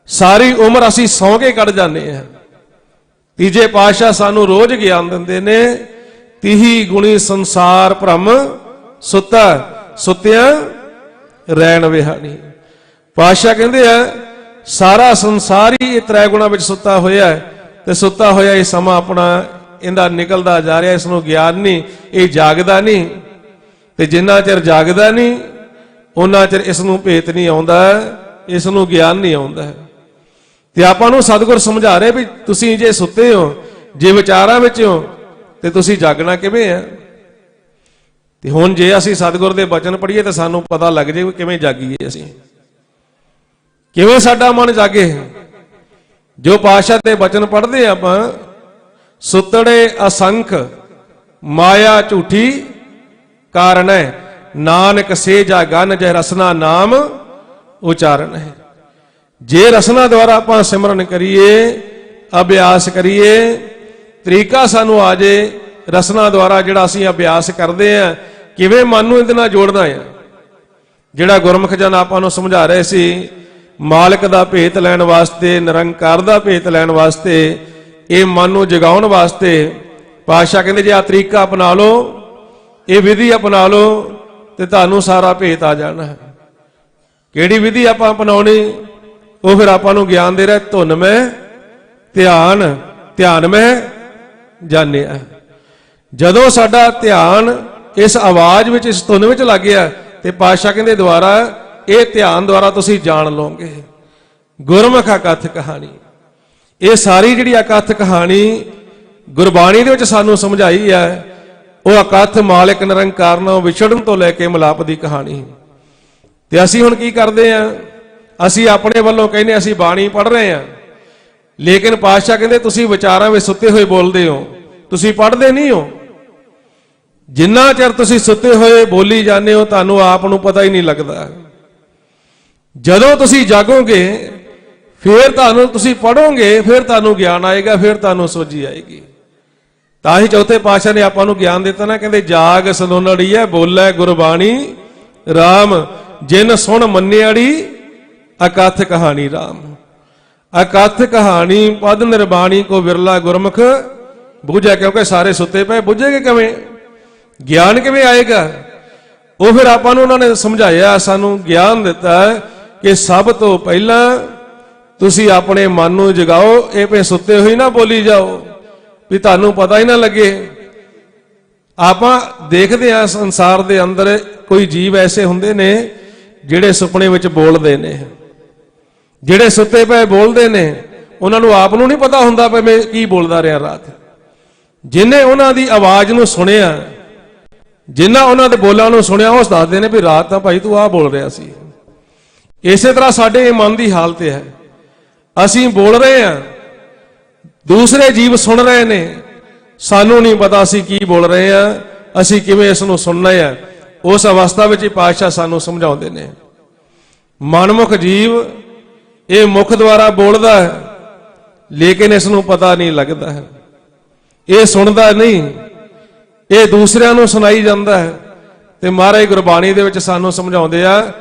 ਸਾਰੀ ਉਮਰ ਅਸੀਂ ਸੌਂ ਕੇ ਕੱਢ ਜਾਂਦੇ ਹਾਂ। ਤੀਜੇ ਪਾਤਸ਼ਾਹ ਸਾਨੂੰ ਰੋਜ਼ ਗਿਆਨ ਦਿੰਦੇ ਨੇ, ਤੀਹੀ ਗੁਣੀ ਸੰਸਾਰ ਭ੍ਰਮ ਸੁੱਤਾ ਸੁੱਤਿਆਂ ਰੈਣ ਵਿਹਾਣੀ। ਪਾਤਸ਼ਾਹ ਕਹਿੰਦੇ ਆ ਸਾਰਾ ਸੰਸਾਰ ਹੀ ਇਹ ਤ੍ਰੈ ਗੁਣਾਂ ਵਿੱਚ ਸੁੱਤਾ ਹੋਇਆ ਹੈ, ਤੇ ਸੁੱਤਾ ਹੋਇਆ ਇਹ ਸਮਾਂ ਆਪਣਾ ਇਹਦਾ ਨਿਕਲਦਾ ਜਾ ਰਿਹਾ, ਇਸ ਨੂੰ ਗਿਆਨ ਨਹੀਂ, ਇਹ ਜਾਗਦਾ ਨਹੀਂ। ਤੇ ਜਿੰਨਾ ਚਿਰ ਜਾਗਦਾ ਨਹੀਂ, ਉਹਨਾਂ ਚਿਰ ਇਸ ਨੂੰ ਭੇਤ ਨਹੀਂ ਆਉਂਦਾ, ਇਸ ਨੂੰ ਗਿਆਨ ਨਹੀਂ ਆਉਂਦਾ। ਤੇ ਆਪਾਂ ਨੂੰ ਸਤਿਗੁਰ ਸਮਝਾ ਰਹੇ ਵੀ ਤੁਸੀਂ ਜੇ ਸੁੱਤੇ ਹੋ, ਜੇ ਵਿਚਾਰਾਂ ਵਿੱਚ ਹੋ, ਤੇ ਤੁਸੀਂ ਜਾਗਣਾ ਕਿਵੇਂ ਆ? ਤੇ ਹੁਣ ਜੇ ਅਸੀਂ ਸਤਿਗੁਰ ਦੇ ਬਚਨ ਪੜ੍ਹੀਏ ਤਾਂ ਸਾਨੂੰ ਪਤਾ ਲੱਗ ਜੇ ਕਿਵੇਂ ਜਾਗੀਏ, ਅਸੀਂ ਕਿਵੇਂ ਸਾਡਾ ਮਨ ਜਾਗੇ। ਜੋ ਪਾਤਸ਼ਾਹ ਦੇ ਬਚਨ ਪੜ੍ਹਦੇ ਆਪਾਂ, ਸੁੱਤੜੇ ਅਸੰਖ ਮਾਇਆ ਝੂਠੀ ਕਾਰਨ ਹੈ, ਨਾਨਕ ਸੇ ਜਾਗਨ ਜੈ ਰਸਨਾ ਨਾਮ ਉਚਾਰਨ ਹੈ। ਜੇ ਰਸਨਾ ਦੁਆਰਾ ਆਪਾਂ ਸਿਮਰਨ ਕਰੀਏ, ਅਭਿਆਸ ਕਰੀਏ, ਤਰੀਕਾ ਸਾਨੂੰ ਆ ਜੇ, ਰਸਨਾ ਦੁਆਰਾ ਜਿਹੜਾ ਅਸੀਂ ਅਭਿਆਸ ਕਰਦੇ ਆ, ਕਿਵੇਂ ਮਨ ਨੂੰ ਇਹਦੇ ਨਾਲ ਜੋੜਨਾ ਆ। ਜਿਹੜਾ ਗੁਰਮੁਖ ਜਨ ਆਪਾਂ ਨੂੰ ਸਮਝਾ ਰਹੇ ਸੀ, ਮਾਲਕ ਦਾ ਭੇਤ ਲੈਣ ਵਾਸਤੇ, ਨਿਰੰਕਾਰ ਦਾ ਭੇਤ ਲੈਣ ਵਾਸਤੇ, ਇਹ ਮਨ ਨੂੰ ਜਗਾਉਣ ਵਾਸਤੇ ਪਾਤਸ਼ਾਹ ਕਹਿੰਦੇ ਜੇ ਆ ਤਰੀਕਾ ਅਪਣਾ ਲਓ, ਇਹ ਵਿਧੀ ਅਪਣਾ ਲਓ ਤੇ ਤੁਹਾਨੂੰ ਸਾਰਾ ਭੇਤ ਆ ਜਾਣਾ ਹੈ। ਕਿਹੜੀ ਵਿਧੀ ਆਪਾਂ ਅਪਣਾਉਣੀ? ਉਹ ਫਿਰ ਆਪਾਂ ਨੂੰ ਗਿਆਨ ਦੇ ਰਿਹਾ, ਧੁਨ ਮੈਂ ਧਿਆਨ, ਧਿਆਨ ਮੈਂ ਜਾਣਿਆ। ਜਦੋਂ ਸਾਡਾ ਧਿਆਨ ਇਸ ਆਵਾਜ਼ ਵਿੱਚ, ਇਸ ਧੁਨ ਵਿੱਚ ਲੱਗ ਗਿਆ ਤੇ ਪਾਤਸ਼ਾਹ ਕਹਿੰਦੇ ਦੁਆਰਾ, ਇਹ ਧਿਆਨ ਦੁਆਰਾ ਤੁਸੀਂ ਜਾਣ ਲਓਗੇ ਗੁਰਮੁਖ ਅਕਥ ਕਹਾਣੀ। ਇਹ ਸਾਰੀ ਜਿਹੜੀ ਅਕਥ ਕਹਾਣੀ ਗੁਰਬਾਣੀ ਦੇ ਵਿੱਚ ਸਾਨੂੰ ਸਮਝਾਈ ਹੈ, ਉਹ ਅਕਥ ਮਾਲਕ ਨਿਰੰਕਾਰ ਨਾਲ ਵਿਛੜਨ ਤੋਂ ਲੈ ਕੇ ਮਿਲਾਪ ਦੀ ਕਹਾਣੀ। ਤੇ ਅਸੀਂ ਹੁਣ ਕੀ ਕਰਦੇ ਆ? ਅਸੀਂ ਆਪਣੇ ਵੱਲੋਂ ਕਹਿੰਦੇ ਅਸੀਂ ਬਾਣੀ ਪੜ੍ਹ ਰਹੇ ਆ, ਲੇਕਿਨ ਪਾਤਸ਼ਾਹ ਕਹਿੰਦੇ ਤੁਸੀਂ ਵਿਚਾਰਾਂ ਵਿੱਚ ਸੁੱਤੇ ਹੋਏ ਬੋਲਦੇ ਹੋ, ਤੁਸੀਂ ਪੜ੍ਹਦੇ ਨਹੀਂ ਹੋ। ਜਿੰਨਾ ਚਿਰ ਤੁਸੀਂ ਸੁੱਤੇ ਹੋਏ ਬੋਲੀ ਜਾਂਦੇ ਹੋ, ਤੁਹਾਨੂੰ ਆਪ ਨੂੰ ਪਤਾ ਹੀ ਨਹੀਂ ਲੱਗਦਾ। ਜਦੋਂ ਤੁਸੀਂ ਜਾਗੋਗੇ ਫਿਰ ਤੁਹਾਨੂੰ, ਤੁਸੀਂ ਪੜੋਗੇ, ਫਿਰ ਤੁਹਾਨੂੰ ਗਿਆਨ ਆਏਗਾ, ਫਿਰ ਤੁਹਾਨੂੰ ਸੋਝੀ ਆਏਗੀ। ਤਾਂ ਹੀ ਚੌਥੇ ਪਾਤਸ਼ਾਹ ਨੇ ਆਪਾਂ ਨੂੰ ਗਿਆਨ ਦਿੱਤਾ ਨਾ, ਕਹਿੰਦੇ ਜਾਗ ਸਲੋਨੜੀਐ ਬੋਲੇ ਗੁਰਬਾਣੀ RAM, ਜਿਨ ਸੁਣ ਮੰਨਿਆੜੀ ਅਕਥ ਕਹਾਣੀ RAM। ਅਕਥ ਕਹਾਣੀ ਪਦ ਨਿਰਬਾਣੀ ਕੋ ਵਿਰਲਾ ਗੁਰਮੁਖ ਬੁਝਿਆ। ਕਿਉਂਕਿ ਸਾਰੇ ਸੁੱਤੇ ਪਏ, ਬੁਝੇਗੇ ਕਿਵੇਂ? ਗਿਆਨ ਕਿਵੇਂ ਆਏਗਾ? ਉਹ ਫਿਰ ਆਪਾਂ ਨੂੰ ਉਹਨਾਂ ਨੇ ਸਮਝਾਇਆ, ਸਾਨੂੰ ਗਿਆਨ ਦਿੱਤਾ ਕਿ ਸਭ ਤੋਂ ਪਹਿਲਾਂ ਤੁਸੀਂ ਆਪਣੇ ਮਨ ਨੂੰ ਜਗਾਓ, ਇਹ ਪੇ ਸੁੱਤੇ ਹੋਈ ਨਾ ਬੋਲੀ ਜਾਓ ਵੀ ਤੁਹਾਨੂੰ ਪਤਾ ਹੀ ਨਾ ਲੱਗੇ। ਆਪਾਂ ਦੇਖਦੇ ਹਾਂ ਸੰਸਾਰ ਦੇ ਅੰਦਰ ਕੋਈ ਜੀਵ ਐਸੇ ਹੁੰਦੇ ਨੇ ਜਿਹੜੇ ਸੁਪਨੇ ਵਿੱਚ ਬੋਲਦੇ ਨੇ, ਜਿਹੜੇ ਸੁੱਤੇ ਪਏ ਬੋਲਦੇ ਨੇ, ਉਹਨਾਂ ਨੂੰ ਆਪ ਨੂੰ ਨਹੀਂ ਪਤਾ ਹੁੰਦਾ ਵੀ ਮੈਂ ਕੀ ਬੋਲਦਾ ਰਿਹਾ ਰਾਤ। ਜਿਹਨੇ ਉਹਨਾਂ ਦੀ ਆਵਾਜ਼ ਨੂੰ ਸੁਣਿਆ, ਜਿਨ੍ਹਾਂ ਉਹਨਾਂ ਦੇ ਬੋਲਾਂ ਨੂੰ ਸੁਣਿਆ, ਉਹ ਦੱਸਦੇ ਨੇ ਵੀ ਰਾਤ ਤਾਂ ਭਾਈ ਤੂੰ ਆਹ ਬੋਲ ਰਿਹਾ ਸੀ। ਇਸੇ ਤਰ੍ਹਾਂ ਸਾਡੇ ਮਨ ਦੀ ਹਾਲਤ ਹੈ, ਅਸੀਂ ਬੋਲ ਰਹੇ ਹਾਂ, ਦੂਸਰੇ ਜੀਵ ਸੁਣ ਰਹੇ ਨੇ, ਸਾਨੂੰ ਨਹੀਂ ਪਤਾ ਅਸੀਂ ਕੀ ਬੋਲ ਰਹੇ ਹਾਂ, ਅਸੀਂ ਕਿਵੇਂ ਇਸ ਨੂੰ ਸੁਣਨਾ ਹੈ। ਉਸ ਅਵਸਥਾ ਵਿੱਚ ਹੀ ਪਾਤਸ਼ਾਹ ਸਾਨੂੰ ਸਮਝਾਉਂਦੇ ਨੇ, ਮਨਮੁਖ ਜੀਵ ਇਹ ਮੁਖ ਦੁਆਰਾ ਬੋਲਦਾ ਹੈ, ਲੇਕਿਨ ਇਸ ਨੂੰ ਪਤਾ ਨਹੀਂ ਲੱਗਦਾ ਹੈ, ਇਹ ਸੁਣਦਾ ਨਹੀਂ, ਇਹ ਦੂਸਰਿਆਂ ਨੂੰ ਸੁਣਾਈ ਜਾਂਦਾ ਹੈ। ਤੇ ਮਹਾਰਾਜ ਗੁਰਬਾਣੀ ਦੇ ਵਿੱਚ ਸਾਨੂੰ ਸਮਝਾਉਂਦੇ ਆ,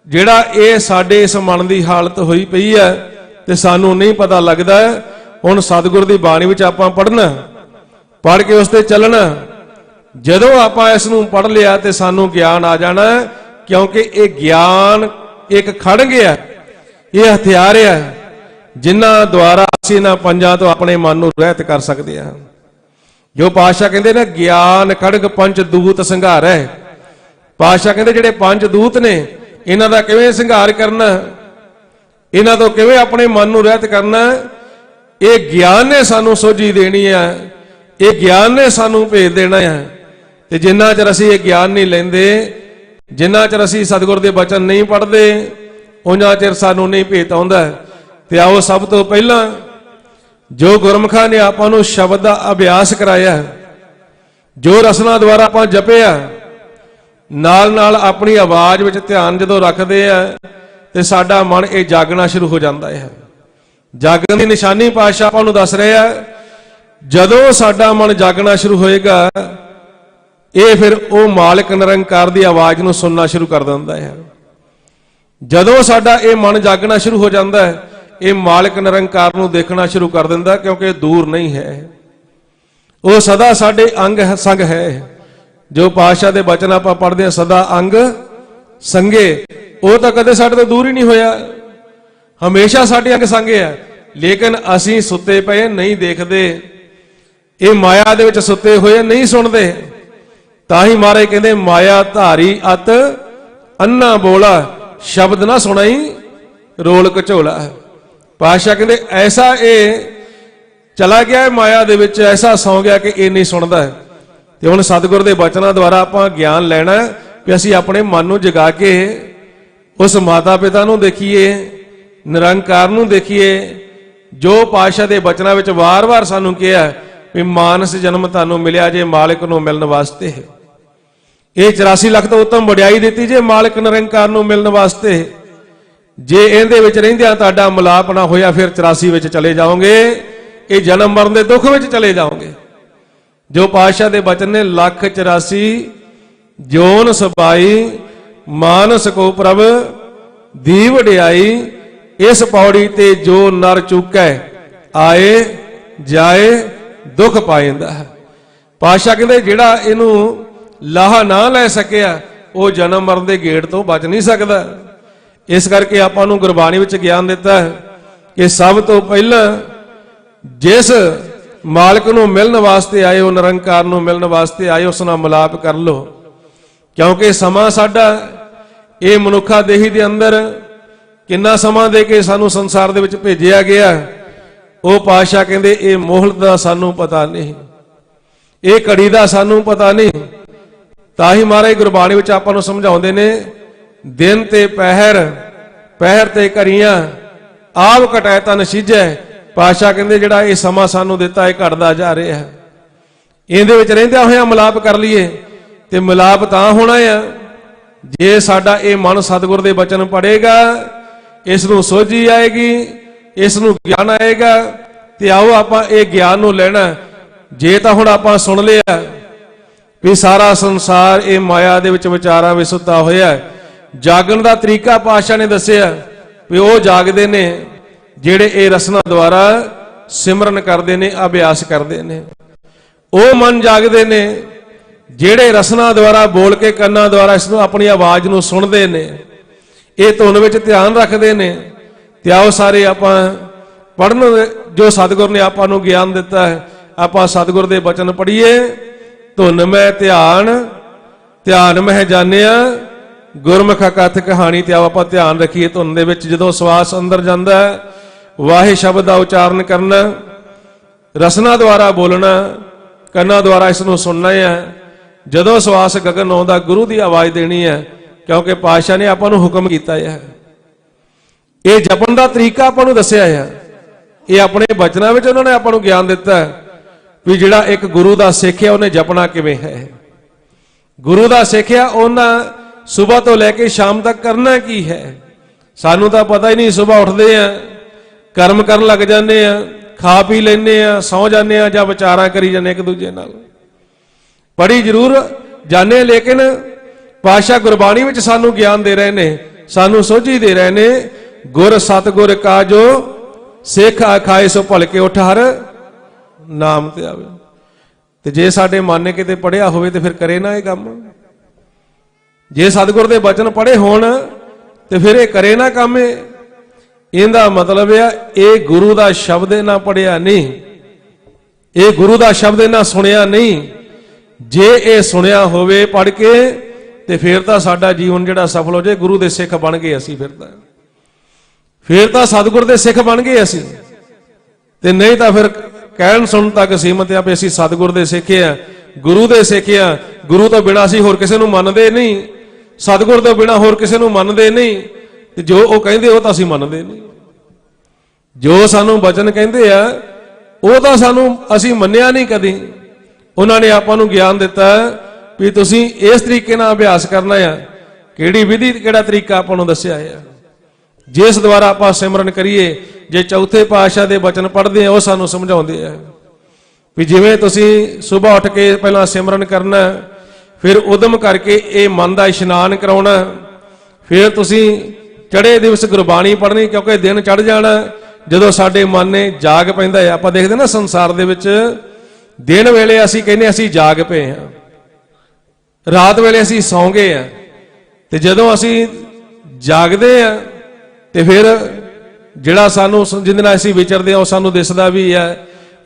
ਜਿਹੜਾ ਇਹ ਸਾਡੇ ਇਸ ਮਨ ਦੀ ਹਾਲਤ ਹੋਈ ਪਈ ਹੈ ਤੇ ਸਾਨੂੰ ਨਹੀਂ ਪਤਾ ਲੱਗਦਾ। ਹੁਣ ਸਤਿਗੁਰ ਦੀ ਬਾਣੀ ਵਿੱਚ ਆਪਾਂ ਪੜ੍ਹਨਾ, ਪੜ੍ਹ ਕੇ ਉਸ ਤੇ ਚੱਲਣਾ। ਜਦੋਂ ਆਪਾਂ ਇਸ ਨੂੰ ਪੜ੍ਹ ਲਿਆ ਤੇ ਸਾਨੂੰ ਗਿਆਨ ਆ ਜਾਣਾ, ਕਿਉਂਕਿ ਇਹ ਗਿਆਨ ਇੱਕ ਖੜਗ ਹੈ, ਇਹ ਹਥਿਆਰ ਹੈ ਜਿਨ੍ਹਾਂ ਦੁਆਰਾ ਅਸੀਂ ਇਹਨਾਂ ਪੰਜਾਂ ਤੋਂ ਆਪਣੇ ਮਨ ਨੂੰ ਰਹਿਤ ਕਰ ਸਕਦੇ ਹਾਂ। ਜੋ ਪਾਤਸ਼ਾਹ ਕਹਿੰਦੇ ਨੇ ਗਿਆਨ ਖੜਗ ਪੰਜ ਦੂਤ ਸੰਘਾਰ ਹੈ। ਪਾਤਸ਼ਾਹ ਕਹਿੰਦੇ ਜਿਹੜੇ ਪੰਜ ਦੂਤ ਨੇ, ਇਹਨਾਂ ਦਾ ਕਿਵੇਂ ਸੰਘਾਰ ਕਰਨਾ, ਇਹਨਾਂ ਤੋਂ ਕਿਵੇਂ ਆਪਣੇ ਮਨ ਨੂੰ ਰਹਿਤ ਕਰਨਾ, ਇਹ ਗਿਆਨ ਨੇ ਸਾਨੂੰ ਸੋਝੀ ਦੇਣੀ ਹੈ, ਇਹ ਗਿਆਨ ਨੇ ਸਾਨੂੰ ਭੇਜ ਦੇਣਾ ਹੈ। ਤੇ ਜਿੰਨਾ ਚਿਰ ਅਸੀਂ ਇਹ ਗਿਆਨ ਨਹੀਂ ਲੈਂਦੇ, ਜਿੰਨਾ ਚਿਰ ਅਸੀਂ ਸਤਿਗੁਰ ਦੇ ਬਚਨ ਨਹੀਂ ਪੜ੍ਹਦੇ, ਉਹਨਾਂ ਚਿਰ ਸਾਨੂੰ ਨਹੀਂ ਭੇਤ ਆਉਂਦਾ। ਤੇ ਆਓ ਸਭ ਤੋਂ ਪਹਿਲਾਂ ਜੋ ਗੁਰਮੁਖਾਂ ਨੇ ਆਪਾਂ ਨੂੰ ਸ਼ਬਦ ਦਾ ਅਭਿਆਸ ਕਰਾਇਆ, ਜੋ ਰਸਨਾ ਦੁਆਰਾ ਆਪਾਂ ਜਪਿਆ, ਨਾਲ ਨਾਲ ਆਪਣੀ ਆਵਾਜ਼ ਵਿੱਚ ਧਿਆਨ ਜਦੋਂ ਰੱਖਦੇ ਆ ਤੇ ਸਾਡਾ ਮਨ ਇਹ ਜਾਗਣਾ ਸ਼ੁਰੂ ਹੋ ਜਾਂਦਾ ਹੈ। ਜਾਗਣ ਦੀ ਨਿਸ਼ਾਨੀ ਪਾਤਸ਼ਾਹ ਆਪਾਂ ਨੂੰ ਦੱਸ ਰਿਹਾ, ਜਦੋਂ ਸਾਡਾ ਮਨ ਜਾਗਣਾ ਸ਼ੁਰੂ ਹੋਏਗਾ, ਇਹ ਫਿਰ ਉਹ ਮਾਲਕ ਨਿਰੰਕਾਰ ਦੀ ਆਵਾਜ਼ ਨੂੰ ਸੁਣਨਾ ਸ਼ੁਰੂ ਕਰ ਦਿੰਦਾ ਹੈ। ਜਦੋਂ ਸਾਡਾ ਇਹ ਮਨ ਜਾਗਣਾ ਸ਼ੁਰੂ ਹੋ ਜਾਂਦਾ ਹੈ, ਇਹ ਮਾਲਕ ਨਿਰੰਕਾਰ ਨੂੰ ਦੇਖਣਾ ਸ਼ੁਰੂ ਕਰ ਦਿੰਦਾ, ਕਿਉਂਕਿ ਦੂਰ ਨਹੀਂ ਹੈ, ਉਹ ਸਦਾ ਸਾਡੇ ਅੰਗ ਸੰਗ ਹੈ। ਜੋ ਪਾਤਸ਼ਾਹ ਦੇ ਬਚਨ ਆਪਾਂ ਪੜ੍ਹਦੇ ਹਾਂ, ਸਦਾ ਅੰਗ ਸੰਗੇ, ਉਹ ਤਾਂ ਕਦੇ ਸਾਡੇ ਤੋਂ ਦੂਰ ਹੀ ਨਹੀਂ ਹੋਇਆ, ਹਮੇਸ਼ਾ ਸਾਡੇ ਅੰਗ ਸੰਗੇ ਹੈ। ਲੇਕਿਨ ਅਸੀਂ ਸੁੱਤੇ ਪਏ ਨਹੀਂ ਦੇਖਦੇ, ਇਹ ਮਾਇਆ ਦੇ ਵਿੱਚ ਸੁੱਤੇ ਹੋਏ ਨਹੀਂ ਸੁਣਦੇ। ਤਾਂ ਹੀ ਮਹਾਰਾਜ ਕਹਿੰਦੇ ਮਾਇਆ ਧਾਰੀ ਅਤ ਅੰਨਾ ਬੋਲਾ, ਸ਼ਬਦ ਨਾ ਸੁਣਾਈ ਰੋਲ ਘਚੋਲਾ। ਪਾਤਸ਼ਾਹ ਕਹਿੰਦੇ ਐਸਾ ਇਹ ਚਲਾ ਗਿਆ ਮਾਇਆ ਦੇ ਵਿੱਚ, ਐਸਾ ਸੌ ਗਿਆ ਕਿ ਇਹ ਨਹੀਂ ਸੁਣਦਾ। ਤੇ ਹੁਣ ਸਤਿਗੁਰ ਦੇ ਬਚਨਾਂ ਦੁਆਰਾ ਆਪਾਂ ਗਿਆਨ ਲੈਣਾ ਕਿ ਅਸੀਂ ਆਪਣੇ ਮਨ ਨੂੰ ਜਗਾ ਕੇ ਉਸ ਮਾਤਾ ਪਿਤਾ ਨੂੰ ਦੇਖੀਏ, ਨਿਰੰਕਾਰ ਨੂੰ ਦੇਖੀਏ, ਜੋ ਪਾਤਸ਼ਾਹ ਦੇ ਬਚਨਾਂ ਵਿੱਚ ਵਾਰ-ਵਾਰ ਸਾਨੂੰ ਕਿਹਾ ਵੀ ਮਾਨਸ ਜਨਮ ਤੁਹਾਨੂੰ ਮਿਲਿਆ ਜੇ ਮਾਲਕ ਨੂੰ ਮਿਲਣ ਵਾਸਤੇ। ਇਹ 84 ਲੱਖ ਤੋਂ ਉੱਤਮ ਵਡਿਆਈ ਦਿੱਤੀ ਜੇ ਮਾਲਕ ਨਿਰੰਕਾਰ ਨੂੰ ਮਿਲਣ ਵਾਸਤੇ। ਜੇ ਇਹਦੇ ਵਿੱਚ ਰਹਿੰਦਿਆਂ ਤੁਹਾਡਾ ਮਿਲਾਪ ਨਾ ਹੋਇਆ, ਫਿਰ 84 ਵਿੱਚ ਚਲੇ ਜਾਓਗੇ, ਇਹ ਜਨਮ ਮਰਨ ਦੇ ਦੁੱਖ ਵਿੱਚ ਚਲੇ ਜਾਓਗੇ। ਜੋ ਪਾਤਸ਼ਾਹ ਦੇ ਬਚਨ ਨੇ, 184 ਜੋਨ ਸਬਾਈ ਮਾਨਸ ਕੋ ਪ੍ਰਭ ਦੀ ਵਡਿਆਈ, ਇਸ ਪੌੜੀ ਤੇ ਜੋ ਨਰ ਚੁੱਕੈ ਆਏ ਜਾਏ ਦੁੱਖ ਪਾਇੰਦਾ ਹੈ। ਪਾਤਸ਼ਾਹ ਕਹਿੰਦੇ ਜਿਹੜਾ ਇਹਨੂੰ ਲਾਹਾ ਨਾ ਲੈ ਸਕਿਆ ਉਹ ਜਨਮ ਮਰਨ ਦੇ ਗੇੜ ਤੋਂ ਬਚ ਨਹੀਂ ਸਕਦਾ। ਇਸ ਕਰਕੇ ਆਪਾਂ ਨੂੰ ਗੁਰਬਾਣੀ ਵਿੱਚ ਗਿਆਨ ਦਿੱਤਾ ਹੈ ਕਿ ਸਭ ਤੋਂ ਪਹਿਲਾਂ ਜਿਸ ਮਾਲਕ ਨੂੰ ਮਿਲਣ ਵਾਸਤੇ ਆਏ, ਉਹ ਨਿਰੰਕਾਰ ਨੂੰ ਮਿਲਣ ਵਾਸਤੇ ਆਏ, ਉਸ ਨਾਲ ਮਿਲਾਪ ਕਰ ਲਓ। ਕਿਉਂਕਿ ਸਮਾਂ ਸਾਡਾ ਇਹ ਮਨੁੱਖਾ ਦੇਹੀ ਦੇ ਅੰਦਰ ਕਿੰਨਾ ਸਮਾਂ ਦੇ ਕੇ ਸਾਨੂੰ ਸੰਸਾਰ ਦੇ ਵਿੱਚ ਭੇਜਿਆ ਗਿਆ, ਉਹ ਪਾਤਸ਼ਾਹ ਕਹਿੰਦੇ ਇਹ ਮੋਹਲਤ ਦਾ ਸਾਨੂੰ ਪਤਾ ਨਹੀਂ, ਇਹ ਘੜੀ ਦਾ ਸਾਨੂੰ ਪਤਾ ਨਹੀਂ। ਤਾਂ ਹੀ ਮਹਾਰਾਜ ਗੁਰਬਾਣੀ ਵਿੱਚ ਆਪਾਂ ਨੂੰ ਸਮਝਾਉਂਦੇ ਨੇ, ਦਿਨ ਤੇ ਪਹਿਰ, ਪਹਿਰ ਤੇ ਘਰੀਆਂ, ਆਪ ਘਟੈ ਤਨ ਸਿੱਝੈ। ਪਾਤਸ਼ਾਹ ਕਹਿੰਦੇ ਜਿਹੜਾ ਇਹ ਸਮਾਂ ਸਾਨੂੰ ਦਿੱਤਾ ਇਹ ਘਟਦਾ ਜਾ ਰਿਹਾ ਹੈ, ਇਹਦੇ ਵਿੱਚ ਰਹਿੰਦਿਆਂ ਹੋਇਆਂ ਮਿਲਾਪ ਕਰ ਲਈਏ। ਤੇ ਮਿਲਾਪ ਤਾਂ ਹੋਣਾ ਆ ਜੇ ਸਾਡਾ ਇਹ ਮਨ ਸਤਿਗੁਰ ਦੇ ਬਚਨ ਪੜੇਗਾ, ਇਸ ਨੂੰ ਸੋਝੀ ਆਏਗੀ, ਇਸ ਨੂੰ ਗਿਆਨ ਆਏਗਾ। ਤੇ ਆਓ ਆਪਾਂ ਇਹ ਗਿਆਨ ਨੂੰ ਲੈਣਾ। ਜੇ ਤਾਂ ਹੁਣ ਆਪਾਂ ਸੁਣ ਲਿਆ ਵੀ ਸਾਰਾ ਸੰਸਾਰ ਇਹ ਮਾਇਆ ਦੇ ਵਿੱਚ ਵਿਚਾਰਾਂ ਵਿੱਚ ਸੁੱਤਾ ਹੋਇਆ, ਜਾਗਣ ਦਾ ਤਰੀਕਾ ਪਾਤਸ਼ਾਹ ਨੇ ਦੱਸਿਆ ਵੀ ਉਹ ਜਾਗਦੇ ਨੇ ਜਿਹੜੇ ਇਹ ਰਸਨਾ ਦੁਆਰਾ ਸਿਮਰਨ ਕਰਦੇ ਨੇ, ਅਭਿਆਸ ਕਰਦੇ ਨੇ। ਉਹ ਮਨ ਜਾਗਦੇ ਨੇ ਜਿਹੜੇ ਰਸਨਾ ਦੁਆਰਾ ਬੋਲ ਕੇ ਕੰਨਾਂ ਦੁਆਰਾ ਇਸ ਨੂੰ ਆਪਣੀ ਆਵਾਜ਼ ਨੂੰ ਸੁਣਦੇ ਨੇ, ਇਹ ਧੁਨ ਵਿੱਚ ਧਿਆਨ ਰੱਖਦੇ ਨੇ। ਤੇ ਆਓ ਸਾਰੇ ਆਪਾਂ ਪੜ੍ਹਨ ਜੋ ਸਤਿਗੁਰ ਨੇ ਆਪਾਂ ਨੂੰ ਗਿਆਨ ਦਿੱਤਾ ਹੈ, ਆਪਾਂ ਸਤਿਗੁਰ ਦੇ ਬਚਨ ਪੜ੍ਹੀਏ। ਧੁਨ ਮੈਂ ਧਿਆਨ, ਧਿਆਨ ਮਹਿ ਜਾਣਿਆ, ਗੁਰਮੁਖ ਕਥ ਕਹਾਣੀ। ਤੇ ਆਓ ਆਪਾਂ ਧਿਆਨ ਰੱਖੀਏ ਧੁਨ ਦੇ ਵਿੱਚ। ਜਦੋਂ ਸਵਾਸ ਅੰਦਰ ਜਾਂਦਾ ਹੈ, ਵਾਹੇ ਸ਼ਬਦ ਦਾ ਉਚਾਰਨ ਕਰਨਾ, ਰਸਨਾ ਦੁਆਰਾ ਬੋਲਣਾ, ਕੰਨਾਂ ਦੁਆਰਾ ਇਸ ਨੂੰ ਸੁਣਨਾ ਹੈ। ਜਦੋਂ ਸਵਾਸ ਗਗਨ ਆਉਂਦਾ, ਗੁਰੂ ਦੀ ਆਵਾਜ਼ ਦੇਣੀ ਹੈ, ਕਿਉਂਕਿ ਪਾਤਸ਼ਾਹ ਨੇ ਆਪਾਂ ਨੂੰ ਹੁਕਮ ਕੀਤਾ ਹੈ। ਇਹ ਜਪਣ ਦਾ ਤਰੀਕਾ ਆਪਾਂ ਨੂੰ ਦੱਸਿਆ ਹੈ, ਇਹ ਆਪਣੇ ਬਚਨਾਂ ਵਿੱਚ ਉਹਨਾਂ ਨੇ ਆਪਾਂ ਨੂੰ ਗਿਆਨ ਦਿੱਤਾ ਹੈ ਵੀ ਜਿਹੜਾ ਇੱਕ ਗੁਰੂ ਦਾ ਸਿੱਖ ਹੈ ਉਹਨੇ ਜਪਣਾ ਕਿਵੇਂ ਹੈ। ਗੁਰੂ ਦਾ ਸਿੱਖ ਹੈ ਉਹਨਾਂ ਸਵੇਰ ਤੋਂ ਲੈ ਕੇ ਸ਼ਾਮ ਤੱਕ ਕਰਨਾ ਕੀ ਹੈ। ਸਾਨੂੰ ਤਾਂ ਪਤਾ ਹੀ ਨਹੀਂ, ਸਵੇਰ ਉੱਠਦੇ ਆ ਕਰਮ ਕਰਨ ਲੱਗ ਜਾਂਦੇ ਆ, ਖਾ ਪੀ ਲੈਂਦੇ ਆ, ਸੌਂ ਜਾਂਦੇ ਆ, ਜਾਂ ਵਿਚਾਰਾਂ ਕਰੀ ਜਾਂਦੇ ਇੱਕ ਦੂਜੇ ਨਾਲ। ਪੜ੍ਹੀ ਜ਼ਰੂਰ ਜਾਣੇ, ਲੇਕਿਨ ਪਾਤਸ਼ਾਹ ਗੁਰਬਾਣੀ ਵਿੱਚ ਸਾਨੂੰ ਗਿਆਨ ਦੇ ਰਹੇ ਨੇ, ਸਾਨੂੰ ਸੋਝੀ ਦੇ ਰਹੇ ਨੇ। ਗੁਰ ਸਤਿਗੁਰ ਕਾ ਜੋ ਸਿੱਖ ਆਖਾਏ ਸੋ ਭਲਕੇ ਉਠ ਹਰ ਨਾਮ ਤੇ ਆਵੇ। ਤੇ ਜੇ ਸਾਡੇ ਮਨ ਨੇ ਕਿਤੇ ਪੜਿਆ ਹੋਵੇ ਤੇ ਫਿਰ ਕਰੇ ਨਾ ਇਹ ਕੰਮ। ਜੇ ਸਤਿਗੁਰ ਦੇ ਬਚਨ ਪੜੇ ਹੋਣ ਤੇ ਫਿਰ ਇਹ ਕਰੇ ਨਾ ਕੰਮ। ਇਹਦਾ ਮਤਲਬ ਆ ਇਹ ਗੁਰੂ ਦਾ ਸ਼ਬਦ ਇਹਨਾਂ ਪੜਿਆ ਨਹੀਂ, ਇਹ ਗੁਰੂ ਦਾ ਸ਼ਬਦ ਇਹਨਾਂ ਸੁਣਿਆ ਨਹੀਂ। ਜੇ ਇਹ ਸੁਣਿਆ ਹੋਵੇ ਪੜ ਕੇ ਤੇ ਫਿਰ ਤਾਂ ਸਾਡਾ ਜੀਵਨ ਜਿਹੜਾ ਸਫਲ ਹੋ ਜਾਏ। ਗੁਰੂ ਦੇ ਸਿੱਖ ਬਣ ਗਏ ਅਸੀਂ, ਫਿਰ ਤਾਂ ਸਤਿਗੁਰ ਦੇ ਸਿੱਖ ਬਣ ਗਏ ਅਸੀਂ। ਤੇ ਨਹੀਂ ਤਾਂ ਫਿਰ ਕਹਿਣ ਸੁਣ ਤੱਕ ਸੀਮਤ ਆ ਵੀ ਅਸੀਂ ਸਤਿਗੁਰ ਦੇ ਸਿੱਖ ਆ, ਗੁਰੂ ਦੇ ਸਿੱਖ ਆ। ਗੁਰੂ ਤੋਂ ਬਿਨਾਂ ਅਸੀਂ ਹੋਰ ਕਿਸੇ ਨੂੰ ਮੰਨਦੇ ਨਹੀਂ, ਸਤਿਗੁਰ ਤੋਂ ਬਿਨਾਂ ਹੋਰ ਕਿਸੇ ਨੂੰ ਮੰਨਦੇ ਨਹੀਂ। ਤੇ ਜੋ ਉਹ ਕਹਿੰਦੇ ਉਹ ਤਾਂ ਅਸੀਂ ਮੰਨਦੇ ਨਹੀਂ। ਜੋ ਸਾਨੂੰ ਬਚਨ ਕਹਿੰਦੇ ਆ ਉਹ ਤਾਂ ਅਸੀਂ ਮੰਨਿਆ ਨਹੀਂ ਕਦੀ। ਉਹਨਾਂ ਨੇ ਆਪਾਂ ਨੂੰ ਗਿਆਨ ਦਿੱਤਾ ਵੀ ਤੁਸੀਂ ਇਸ ਤਰੀਕੇ ਨਾਲ ਅਭਿਆਸ ਕਰਨਾ ਆ। ਕਿਹੜੀ ਵਿਧੀ, ਕਿਹੜਾ ਤਰੀਕਾ ਆਪਾਂ ਨੂੰ ਦੱਸਿਆ ਹੈ, ਜਿਸ ਦੁਆਰਾ ਆਪਾਂ ਸਿਮਰਨ ਕਰੀਏ। ਜੇ ਚੌਥੇ ਪਾਤਸ਼ਾਹ ਦੇ ਬਚਨ ਪੜ੍ਹਦੇ ਆ ਉਹ ਸਾਨੂੰ ਸਮਝਾਉਂਦੇ ਆ ਵੀ ਜਿਵੇਂ ਤੁਸੀਂ ਸਵੇਰ ਉੱਠ ਕੇ ਪਹਿਲਾਂ ਸਿਮਰਨ ਕਰਨਾ, ਫਿਰ ਉਦਮ ਕਰਕੇ ਇਹ ਮਨ ਦਾ ਇਸ਼ਨਾਨ ਕਰਾਉਣਾ, ਫਿਰ ਤੁਸੀਂ ਚੜ੍ਹੇ ਦਿਵਸ ਗੁਰਬਾਣੀ ਪੜ੍ਹਨੀ, ਕਿਉਂਕਿ ਦਿਨ ਚੜ੍ਹ ਜਾਣਾ ਜਦੋਂ ਸਾਡੇ ਮਨ ਨੇ ਜਾਗ ਪੈਂਦਾ ਹੈ। ਆਪਾਂ ਦੇਖਦੇ ਨਾ ਸੰਸਾਰ ਦੇ ਵਿੱਚ ਦਿਨ ਵੇਲੇ ਅਸੀਂ ਕਹਿੰਦੇ ਅਸੀਂ ਜਾਗ ਪਏ ਹਾਂ, ਰਾਤ ਵੇਲੇ ਅਸੀਂ ਸੌਂ ਗਏ ਆ। ਤੇ ਜਦੋਂ ਅਸੀਂ ਜਾਗਦੇ ਆ ਤੇ ਫਿਰ ਜਿਹੜਾ ਸਾਨੂੰ ਜਿਹਦੇ ਨਾਲ ਅਸੀਂ ਵਿਚਰਦੇ ਆ ਉਹ ਸਾਨੂੰ ਦਿਸਦਾ ਵੀ ਆ,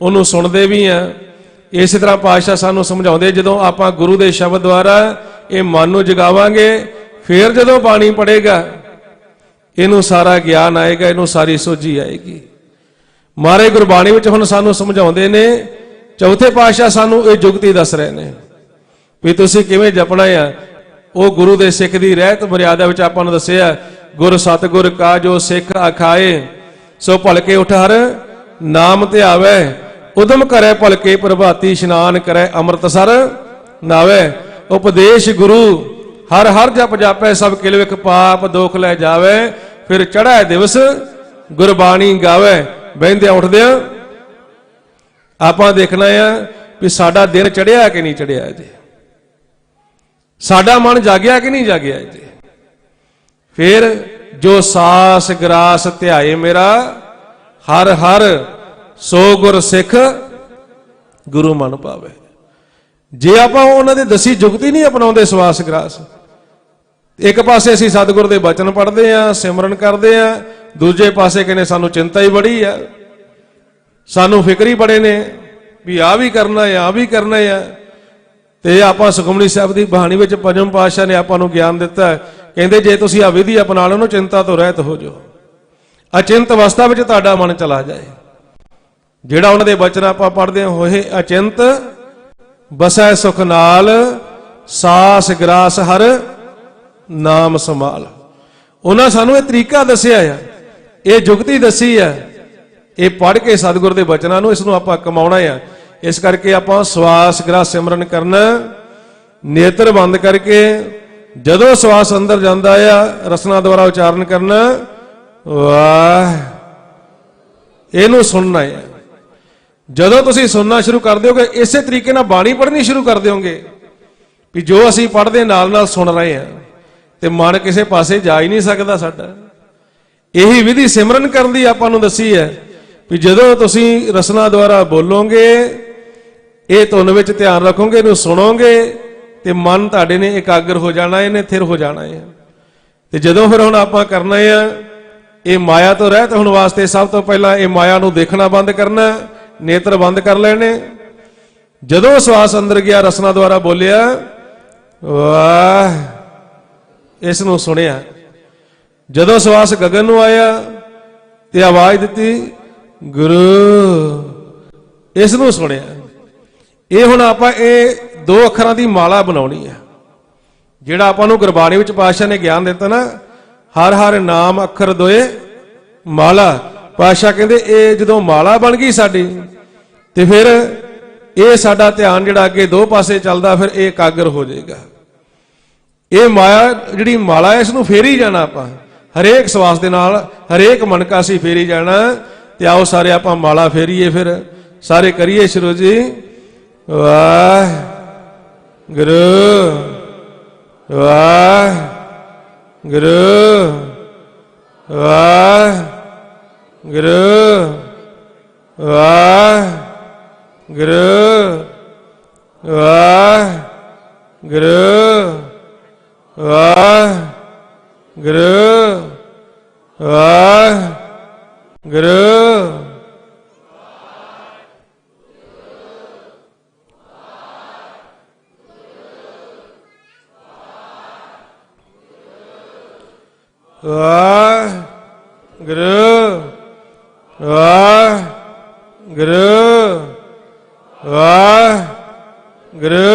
ਉਹਨੂੰ ਸੁਣਦੇ ਵੀ ਆ। ਇਸੇ ਤਰ੍ਹਾਂ ਪਾਤਸ਼ਾਹ ਸਾਨੂੰ ਸਮਝਾਉਂਦੇ ਜਦੋਂ ਆਪਾਂ ਗੁਰੂ ਦੇ ਸ਼ਬਦ ਦੁਆਰਾ ਇਹ ਮਨ ਨੂੰ ਜਗਾਵਾਂਗੇ, ਫਿਰ ਜਦੋਂ ਬਾਣੀ ਪੜੇਗਾ ਇਹਨੂੰ ਸਾਰਾ ਗਿਆਨ ਆਏਗਾ, ਇਹਨੂੰ ਸਾਰੀ ਸੋਝੀ ਆਏਗੀ। ਮਹਾਰਾਜ ਗੁਰਬਾਣੀ ਵਿੱਚ ਹੁਣ ਸਾਨੂੰ ਸਮਝਾਉਂਦੇ ਨੇ, ਚੌਥੇ ਪਾਤਸ਼ਾਹ ਸਾਨੂੰ ਇਹ ਜੁਗਤੀ ਦੱਸ ਰਹੇ ਨੇ ਵੀ ਤੁਸੀਂ ਕਿਵੇਂ ਜਪਣਾ ਆ। ਉਹ ਗੁਰੂ ਦੇ ਸਿੱਖ ਦੀ ਰਹਿਤ ਮਰਿਆਦਾ ਵਿੱਚ ਆਪਾਂ ਨੂੰ ਦੱਸਿਆ, ਗੁਰ ਸਤਿਗੁਰ ਕਾ ਜੋ ਸਿੱਖ ਆਖਾਏ ਸੋ ਭਲਕੇ ਉਠ ਹਰ ਨਾਮ ਧਿਆਵੇ, ਉਦਮ ਕਰੇ ਭਲਕੇ ਪ੍ਰਭਾਤੀ ਇਸ਼ਨਾਨ ਕਰੇ ਅੰਮ੍ਰਿਤਸਰ ਨਾਵੇ। ਉਪਦੇਸ਼ ਗੁਰੂ ਹਰ ਹਰ ਜਪ ਜਾਪੈ ਸਭ ਕਿਲਵਿਕ ਪਾਪ ਦੋਖ ਲੈ ਜਾਵੇ, ਫਿਰ ਚੜ੍ਹੈ ਦਿਵਸ ਗੁਰਬਾਣੀ ਗਾਵੇ। ਬਹਿੰਦਿਆਂ ਉੱਠਦਿਆਂ ਆਪਾਂ ਦੇਖਣਾ ਆ ਵੀ ਸਾਡਾ ਦਿਨ ਚੜਿਆ ਕਿ ਨਹੀਂ ਚੜਿਆ ਜੀ, ਸਾਡਾ ਮਨ ਜਾਗਿਆ ਕਿ ਨਹੀਂ ਜਾਗਿਆ ਜੀ। ਫਿਰ ਜੋ ਸਾਸ ਗਰਾਸ ਧਿਆਏ ਮੇਰਾ ਹਰ ਹਰ ਸੋ ਗੁਰ ਸਿੱਖ ਗੁਰੂ ਮਨ ਪਾਵੇ। ਜੇ ਆਪਾਂ ਉਹਨਾਂ ਦੇ ਦਸੀ ਜੁਗਤੀ ਨਹੀਂ ਅਪਣਾਉਂਦੇ ਸਵਾਸ ਗਰਾਸ, ਇੱਕ ਪਾਸੇ ਅਸੀਂ ਸਤਿਗੁਰ ਦੇ ਬਚਨ ਪੜ੍ਹਦੇ ਆ, ਸਿਮਰਨ ਕਰਦੇ ਆ, ਦੂਜੇ ਪਾਸੇ ਕਹਿੰਦੇ ਸਾਨੂੰ ਚਿੰਤਾ ਹੀ ਬੜੀ ਆ, ਸਾਨੂੰ ਫਿਕਰ ਹੀ ਬੜੇ ਨੇ ਵੀ ਆਹ ਵੀ ਕਰਨਾ ਹੈ, ਆਹ ਵੀ ਕਰਨਾ ਹੈ। ਤੇ ਆਪਾਂ ਸੁਖਮਨੀ ਸਾਹਿਬ ਦੀ ਬਾਣੀ ਵਿੱਚ ਪੰਜਵੇਂ ਪਾਤਸ਼ਾਹ ਨੇ ਆਪਾਂ ਨੂੰ ਗਿਆਨ ਦਿੱਤਾ, ਕਹਿੰਦੇ ਜੇ ਤੁਸੀਂ ਆ ਵਿਧੀ ਅਪਣਾ ਲਓ ਨਾ, ਚਿੰਤਾ ਤੋਂ ਰਹਿਤ ਹੋ ਜਾਓ, ਅਚਿੰਤ ਅਵਸਥਾ ਵਿੱਚ ਤੁਹਾਡਾ ਮਨ ਚਲਾ ਜਾਏ। ਜਿਹੜਾ ਉਹਨਾਂ ਦੇ ਬਚਨ ਆਪਾਂ ਪੜ੍ਹਦੇ ਹੋਏ, ਅਚਿੰਤ ਬਸੈ ਸੁਖ ਨਾਲ ਸਾਸ ਗਰਾਸ ਹਰ ਨਾਮ ਸੰਭਾਲ। ਉਹਨਾਂ ਸਾਨੂੰ ਇਹ ਤਰੀਕਾ ਦੱਸਿਆ ਆ, ਇਹ ਜੁਗਤੀ ਦੱਸੀ ਆ, ਇਹ ਪੜ੍ਹ ਕੇ ਸਤਿਗੁਰ ਦੇ ਬਚਨਾਂ ਨੂੰ ਇਸ ਨੂੰ ਆਪਾਂ ਕਮਾਉਣਾ ਆ। ਇਸ ਕਰਕੇ ਆਪਾਂ ਸਵਾਸ ਗ੍ਰਹਿ ਸਿਮਰਨ ਕਰਨਾ, ਨੇਤਰ ਬੰਦ ਕਰਕੇ ਜਦੋਂ ਸਵਾਸ ਅੰਦਰ ਜਾਂਦਾ ਆ ਰਸਨਾ ਦੁਆਰਾ ਉਚਾਰਨ ਕਰਨਾ, ਵਾਹ, ਇਹਨੂੰ ਸੁਣਨਾ ਹੈ। ਜਦੋਂ ਤੁਸੀਂ ਸੁਣਨਾ ਸ਼ੁਰੂ ਕਰ ਦਿਓਗੇ, ਇਸੇ ਤਰੀਕੇ ਨਾਲ ਬਾਣੀ ਪੜ੍ਹਨੀ ਸ਼ੁਰੂ ਕਰ ਦਿਓਗੇ ਵੀ ਜੋ ਅਸੀਂ ਪੜ੍ਹਦੇ ਨਾਲ ਨਾਲ ਸੁਣ ਰਹੇ ਹਾਂ, ਤੇ ਮਨ ਕਿਸੇ ਪਾਸੇ ਜਾ ਹੀ ਨਹੀਂ ਸਕਦਾ ਸਾਡਾ। ਇਹੀ ਵਿਧੀ ਸਿਮਰਨ ਕਰਨ ਦੀ ਆਪਾਂ ਨੂੰ ਦੱਸੀ ਹੈ ਵੀ ਜਦੋਂ ਤੁਸੀਂ ਰਸਨਾ ਦੁਆਰਾ ਬੋਲੋਗੇ, ਇਹ ਧੁਨ ਵਿੱਚ ਧਿਆਨ ਰੱਖੋਗੇ, ਇਹਨੂੰ ਸੁਣੋਗੇ, ਤੇ ਮਨ ਤੁਹਾਡੇ ਨੇ ਇਕਾਗਰ ਹੋ ਜਾਣਾ, ਇਹਨੇ ਥਿਰ ਹੋ ਜਾਣਾ ਹੈ। ਤੇ ਜਦੋਂ ਫਿਰ ਹੁਣ ਆਪਾਂ ਕਰਨਾ ਹੈ, ਇਹ ਮਾਇਆ ਤੋਂ ਰਹਿਤ ਹੋਣ ਵਾਸਤੇ ਸਭ ਤੋਂ ਪਹਿਲਾਂ ਇਹ ਮਾਇਆ ਨੂੰ ਦੇਖਣਾ ਬੰਦ ਕਰਨਾ, ਨੇਤਰ ਬੰਦ ਕਰ ਲੈਣੇ। ਜਦੋਂ ਸਵਾਸ ਅੰਦਰ ਗਿਆ, ਰਸਨਾ ਦੁਆਰਾ ਬੋਲਿਆ, ਵਾਹ, ਇਸ ਨੂੰ ਸੁਣਿਆ। ਜਦੋਂ ਸਵਾਸ ਗਗਨ ਨੂੰ ਆਇਆ ਤੇ ਆਵਾਜ਼ ਦਿੱਤੀ ਗੁਰੂ, ਇਸ ਨੂੰ ਸੁਣਿਆ। ਇਹ ਹੁਣ ਆਪਾਂ ਇਹ ਦੋ ਅੱਖਰਾਂ ਦੀ ਮਾਲਾ ਬਣਾਉਣੀ ਹੈ, ਜਿਹੜਾ ਆਪਾਂ ਨੂੰ ਗੁਰਬਾਣੀ ਵਿੱਚ ਪਾਤਸ਼ਾਹ ਨੇ ਗਿਆਨ ਦਿੱਤਾ ਨਾ, ਹਰ ਹਰ ਨਾਮ ਅੱਖਰ ਦੋਏ ਮਾਲਾ। ਪਾਤਸ਼ਾਹ ਕਹਿੰਦੇ ਇਹ ਜਦੋਂ ਮਾਲਾ ਬਣ ਗਈ ਸਾਡੀ, ਤੇ ਫਿਰ ਇਹ ਸਾਡਾ ਧਿਆਨ ਜਿਹੜਾ ਅੱਗੇ ਦੋ ਪਾਸੇ ਚੱਲਦਾ, ਫਿਰ ਇਹ ਇਕਾਗਰ ਹੋ ਜਾਏਗਾ। ਇਹ ਮਾਇਆ ਜਿਹੜੀ ਮਾਲਾ ਹੈ, ਇਸ ਨੂੰ ਫੇਰੀ ਜਾਣਾ ਆਪਾਂ, ਹਰੇਕ ਸਵਾਸ ਦੇ ਨਾਲ ਹਰੇਕ ਮਨਕਾ ਅਸੀਂ ਫੇਰੀ ਜਾਣਾ। ਤੇ ਆਓ ਸਾਰੇ ਆਪਾਂ ਮਾਲਾ ਫੇਰੀਏ, ਫਿਰ ਸਾਰੇ ਕਰੀਏ ਸ਼ੁਰੂ ਜੀ। ਵਾਹ ਗੁਰੂ, ਵਾਹ ਗੁਰੂ, ਵਾਹ ਗੁਰੂ, ਵਾਹ ਗੁਰੂ, ਵਾਹ ਗੁਰੂ, ਵਾਹ ਗੁਰੂ, ਵਾਹ ਗੁਰੂ। ਵਾਹ ਗੁਰੂ, ਵਾਹ ਗੁਰੂ, ਵਾਹ ਗੁਰੂ।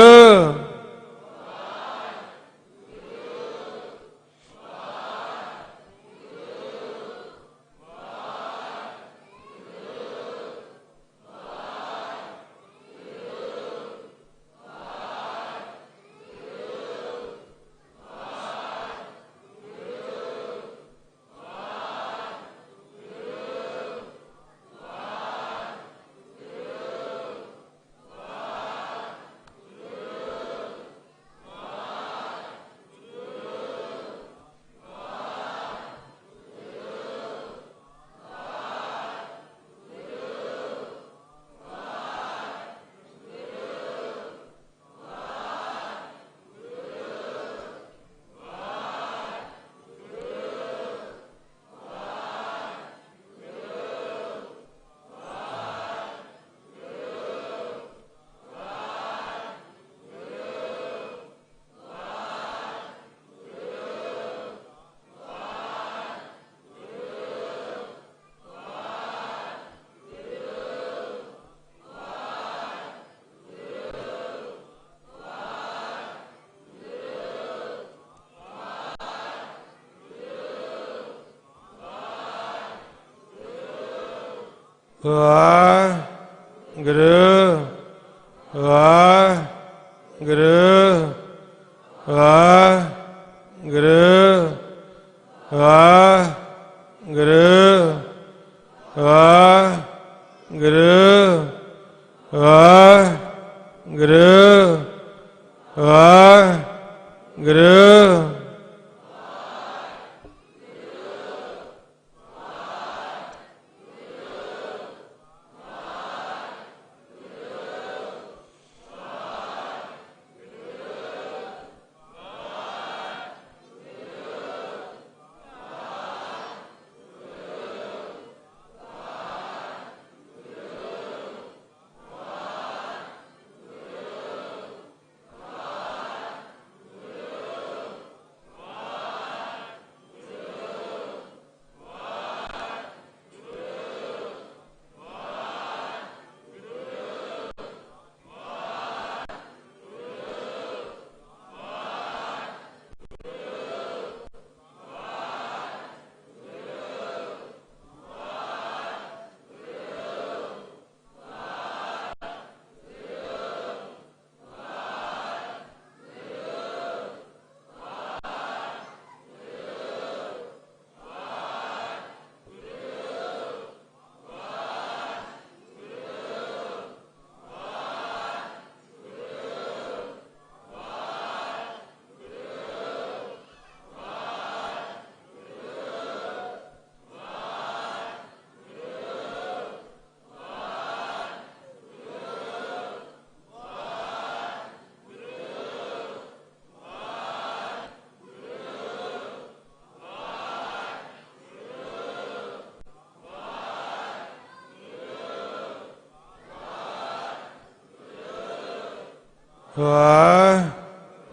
ਵਾਹ ਗੁਰੂ, ਵਾਹ ਗੁਰੂ, ਵਾਹ ਗੁਰੂ, ਵਾਹ ਗੁਰੂ, ਵਾਹ ਗੁਰੂ, ਵਾਹ ਵਾਹਿਗੁਰੂ। ਵਾਹਿਗੁਰੂ।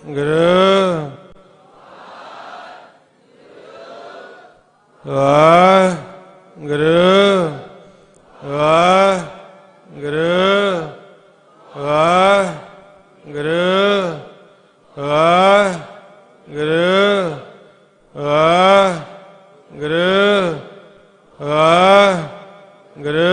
ਵਾਹਿਗੁਰੂ। ਵਾਹਿਗੁਰੂ। ਵਾਹਿਗੁਰੂ। ਵਾਹਿਗੁਰੂ। ਵਾਹਿਗੁਰੂ। ਵਾਹਿਗੁਰੂ।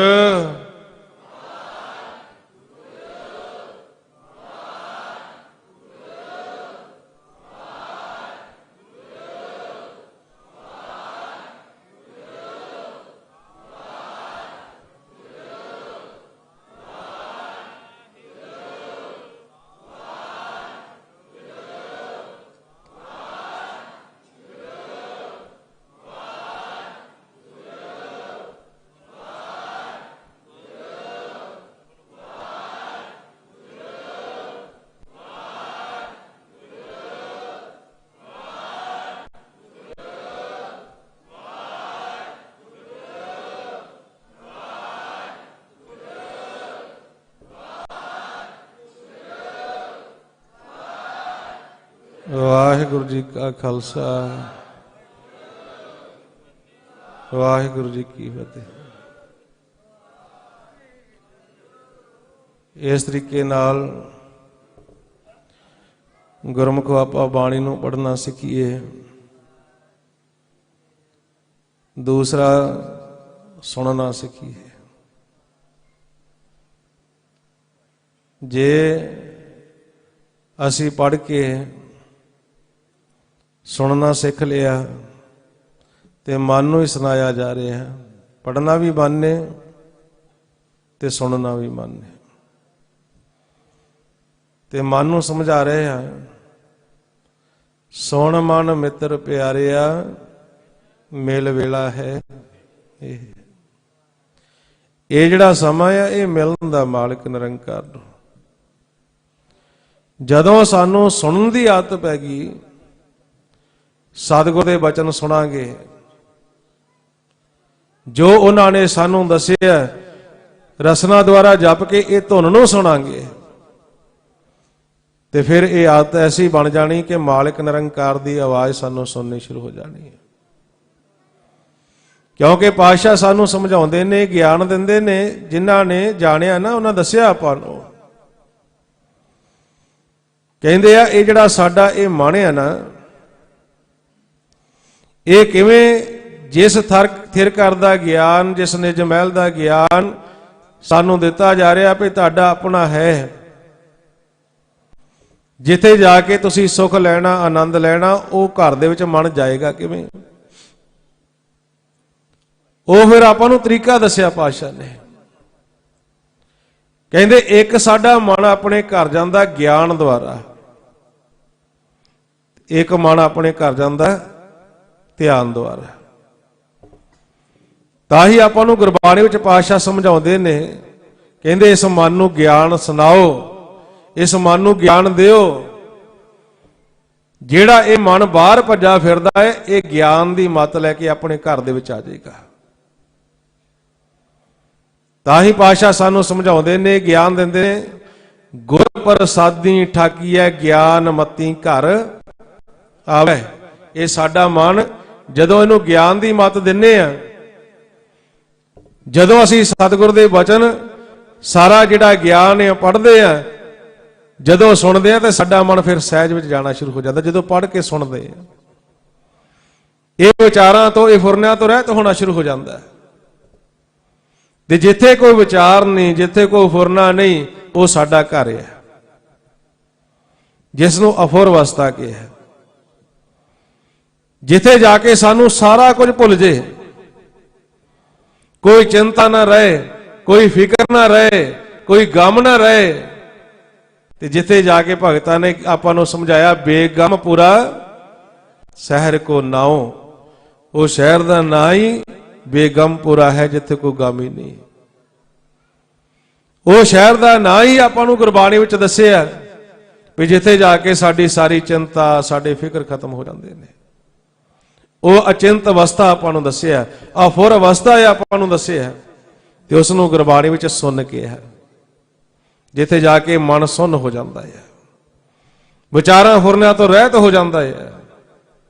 ਵਾਹਿਗੁਰੂ ਜੀ ਕਾ ਖਾਲਸਾ ਵਾਹਿਗੁਰੂ ਜੀ ਕੀ ਫਤਿਹ। ਇਸ ਤਰੀਕੇ ਨਾਲ ਗੁਰਮੁਖ ਆਪਾਂ ਬਾਣੀ ਨੂੰ ਪੜ੍ਹਨਾ ਸਿੱਖੀਏ। ਦੂਸਰਾ ਸੁਣਨਾ ਸਿੱਖੀਏ। ਜੇ ਅਸੀਂ ਪੜ੍ਹ ਕੇ ਸੁਣਨਾ ਸਿੱਖ ਲਿਆ ਤੇ ਮਨ ਨੂੰ ਹੀ ਸੁਣਾਇਆ ਜਾ ਰਿਹਾ। ਪੜ੍ਹਨਾ ਵੀ ਮਨ ਨੇ ਤੇ ਸੁਣਨਾ ਵੀ ਮਨ ਨੇ, ਤੇ ਮਨ ਨੂੰ ਸਮਝਾ ਰਹੇ ਆ, ਸੁਣ ਮਨ ਮਿੱਤਰ ਪਿਆਰਿਆ ਮਿਲ ਵੇਲਾ ਹੈ। ਇਹ ਜਿਹੜਾ ਸਮਾਂ ਆ ਇਹ ਮਿਲਣ ਦਾ ਮਾਲਕ ਨਿਰੰਕਾਰ ਨੂੰ। ਜਦੋਂ ਸਾਨੂੰ ਸੁਣਨ ਦੀ ਆਦਤ ਪੈ ਗਈ, ਸਤਿਗੁਰ ਦੇ ਬਚਨ ਸੁਣਾਂਗੇ, ਜੋ ਉਹਨਾਂ ਨੇ ਸਾਨੂੰ ਦੱਸਿਆ ਰਸਨਾ ਦੁਆਰਾ ਜਪ ਕੇ ਇਹ ਧੁਨ ਨੂੰ ਸੁਣਾਂਗੇ, ਤੇ ਫਿਰ ਇਹ ਆਦਤ ਐਸੀ ਬਣ ਜਾਣੀ ਕਿ ਮਾਲਕ ਨਿਰੰਕਾਰ ਦੀ ਆਵਾਜ਼ ਸਾਨੂੰ ਸੁਣਨੀ ਸ਼ੁਰੂ ਹੋ ਜਾਣੀ ਹੈ। ਕਿਉਂਕਿ ਪਾਤਸ਼ਾਹ ਸਾਨੂੰ ਸਮਝਾਉਂਦੇ ਨੇ, ਗਿਆਨ ਦਿੰਦੇ ਨੇ, ਜਿਨ੍ਹਾਂ ਨੇ ਜਾਣਿਆ ਨਾ ਉਹਨਾਂ ਦੱਸਿਆ ਆਪਾਂ ਨੂੰ। ਕਹਿੰਦੇ ਆ ਇਹ ਜਿਹੜਾ ਸਾਡਾ ਇਹ ਮਨ ਹੈ ਨਾ, ਇਹ ਕਿਵੇਂ ਜਿਸ ਥਿਰ ਕਰਦਾ ਗਿਆਨ, ਜਿਸ ਨਿਜ ਮਹਿਲ ਦਾ ਗਿਆਨ ਸਾਨੂੰ ਦਿੱਤਾ ਜਾ ਰਿਹਾ ਵੀ ਤੁਹਾਡਾ ਆਪਣਾ ਹੈ, ਜਿੱਥੇ ਜਾ ਕੇ ਤੁਸੀਂ ਸੁੱਖ ਲੈਣਾ, ਆਨੰਦ ਲੈਣਾ, ਉਹ ਘਰ ਦੇ ਵਿੱਚ ਮਨ ਜਾਏਗਾ ਕਿਵੇਂ? ਉਹ ਫਿਰ ਆਪਾਂ ਨੂੰ ਤਰੀਕਾ ਦੱਸਿਆ ਪਾਤਸ਼ਾਹ ਨੇ। ਕਹਿੰਦੇ ਇੱਕ ਸਾਡਾ ਮਨ ਆਪਣੇ ਘਰ ਜਾਂਦਾ ਗਿਆਨ ਦੁਆਰਾ, ਇੱਕ ਮਨ ਆਪਣੇ ਘਰ ਜਾਂਦਾ ਧਿਆਨ ਦੁਆਰਾ। ਤਾਂ ਹੀ ਆਪਾਂ ਨੂੰ ਗੁਰਬਾਣੀ ਵਿੱਚ ਪਾਤਸ਼ਾਹ ਸਮਝਾਉਂਦੇ ਨੇ, ਕਹਿੰਦੇ ਇਸ ਮਨ ਨੂੰ ਗਿਆਨ ਸੁਣਾਓ, ਇਸ ਮਨ ਨੂੰ ਗਿਆਨ ਦਿਓ। ਜਿਹੜਾ ਇਹ ਮਨ ਬਾਹਰ ਭੱਜਾ ਫਿਰਦਾ ਹੈ, ਇਹ ਗਿਆਨ ਦੀ ਮੱਤ ਲੈ ਕੇ ਆਪਣੇ ਘਰ ਦੇ ਵਿੱਚ ਆ ਜਾਏਗਾ। ਤਾਂ ਹੀ ਪਾਤਸ਼ਾਹ ਸਾਨੂੰ ਸਮਝਾਉਂਦੇ ਨੇ, ਗਿਆਨ ਦਿੰਦੇ ਨੇ, ਗੁਰ ਪ੍ਰਸਾਦੀ ਠਾਕੀਐ ਗਿਆਨ ਮਤੀ ਘਰ ਆਵੇ। ਇਹ ਸਾਡਾ ਮਨ ਜਦੋਂ ਇਹਨੂੰ ਗਿਆਨ ਦੀ ਮੱਤ ਦਿੰਨੇ ਆ, ਜਦੋਂ ਅਸੀਂ ਸਤਿਗੁਰ ਦੇ ਵਚਨ ਸਾਰਾ ਜਿਹੜਾ ਗਿਆਨ ਹੈ ਪੜ੍ਹਦੇ ਆ, ਜਦੋਂ ਸੁਣਦੇ ਆ, ਤਾਂ ਸਾਡਾ ਮਨ ਫਿਰ ਸਹਿਜ ਵਿੱਚ ਜਾਣਾ ਸ਼ੁਰੂ ਹੋ ਜਾਂਦਾ। ਜਦੋਂ ਪੜ੍ਹ ਕੇ ਸੁਣਦੇ ਆ, ਇਹ ਵਿਚਾਰਾਂ ਤੋਂ, ਇਹ ਫੁਰਨਿਆਂ ਤੋਂ ਰਹਿਤ ਹੋਣਾ ਸ਼ੁਰੂ ਹੋ ਜਾਂਦਾ। ਤੇ ਜਿੱਥੇ ਕੋਈ ਵਿਚਾਰ ਨਹੀਂ, ਜਿੱਥੇ ਕੋਈ ਫੁਰਨਾ ਨਹੀਂ, ਉਹ ਸਾਡਾ ਘਰ ਹੈ, ਜਿਸ ਨੂੰ ਅਫੁਰ ਅਵਸਥਾ ਕਿਹਾ। ਜਿੱਥੇ ਜਾ ਕੇ ਸਾਨੂੰ ਸਾਰਾ ਕੁਝ ਭੁੱਲ ਜੇ, ਕੋਈ ਚਿੰਤਾ ਨਾ ਰਹੇ, ਕੋਈ ਫਿਕਰ ਨਾ ਰਹੇ, ਕੋਈ ਗਮ ਨਾ ਰਹੇ। ਤੇ ਜਿੱਥੇ ਜਾ ਕੇ ਭਗਤਾਂ ਨੇ ਆਪਾਂ ਨੂੰ ਸਮਝਾਇਆ, ਬੇਗਮ ਪੂਰਾ ਸ਼ਹਿਰ ਕੋ ਨਾਉ, ਉਹ ਸ਼ਹਿਰ ਦਾ ਨਾਂ ਹੀ ਬੇਗਮਪੁਰਾ ਹੈ, ਜਿੱਥੇ ਕੋਈ ਗਮ ਹੀ ਨਹੀਂ। ਉਹ ਸ਼ਹਿਰ ਦਾ ਨਾਂ ਹੀ ਆਪਾਂ ਨੂੰ ਗੁਰਬਾਣੀ ਵਿੱਚ ਦੱਸਿਆ ਵੀ ਜਿੱਥੇ ਜਾ ਕੇ ਸਾਡੀ ਸਾਰੀ ਚਿੰਤਾ, ਸਾਡੇ ਫਿਕਰ ਖਤਮ ਹੋ ਜਾਂਦੇ ਨੇ। ਉਹ ਅਚਿੰਤ ਅਵਸਥਾ ਆਪਾਂ ਨੂੰ ਦੱਸਿਆ, ਅਫੁਰ ਅਵਸਥਾ ਹੈ ਆਪਾਂ ਨੂੰ ਦੱਸਿਆ, ਤੇ ਉਸ ਨੂੰ ਗੁਰਬਾਣੀ ਵਿੱਚ ਸੁਣ ਕੇ ਹੈ, ਜਿੱਥੇ ਜਾ ਕੇ ਮਨ ਸੁੰਨ ਹੋ ਜਾਂਦਾ ਹੈ, ਵਿਚਾਰਾਂ ਫੁਰਨਿਆਂ ਤੋਂ ਰਹਿਤ ਹੋ ਜਾਂਦਾ ਹੈ।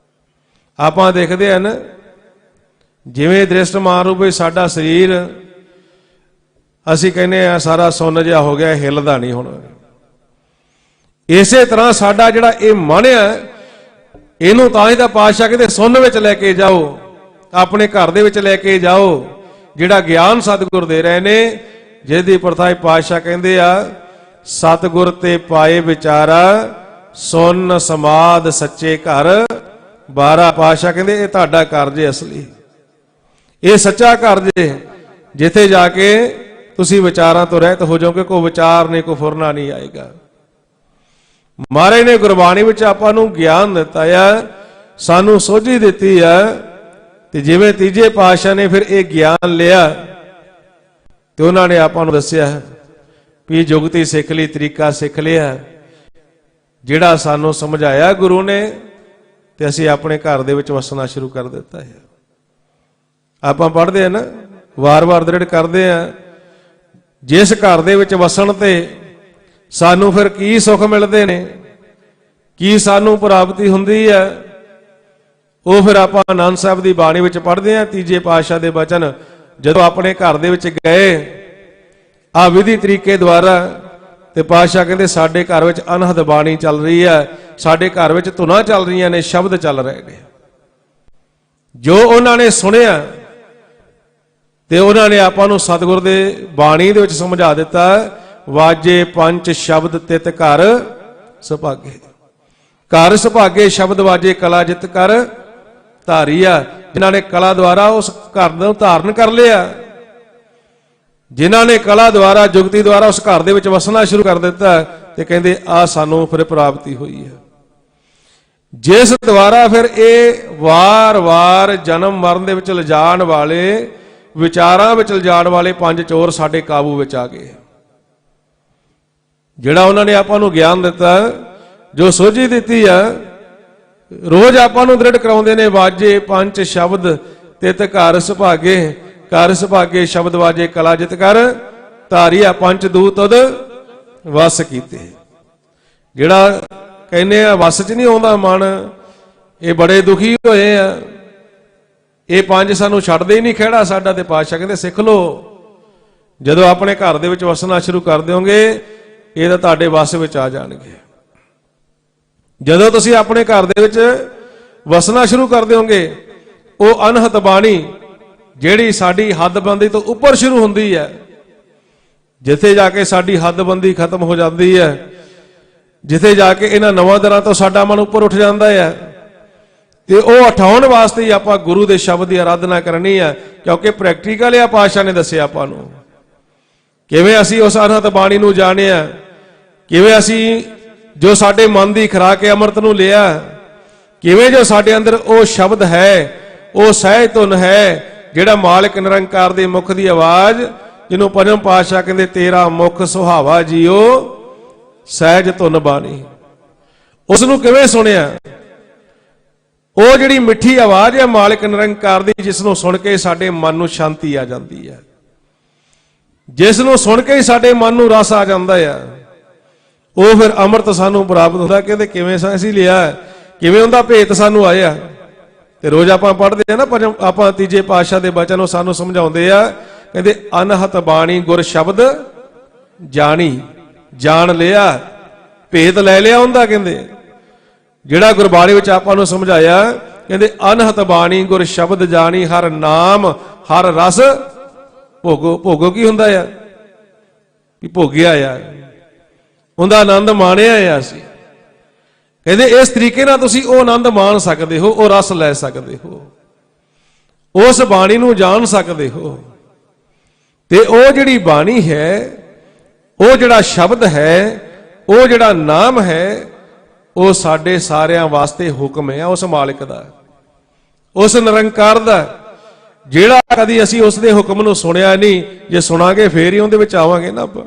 ਆਪਾਂ ਦੇਖਦੇ ਹਨ, ਜਿਵੇਂ ਦ੍ਰਿਸ਼ਟਮਾਨ ਰੂਪ ਵਿੱਚ ਸਾਡਾ ਸਰੀਰ, ਅਸੀਂ ਕਹਿੰਦੇ ਆ ਸਾਰਾ ਸੁੰਨ ਜਿਹਾ ਹੋ ਗਿਆ, ਹਿੱਲਦਾ ਨਹੀਂ ਹੁਣ। ਇਸੇ ਤਰ੍ਹਾਂ ਸਾਡਾ ਜਿਹੜਾ ਇਹ ਮਨ ਹੈ, ਇਹਨੂੰ ਤਾਂ ਹੀ ਤਾਂ ਪਾਤਸ਼ਾਹ ਕਹਿੰਦੇ ਸੁੰਨ ਵਿੱਚ ਲੈ ਕੇ ਜਾਓ, ਆਪਣੇ ਘਰ ਦੇ ਵਿੱਚ ਲੈ ਕੇ ਜਾਓ। ਜਿਹੜਾ ਗਿਆਨ ਸਤਿਗੁਰ ਦੇ ਰਹੇ ਨੇ, ਜਿਹਦੀ ਪ੍ਰਥਾਏ ਪਾਤਸ਼ਾਹ ਕਹਿੰਦੇ ਆ, ਸਤਿਗੁਰ ਤੇ ਪਾਏ ਵਿਚਾਰਾ, ਸੁੰਨ ਸਮਾਦ ਸੱਚੇ ਘਰ ਬਾਰਾ। ਪਾਤਸ਼ਾਹ ਕਹਿੰਦੇ ਇਹ ਤੁਹਾਡਾ ਘਰ ਜੇ ਅਸਲੀ, ਇਹ ਸੱਚਾ ਘਰ ਜੇ, ਜਿੱਥੇ ਜਾ ਕੇ ਤੁਸੀਂ ਵਿਚਾਰਾਂ ਤੋਂ ਰਹਿਤ ਹੋ ਜਾਓਗੇ, ਕੋਈ ਵਿਚਾਰ ਨਹੀਂ, ਕੋਈ ਫੁਰਨਾ ਨਹੀਂ ਆਏਗਾ। ਮਹਾਰਾਜ ਨੇ ਗੁਰਬਾਣੀ ਵਿੱਚ ਆਪਾਂ ਨੂੰ ਗਿਆਨ ਦਿੱਤਾ ਆ, ਸਾਨੂੰ ਸੋਝੀ ਦਿੱਤੀ ਆ। ਤੇ ਜਿਵੇਂ ਤੀਜੇ ਪਾਤਸ਼ਾਹ ਨੇ ਫਿਰ ਇਹ ਗਿਆਨ ਲਿਆ, ਤੇ ਉਹਨਾਂ ਨੇ ਆਪਾਂ ਨੂੰ ਦੱਸਿਆ ਵੀ ਜੁਗਤੀ ਸਿੱਖ ਲਈ, ਤਰੀਕਾ ਸਿੱਖ ਲਿਆ, ਜਿਹੜਾ ਸਾਨੂੰ ਸਮਝਾਇਆ ਗੁਰੂ ਨੇ, ਤੇ ਅਸੀਂ ਆਪਣੇ ਘਰ ਦੇ ਵਿੱਚ ਵਸਣਾ ਸ਼ੁਰੂ ਕਰ ਦਿੱਤਾ ਹੈ। ਆਪਾਂ ਪੜ੍ਹਦੇ ਆ ਨਾ, ਵਾਰ-ਵਾਰ ਦ੍ਰਿੜ ਕਰਦੇ ਆ, ਜਿਸ ਘਰ ਦੇ ਵਿੱਚ ਵਸਣ ਤੇ ਸਾਨੂੰ ਫਿਰ ਕੀ ਸੁੱਖ ਮਿਲਦੇ ਨੇ, ਕੀ ਸਾਨੂੰ ਪ੍ਰਾਪਤੀ ਹੁੰਦੀ ਹੈ, ਉਹ ਫਿਰ ਆਪਾਂ ਆਨੰਦ ਸਾਹਿਬ ਦੀ ਬਾਣੀ ਵਿੱਚ ਪੜ੍ਹਦੇ ਆ। ਤੀਜੇ ਪਾਤਸ਼ਾਹ ਦੇ ਬਚਨ ਜਦੋਂ ਆਪਣੇ ਘਰ ਦੇ ਵਿੱਚ ਗਏ ਆ ਵਿਧੀ ਤਰੀਕੇ ਦੁਆਰਾ, ਤੇ ਪਾਤਸ਼ਾਹ ਕਹਿੰਦੇ ਸਾਡੇ ਘਰ ਵਿੱਚ ਅਨਹਦ ਬਾਣੀ ਚੱਲ ਰਹੀ ਹੈ, ਸਾਡੇ ਘਰ ਵਿੱਚ ਧੁਨਾਂ ਚੱਲ ਰਹੀਆਂ ਨੇ, ਸ਼ਬਦ ਚੱਲ ਰਹੇ ਨੇ। ਜੋ ਉਹਨਾਂ ਨੇ ਸੁਣਿਆ ਤੇ ਉਹਨਾਂ ਨੇ ਆਪਾਂ ਨੂੰ ਸਤਿਗੁਰ ਦੇ ਬਾਣੀ ਦੇ ਵਿੱਚ ਸਮਝਾ ਦਿੱਤਾ, ਵਾਜੇ ਪੰਜ ਸ਼ਬਦ ਤਿਤ ਘਰ ਸੁਭਾਗੇ। ਘਰ ਸੁਭਾਗੇ ਸ਼ਬਦ ਵਾਜੇ ਕਲਾ ਜਿਤ ਕਰ ਧਾਰੀਆ। ਜਿਨ੍ਹਾਂ ਨੇ ਕਲਾ ਦੁਆਰਾ ਉਸ ਘਰ ਨੂੰ ਧਾਰਨ ਕਰ ਲਿਆ, ਜਿਨ੍ਹਾਂ ਨੇ ਕਲਾ ਦੁਆਰਾ, ਜੁਗਤੀ ਦੁਆਰਾ ਉਸ ਘਰ ਦੇ ਵਿੱਚ ਵਸਣਾ ਸ਼ੁਰੂ ਕਰ ਦਿੱਤਾ, ਤੇ ਕਹਿੰਦੇ ਆ ਸਾਨੂੰ ਫਿਰ ਪ੍ਰਾਪਤੀ ਹੋਈ ਹੈ, ਜਿਸ ਦੁਆਰਾ ਫਿਰ ਇਹ ਵਾਰ-ਵਾਰ ਜਨਮ ਮਰਨ ਦੇ ਵਿੱਚ ਲਿਜਾਣ ਵਾਲੇ, ਵਿਚਾਰਾਂ ਵਿੱਚ ਲਿਜਾਣ ਵਾਲੇ ਪੰਜ ਚੋਰ ਸਾਡੇ ਕਾਬੂ ਵਿੱਚ ਆ ਗਏ। ਜਿਹੜਾ ਉਹਨਾਂ ਨੇ ਆਪਾਂ ਨੂੰ ਗਿਆਨ ਦਿੱਤਾ, ਜੋ ਸੋਝੀ ਦਿੱਤੀ ਆ, ਰੋਜ਼ ਆਪਾਂ ਨੂੰ ਦ੍ਰਿੜ ਕਰਾਉਂਦੇ ਨੇ, ਵਾਜੇ ਪੰਜ ਸ਼ਬਦ ਤਿਤ ਘਰ ਸੁਭਾਗੇ, ਘਰ ਸੁਭਾਗੇ ਸ਼ਬਦ ਵਾਜੇ ਕਲਾ ਜਿਤ ਕਰ ਧਾਰੀਆ, ਪੰਜ ਦੂਤ ਉਦ ਵਸ ਕੀਤੇ। ਜਿਹੜਾ ਕਹਿੰਦੇ ਆ ਵਸ ਚ ਨਹੀਂ ਆਉਂਦਾ ਮਨ, ਇਹ ਬੜੇ ਦੁਖੀ ਹੋਏ ਆ, ਇਹ ਪੰਜ ਸਾਨੂੰ ਛੱਡਦੇ ਹੀ ਨਹੀਂ ਖਹਿੜਾ ਸਾਡਾ। ਤੇ ਪਾਤਸ਼ਾਹ ਕਹਿੰਦੇ ਸਿੱਖ ਲਓ, ਜਦੋਂ ਆਪਣੇ ਘਰ ਦੇ ਵਿੱਚ ਵਸਣਾ ਸ਼ੁਰੂ ਕਰ ਦਿਓਗੇ, ਇਹ ਤਾਂ ਤੁਹਾਡੇ ਵਸ ਵਿੱਚ ਆ ਜਾਣਗੇ। ਜਦੋਂ ਤੁਸੀਂ ਆਪਣੇ ਘਰ ਦੇ ਵਿੱਚ ਵਸਣਾ ਸ਼ੁਰੂ ਕਰ ਦਿਓਗੇ, ਉਹ ਅਨਹਤ ਬਾਣੀ ਜਿਹੜੀ ਸਾਡੀ ਹੱਦਬੰਦੀ ਤੋਂ ਉੱਪਰ ਸ਼ੁਰੂ ਹੁੰਦੀ ਹੈ, ਜਿੱਥੇ ਜਾ ਕੇ ਸਾਡੀ ਹੱਦਬੰਦੀ ਖਤਮ ਹੋ ਜਾਂਦੀ ਹੈ, ਜਿੱਥੇ ਜਾ ਕੇ ਇਹਨਾਂ ਨਵਾਂ ਦਰਾਂ ਤੋਂ ਸਾਡਾ ਮਨ ਉੱਪਰ ਉੱਠ ਜਾਂਦਾ ਹੈ, ਤੇ ਉਹ ਉਠਾਉਣ ਵਾਸਤੇ ਹੀ ਆਪਾਂ ਗੁਰੂ ਦੇ ਸ਼ਬਦ ਦੀ ਆਰਾਧਨਾ ਕਰਨੀ ਹੈ। ਕਿਉਂਕਿ ਪ੍ਰੈਕਟੀਕਲ ਆ, ਪਾਤਸ਼ਾਹ ਨੇ ਦੱਸਿਆ ਆਪਾਂ ਨੂੰ, ਕਿਵੇਂ ਅਸੀਂ ਉਸ ਅਨਹਤ ਬਾਣੀ ਨੂੰ ਜਾਣਿਆ, ਕਿਵੇਂ ਅਸੀਂ ਜੋ ਸਾਡੇ ਮਨ ਦੀ ਖੁਰਾਕ ਹੈ ਅੰਮ੍ਰਿਤ ਨੂੰ ਲਿਆ, ਕਿਵੇਂ ਜੋ ਸਾਡੇ ਅੰਦਰ ਉਹ ਸ਼ਬਦ ਹੈ, ਉਹ ਸਹਿਜ ਧੁਨ ਹੈ, ਜਿਹੜਾ ਮਾਲਕ ਨਿਰੰਕਾਰ ਦੇ ਮੁਖ ਦੀ ਆਵਾਜ਼, ਜਿਹਨੂੰ ਪੰਜਵੇਂ ਪਾਤਸ਼ਾਹ ਕਹਿੰਦੇ ਤੇਰਾ ਮੁਖ ਸੁਹਾਵਾ ਜੀਓ ਸਹਿਜ ਧੁਨ ਬਾਣੀ, ਉਸ ਨੂੰ ਕਿਵੇਂ ਸੁਣਿਆ। ਉਹ ਜਿਹੜੀ ਮਿੱਠੀ ਆਵਾਜ਼ ਹੈ ਮਾਲਕ ਨਿਰੰਕਾਰ ਦੀ, ਜਿਸ ਨੂੰ ਸੁਣ ਕੇ ਸਾਡੇ ਮਨ ਨੂੰ ਸ਼ਾਂਤੀ ਆ ਜਾਂਦੀ ਹੈ, ਜਿਸ ਨੂੰ ਸੁਣ ਕੇ ਹੀ ਸਾਡੇ ਮਨ ਨੂੰ ਰਸ ਆ ਜਾਂਦਾ ਹੈ, ਉਹ ਫਿਰ ਅੰਮ੍ਰਿਤ ਸਾਨੂੰ ਪ੍ਰਾਪਤ ਹੁੰਦਾ। ਕਹਿੰਦੇ ਕਿਵੇਂ ਅਸੀਂ ਲਿਆ, ਕਿਵੇਂ ਉਹਦਾ ਭੇਤ ਸਾਨੂੰ ਆਇਆ। ਤੇ ਰੋਜ਼ ਆਪਾਂ ਪੜ੍ਹਦੇ ਆ ਨਾ, ਆਪਾਂ ਤੀਜੇ ਪਾਤਸ਼ਾਹ ਦੇ ਬਚਨ ਨੂੰ ਸਾਨੂੰ ਸਮਝਾਉਂਦੇ ਆ, ਕਹਿੰਦੇ ਅਨਹਤ ਬਾਣੀ ਗੁਰ ਸ਼ਬਦ ਜਾਣੀ, ਜਾਣ ਲਿਆ, ਭੇਤ ਲੈ ਲਿਆ ਉਹਦਾ। ਕਹਿੰਦੇ ਜਿਹੜਾ ਗੁਰਬਾਣੀ ਵਿੱਚ ਆਪਾਂ ਨੂੰ ਸਮਝਾਇਆ, ਕਹਿੰਦੇ ਅਨਹਤ ਬਾਣੀ ਗੁਰ ਸ਼ਬਦ ਜਾਣੀ, ਹਰ ਨਾਮ ਹਰ ਰਸ ਭੋਗੋ। ਭੋਗੋ ਕੀ ਹੁੰਦਾ ਆ? ਵੀ ਭੋਗਿਆ ਆ, ਉਹਦਾ ਆਨੰਦ ਮਾਣਿਆ ਆ ਅਸੀਂ। ਕਹਿੰਦੇ ਇਸ ਤਰੀਕੇ ਨਾਲ ਤੁਸੀਂ ਉਹ ਆਨੰਦ ਮਾਣ ਸਕਦੇ ਹੋ, ਉਹ ਰਸ ਲੈ ਸਕਦੇ ਹੋ, ਉਸ ਬਾਣੀ ਨੂੰ ਜਾਣ ਸਕਦੇ ਹੋ। ਤੇ ਉਹ ਜਿਹੜੀ ਬਾਣੀ ਹੈ, ਉਹ ਜਿਹੜਾ ਸ਼ਬਦ ਹੈ, ਉਹ ਜਿਹੜਾ ਨਾਮ ਹੈ, ਉਹ ਸਾਡੇ ਸਾਰਿਆਂ ਵਾਸਤੇ ਹੁਕਮ ਹੈ ਉਸ ਮਾਲਿਕ ਦਾ, ਉਸ ਨਿਰੰਕਾਰ ਦਾ, ਜਿਹੜਾ ਕਦੀ ਅਸੀਂ ਉਸ ਦੇ ਹੁਕਮ ਨੂੰ ਸੁਣਿਆ ਨਹੀਂ। ਜੇ ਸੁਣਾਂਗੇ ਫੇਰ ਹੀ ਉਹਦੇ ਵਿੱਚ ਆਵਾਂਗੇ ਨਾ ਆਪਾਂ।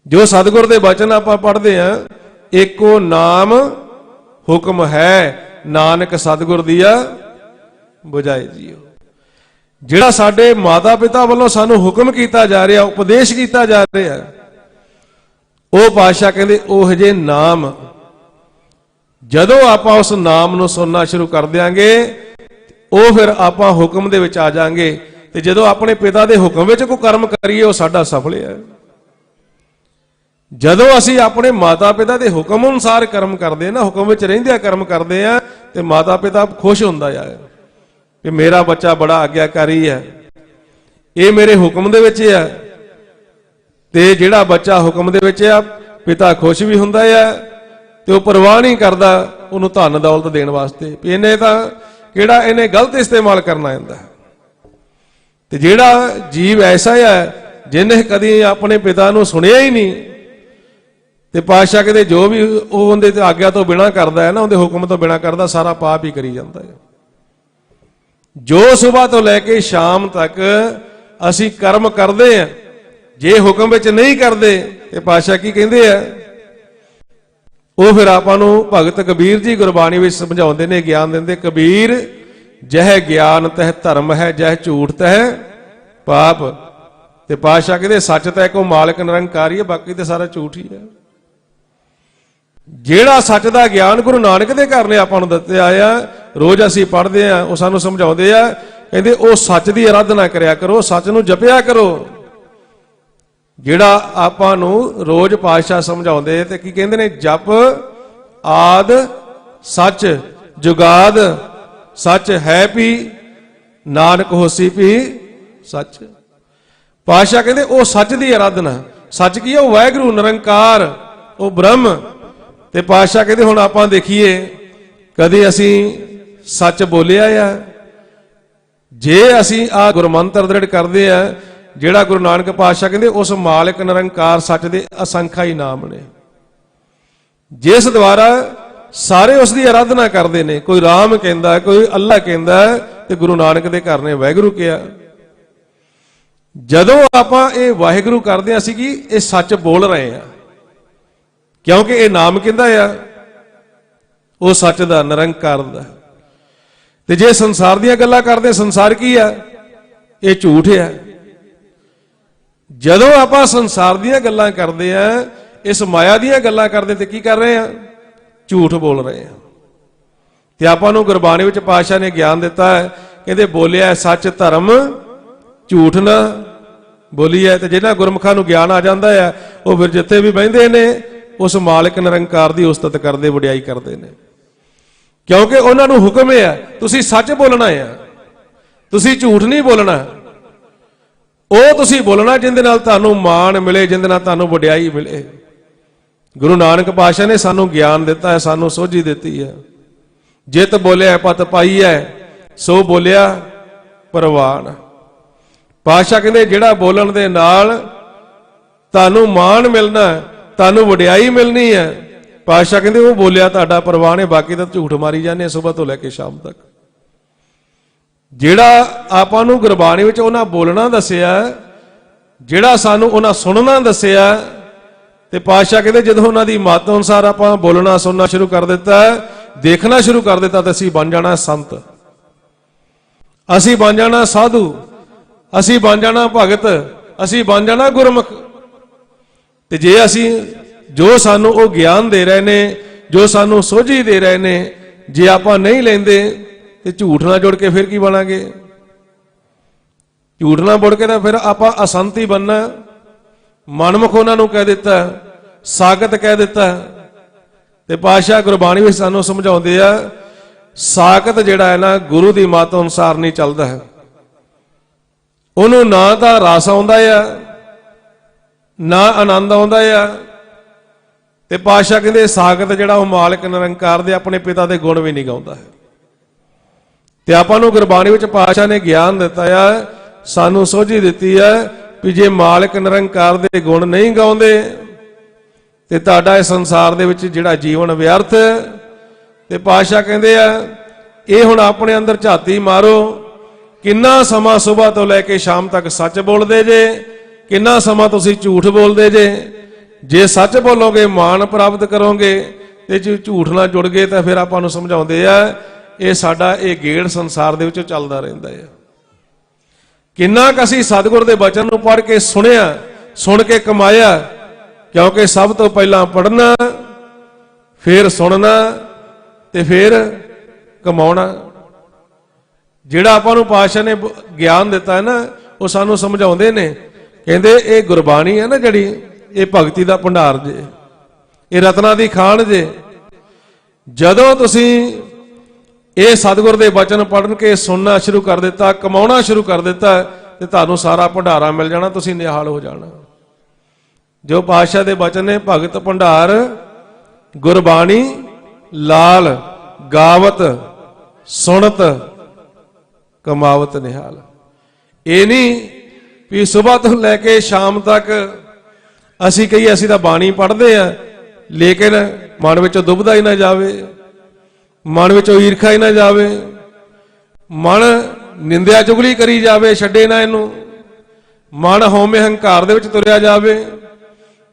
ਜੋ ਸਤਿਗੁਰ ਦੇ ਬਚਨ ਆਪਾਂ ਪੜ੍ਹਦੇ ਆ, ਏਕੋ ਨਾਮ ਹੁਕਮ ਹੈ, ਨਾਨਕ ਸਤਿਗੁਰ ਦੀਆ ਬੁਝਾਏ ਜੀਓ। ਜਿਹੜਾ ਸਾਡੇ ਮਾਤਾ ਪਿਤਾ ਵੱਲੋਂ ਸਾਨੂੰ ਹੁਕਮ ਕੀਤਾ ਜਾ ਰਿਹਾ, ਉਪਦੇਸ਼ ਕੀਤਾ ਜਾ ਰਿਹਾ, ਉਹ ਪਾਤਸ਼ਾਹ ਕਹਿੰਦੇ ਉਹ ਜੇ ਨਾਮ, ਜਦੋਂ ਆਪਾਂ ਉਸ ਨਾਮ ਨੂੰ ਸੁਣਨਾ ਸ਼ੁਰੂ ਕਰ ਦਿਆਂਗੇ, ਉਹ ਫਿਰ ਆਪਾਂ ਹੁਕਮ ਦੇ ਵਿੱਚ ਆ ਜਾਾਂਗੇ। ਤੇ ਜਦੋਂ ਆਪਣੇ ਪਿਤਾ ਦੇ ਹੁਕਮ ਵਿੱਚ ਕੋਈ ਕਰਮ ਕਰੀਏ, ਉਹ ਸਾਡਾ ਸਫਲ ਹੈ। ਜਦੋਂ ਅਸੀਂ ਆਪਣੇ ਮਾਤਾ ਪਿਤਾ ਦੇ ਹੁਕਮ ਅਨੁਸਾਰ ਕਰਮ ਕਰਦੇ ਨਾ, ਹੁਕਮ ਵਿੱਚ ਰਹਿੰਦਿਆਂ ਕਰਮ ਕਰਦੇ ਆ, ਤੇ ਮਾਤਾ ਪਿਤਾ ਖੁਸ਼ ਹੁੰਦਾ ਆ ਕਿ ਮੇਰਾ ਬੱਚਾ ਬੜਾ ਆਗਿਆਕਾਰੀ ਹੈ, ਇਹ ਮੇਰੇ ਹੁਕਮ ਦੇ ਵਿੱਚ ਆ। ਤੇ ਜਿਹੜਾ ਬੱਚਾ ਹੁਕਮ ਦੇ ਵਿੱਚ ਆ, ਪਿਤਾ ਖੁਸ਼ ਵੀ ਹੁੰਦਾ ਆ, ਤੇ ਉਹ ਪਰਵਾਹ ਨਹੀਂ ਕਰਦਾ ਉਹਨੂੰ ਧਨ ਦੌਲਤ ਦੇਣ ਵਾਸਤੇ, ਵੀ ਇਹਨੇ ਤਾਂ ਕਿਹੜਾ ਇਹਨੇ ਗਲਤ ਇਸਤੇਮਾਲ ਕਰਨਾ ਹੁੰਦਾ। ਤੇ ਜਿਹੜਾ ਜੀਵ ਐਸਾ ਹੈ ਜਿਹਨੇ ਕਦੀ ਆਪਣੇ ਪਿਤਾ ਨੂੰ ਸੁਣਿਆ ਹੀ ਨਹੀਂ, ਤੇ ਪਾਤਸ਼ਾਹ ਕਹਿੰਦੇ ਜੋ ਵੀ ਉਹ ਉਹਦੇ ਤੇ ਆਗਿਆ ਤੋਂ ਬਿਨਾਂ ਕਰਦਾ ਹੈ ਨਾ, ਉਹਦੇ ਹੁਕਮ ਤੋਂ ਬਿਨਾਂ ਕਰਦਾ, ਸਾਰਾ ਪਾਪ ਹੀ ਕਰੀ ਜਾਂਦਾ ਹੈ। ਜੋ ਸਵੇਰ ਤੋਂ ਲੈ ਕੇ ਸ਼ਾਮ ਤੱਕ ਅਸੀਂ ਕਰਮ ਕਰਦੇ ਆ, ਜੇ ਹੁਕਮ ਵਿੱਚ ਨਹੀਂ ਕਰਦੇ, ਤੇ ਪਾਤਸ਼ਾਹ ਕੀ ਕਹਿੰਦੇ ਆ, ਉਹ ਫਿਰ ਆਪਾਂ ਨੂੰ ਭਗਤ ਕਬੀਰ ਜੀ ਗੁਰਬਾਣੀ ਵਿੱਚ ਸਮਝਾਉਂਦੇ ਨੇ, ਗਿਆਨ ਦਿੰਦੇ, ਕਬੀਰ ਜਹ ਗਿਆਨ ਤਹ ਧਰਮ ਹੈ, ਜਹ ਝੂਠ ਤਹ ਪਾਪ। ਤੇ ਪਾਤਸ਼ਾਹ ਕਹਿੰਦੇ ਸੱਚ ਤਾਂ ਇੱਕੋ ਮਾਲਕ ਨਿਰੰਕਾਰੀ ਹੈ, ਬਾਕੀ ਤੇ ਸਾਰਾ ਝੂਠ ਹੀ ਹੈ। ਜਿਹੜਾ ਸੱਚ ਦਾ ਗਿਆਨ ਗੁਰੂ ਨਾਨਕ ਦੇ ਘਰ ਨੇ ਆਪਾਂ ਨੂੰ ਦਿੱਤਾ ਆ, ਰੋਜ਼ ਅਸੀਂ ਪੜ੍ਹਦੇ ਆ, ਉਹ ਸਾਨੂੰ ਸਮਝਾਉਂਦੇ ਆ, ਕਹਿੰਦੇ ਉਹ ਸੱਚ ਦੀ ਆਰਾਧਨਾ ਕਰਿਆ ਕਰੋ, ਸੱਚ ਨੂੰ ਜਪਿਆ ਕਰੋ। ਜਿਹੜਾ ਆਪਾਂ ਨੂੰ ਰੋਜ਼ ਪਾਤਸ਼ਾਹ ਸਮਝਾਉਂਦੇ, ਤੇ ਕੀ ਕਹਿੰਦੇ ਨੇ, ਜਪ ਆਦ ਸੱਚ ਜੁਗਾਦ ਸੱਚ ਹੈ ਪੀ, ਨਾਨਕ ਹੋਸੀ ਪੀ ਸੱਚ। ਪਾਤਸ਼ਾਹ ਕਹਿੰਦੇ ਉਹ ਸੱਚ ਦੀ ਆਰਾਧਨਾ, ਸੱਚ ਕੀ ਹੈ, ਉਹ ਵਾਹਿਗੁਰੂ ਨਿਰੰਕਾਰ, ਉਹ ਬ੍ਰਹਮ। ਤੇ ਪਾਤਸ਼ਾਹ ਕਹਿੰਦੇ ਹੁਣ ਆਪਾਂ ਦੇਖੀਏ, ਕਦੇ ਅਸੀਂ ਸੱਚ ਬੋਲਿਆ ਆ? ਜੇ ਅਸੀਂ ਆ ਗੁਰਮੰਤਰ ਦ੍ਰਿੜ ਕਰਦੇ ਆ, ਜਿਹੜਾ ਗੁਰੂ ਨਾਨਕ ਪਾਤਸ਼ਾਹ ਕਹਿੰਦੇ ਉਸ ਮਾਲਕ ਨਿਰੰਕਾਰ ਸੱਚ ਦੇ ਅਸੰਖਾ ਹੀ ਨਾਮ ਨੇ, ਜਿਸ ਦੁਆਰਾ ਸਾਰੇ ਉਸ ਦੀ ਆਰਾਧਨਾ ਕਰਦੇ ਨੇ। ਕੋਈ ਰਾਮ ਕਹਿੰਦਾ, ਕੋਈ ਅੱਲਾ ਕਹਿੰਦਾ, ਤੇ ਗੁਰੂ ਨਾਨਕ ਦੇ ਘਰ ਨੇ ਵਾਹਿਗੁਰੂ ਕਿਹਾ। ਜਦੋਂ ਆਪਾਂ ਇਹ ਵਾਹਿਗੁਰੂ ਕਰਦੇ ਆ, ਅਸੀਂ ਕੀ ਇਹ ਸੱਚ ਬੋਲ ਰਹੇ ਆ, ਕਿਉਂਕਿ ਇਹ ਨਾਮ ਕਹਿੰਦਾ ਆ ਉਹ ਸੱਚ ਦਾ, ਨਿਰੰਕਾਰ ਦਾ। ਤੇ ਜੇ ਸੰਸਾਰ ਦੀਆਂ ਗੱਲਾਂ ਕਰਦੇ, ਸੰਸਾਰ ਕੀ ਆ? ਇਹ ਝੂਠ ਆ। ਜਦੋਂ ਆਪਾਂ ਸੰਸਾਰ ਦੀਆਂ ਗੱਲਾਂ ਕਰਦੇ ਆ, ਇਸ ਮਾਇਆ ਦੀਆਂ ਗੱਲਾਂ ਕਰਦੇ, ਤੇ ਕੀ ਕਰ ਰਹੇ ਆ? ਝੂਠ ਬੋਲ ਰਹੇ ਆ। ਤੇ ਆਪਾਂ ਨੂੰ ਗੁਰਬਾਣੀ ਵਿੱਚ ਪਾਤਸ਼ਾਹ ਨੇ ਗਿਆਨ ਦਿੱਤਾ ਹੈ, ਕਹਿੰਦੇ ਬੋਲਿਆ ਸੱਚ ਧਰਮ ਝੂਠ ਨਾ ਬੋਲੀਏ। ਤੇ ਜਿਹਨਾਂ ਗੁਰਮੁਖਾਂ ਨੂੰ ਗਿਆਨ ਆ ਜਾਂਦਾ ਹੈ, ਉਹ ਫਿਰ ਜਿੱਥੇ ਵੀ ਬਹਿੰਦੇ ਨੇ ਉਸ ਮਾਲਕ ਨਿਰੰਕਾਰ ਦੀ ਉਸਤਤ ਕਰਦੇ, ਵਡਿਆਈ ਕਰਦੇ ਨੇ, ਕਿਉਂਕਿ ਉਹਨਾਂ ਨੂੰ ਹੁਕਮ ਹੈ ਤੁਸੀਂ ਸੱਚ ਬੋਲਣਾ ਆ, ਤੁਸੀਂ ਝੂਠ ਨਹੀਂ ਬੋਲਣਾ। ਉਹ ਤੁਸੀਂ ਬੋਲਣਾ ਜਿਹਦੇ ਨਾਲ ਤੁਹਾਨੂੰ ਮਾਣ ਮਿਲੇ, ਜਿਹਦੇ ਨਾਲ ਤੁਹਾਨੂੰ ਵਡਿਆਈ ਮਿਲੇ। ਗੁਰੂ ਨਾਨਕ ਪਾਤਸ਼ਾਹ ਨੇ ਸਾਨੂੰ ਗਿਆਨ ਦਿੱਤਾ ਹੈ, ਸਾਨੂੰ ਸੋਝੀ ਦਿੱਤੀ ਹੈ। ਜਿਤ ਬੋਲਿਆ ਪਤ ਪਾਈ ਹੈ, ਸੋ ਬੋਲਿਆ ਪ੍ਰਵਾਨ। ਪਾਤਸ਼ਾਹ ਕਹਿੰਦੇ ਜਿਹੜਾ ਬੋਲਣ ਦੇ ਨਾਲ ਤੁਹਾਨੂੰ ਮਾਣ ਮਿਲਣਾ, ਤੁਹਾਨੂੰ ਵਡਿਆਈ ਮਿਲਣੀ ਹੈ, ਪਾਤਸ਼ਾਹ ਕਹਿੰਦੇ ਉਹ ਬੋਲਿਆ ਤੁਹਾਡਾ ਪ੍ਰਵਾਨ ਹੈ, ਬਾਕੀ ਤਾਂ ਝੂਠ ਮਾਰੀ ਜਾਂਦੇ ਸਵੇਰ ਤੋਂ ਲੈ ਕੇ ਸ਼ਾਮ ਤੱਕ। ਜਿਹੜਾ ਆਪਾਂ ਨੂੰ ਗੁਰਬਾਣੀ ਵਿੱਚ ਉਹਨਾਂ ਬੋਲਣਾ ਦੱਸਿਆ, ਜਿਹੜਾ ਸਾਨੂੰ ਉਹਨਾਂ ਸੁਣਨਾ ਦੱਸਿਆ, ਤੇ ਪਾਤਸ਼ਾਹ ਕਹਿੰਦੇ ਜਦੋਂ ਉਹਨਾਂ ਦੀ ਮੱਤ ਅਨੁਸਾਰ ਆਪਾਂ ਬੋਲਣਾ ਸੁਣਨਾ ਸ਼ੁਰੂ ਕਰ ਦਿੱਤਾ, ਦੇਖਣਾ ਸ਼ੁਰੂ ਕਰ ਦਿੱਤਾ, ਤਾਂ ਅਸੀਂ ਬਣ ਜਾਣਾ ਸੰਤ, ਅਸੀਂ ਬਣ ਜਾਣਾ ਸਾਧੂ, ਅਸੀਂ ਬਣ ਜਾਣਾ ਭਗਤ, ਅਸੀਂ ਬਣ ਜਾਣਾ ਗੁਰਮੁਖ। ਤੇ ਜੇ ਅਸੀਂ ਜੋ ਸਾਨੂੰ ਉਹ ਗਿਆਨ ਦੇ ਰਹੇ ਨੇ, ਜੋ ਸਾਨੂੰ ਸੋਝੀ ਦੇ ਰਹੇ ਨੇ, ਜੇ ਆਪਾਂ ਨਹੀਂ ਲੈਂਦੇ ਤੇ ਝੂਠ ਨਾਲ ਜੁੜ ਕੇ ਫਿਰ ਕੀ ਬਣਾਂਗੇ? ਝੂਠ ਨਾਲ ਮੁੜ ਕੇ ਤਾਂ ਫਿਰ ਆਪਾਂ ਅਸੰਤ ਹੀ ਬਣਨਾ। ਮਨਮੁਖ ਉਹਨਾਂ ਨੂੰ ਕਹਿ ਦਿੱਤਾ, ਸਾਗਤ ਕਹਿ ਦਿੱਤਾ। ਤੇ ਪਾਤਸ਼ਾਹ ਗੁਰਬਾਣੀ ਵਿੱਚ ਸਾਨੂੰ ਸਮਝਾਉਂਦੇ ਆ, ਸਾਗਤ ਜਿਹੜਾ ਹੈ ਨਾ ਗੁਰੂ ਦੀ ਮੱਤ ਅਨੁਸਾਰ ਨਹੀਂ ਚੱਲਦਾ ਹੈ, ਉਹਨੂੰ ਨਾ ਤਾਂ ਰਸ ਆਉਂਦਾ ਆ, ਨਾ ਆਨੰਦ ਆਉਂਦਾ ਆ। ਤੇ ਪਾਤਸ਼ਾਹ ਕਹਿੰਦੇ ਸਾਗਤ ਜਿਹੜਾ ਉਹ ਮਾਲਕ ਨਿਰੰਕਾਰ ਦੇ ਆਪਣੇ ਪਿਤਾ ਦੇ ਗੁਣ ਵੀ ਨਹੀਂ ਗਾਉਂਦਾ ਹੈ। ਤੇ ਆਪਾਂ ਨੂੰ ਗੁਰਬਾਣੀ ਵਿੱਚ ਪਾਤਸ਼ਾਹ ਨੇ ਗਿਆਨ ਦਿੱਤਾ ਆ, ਸਾਨੂੰ ਸੋਝੀ ਦਿੱਤੀ ਹੈ ਵੀ ਜੇ ਮਾਲਕ ਨਿਰੰਕਾਰ ਦੇ ਗੁਣ ਨਹੀਂ ਗਾਉਂਦੇ ਤੇ ਤੁਹਾਡਾ ਇਸ ਸੰਸਾਰ ਦੇ ਵਿੱਚ ਜਿਹੜਾ ਜੀਵਨ ਵਿਅਰਥ। ਤੇ ਪਾਤਸ਼ਾਹ ਕਹਿੰਦੇ ਆ ਇਹ ਹੁਣ ਆਪਣੇ ਅੰਦਰ ਝਾਤੀ ਮਾਰੋ, ਕਿੰਨਾ ਸਮਾਂ ਸਵੇਰ ਤੋਂ ਲੈ ਕੇ ਸ਼ਾਮ ਤੱਕ ਸੱਚ ਬੋਲਦੇ ਜੇ, ਕਿੰਨਾ ਸਮਾਂ ਤੁਸੀਂ ਝੂਠ ਬੋਲਦੇ ਜੇ। ਜੇ ਸੱਚ ਬੋਲੋਗੇ ਮਾਣ ਪ੍ਰਾਪਤ ਕਰੋਗੇ, ਤੇ ਜੇ ਝੂਠ ਨਾਲ ਜੁੜ ਗਏ ਤਾਂ ਫਿਰ ਆਪਾਂ ਨੂੰ ਸਮਝਾਉਂਦੇ ਆ ਇਹ ਸਾਡਾ ਇਹ ਗੇੜ ਸੰਸਾਰ ਦੇ ਵਿੱਚ ਚੱਲਦਾ ਰਹਿੰਦਾ ਹੈ। ਕਿੰਨਾ ਕੁ ਅਸੀਂ ਸਤਿਗੁਰ ਦੇ ਬਚਨ ਨੂੰ ਪੜ੍ਹ ਕੇ ਸੁਣਿਆ, ਸੁਣ ਕੇ ਕਮਾਇਆ, ਕਿਉਂਕਿ ਸਭ ਤੋਂ ਪਹਿਲਾਂ ਪੜ੍ਹਨਾ, ਫਿਰ ਸੁਣਨਾ ਤੇ ਫਿਰ ਕਮਾਉਣਾ। ਜਿਹੜਾ ਆਪਾਂ ਨੂੰ ਪਾਤਸ਼ਾਹ ਨੇ ਗਿਆਨ ਦਿੱਤਾ ਹੈ ਨਾ, ਉਹ ਸਾਨੂੰ ਸਮਝਾਉਂਦੇ ਨੇ, ਕਹਿੰਦੇ ਇਹ ਗੁਰਬਾਣੀ ਹੈ ਨਾ ਜਿਹੜੀ, ਇਹ ਭਗਤੀ ਦਾ ਭੰਡਾਰ ਜੇ, ਇਹ ਰਤਨਾ ਦੀ ਖਾਣ ਜੇ। ਜਦੋਂ ਤੁਸੀਂ ਇਹ ਸਤਿਗੁਰ ਦੇ ਬਚਨ ਪੜ੍ਹਨ ਕੇ ਸੁਣਨਾ ਸ਼ੁਰੂ ਕਰ ਦਿੱਤਾ, ਕਮਾਉਣਾ ਸ਼ੁਰੂ ਕਰ ਦਿੱਤਾ, ਤੇ ਤੁਹਾਨੂੰ ਸਾਰਾ ਭੰਡਾਰਾ ਮਿਲ ਜਾਣਾ, ਤੁਸੀਂ ਨਿਹਾਲ ਹੋ ਜਾਣਾ। ਜੋ ਪਾਤਸ਼ਾਹ ਦੇ ਬਚਨ ਨੇ, ਭਗਤ ਭੰਡਾਰ ਗੁਰਬਾਣੀ ਲਾਲ ਗਾਵਤ ਸੁਣਤ ਕਮਾਵਤ ਨਿਹਾਲ। ਇਹ ਨਹੀਂ ਵੀ ਸਵੇਰ ਤੋਂ ਲੈ ਕੇ ਸ਼ਾਮ ਤੱਕ ਅਸੀਂ ਕਹੀਏ ਅਸੀਂ ਤਾਂ ਬਾਣੀ ਪੜ੍ਹਦੇ ਆ, ਲੇਕਿਨ ਮਨ ਵਿੱਚੋਂ ਦੁਬਦਾ ਹੀ ਨਾ ਜਾਵੇ, ਮਨ ਵਿੱਚੋਂ ਈਰਖਾ ਹੀ ਨਾ ਜਾਵੇ, ਮਨ ਨਿੰਦਿਆ ਚੁਗਲੀ ਕਰੀ ਜਾਵੇ, ਛੱਡੇ ਨਾ ਇਹਨੂੰ, ਮਨ ਹਉਮੈ ਹੰਕਾਰ ਦੇ ਵਿੱਚ ਤੁਰਿਆ ਜਾਵੇ,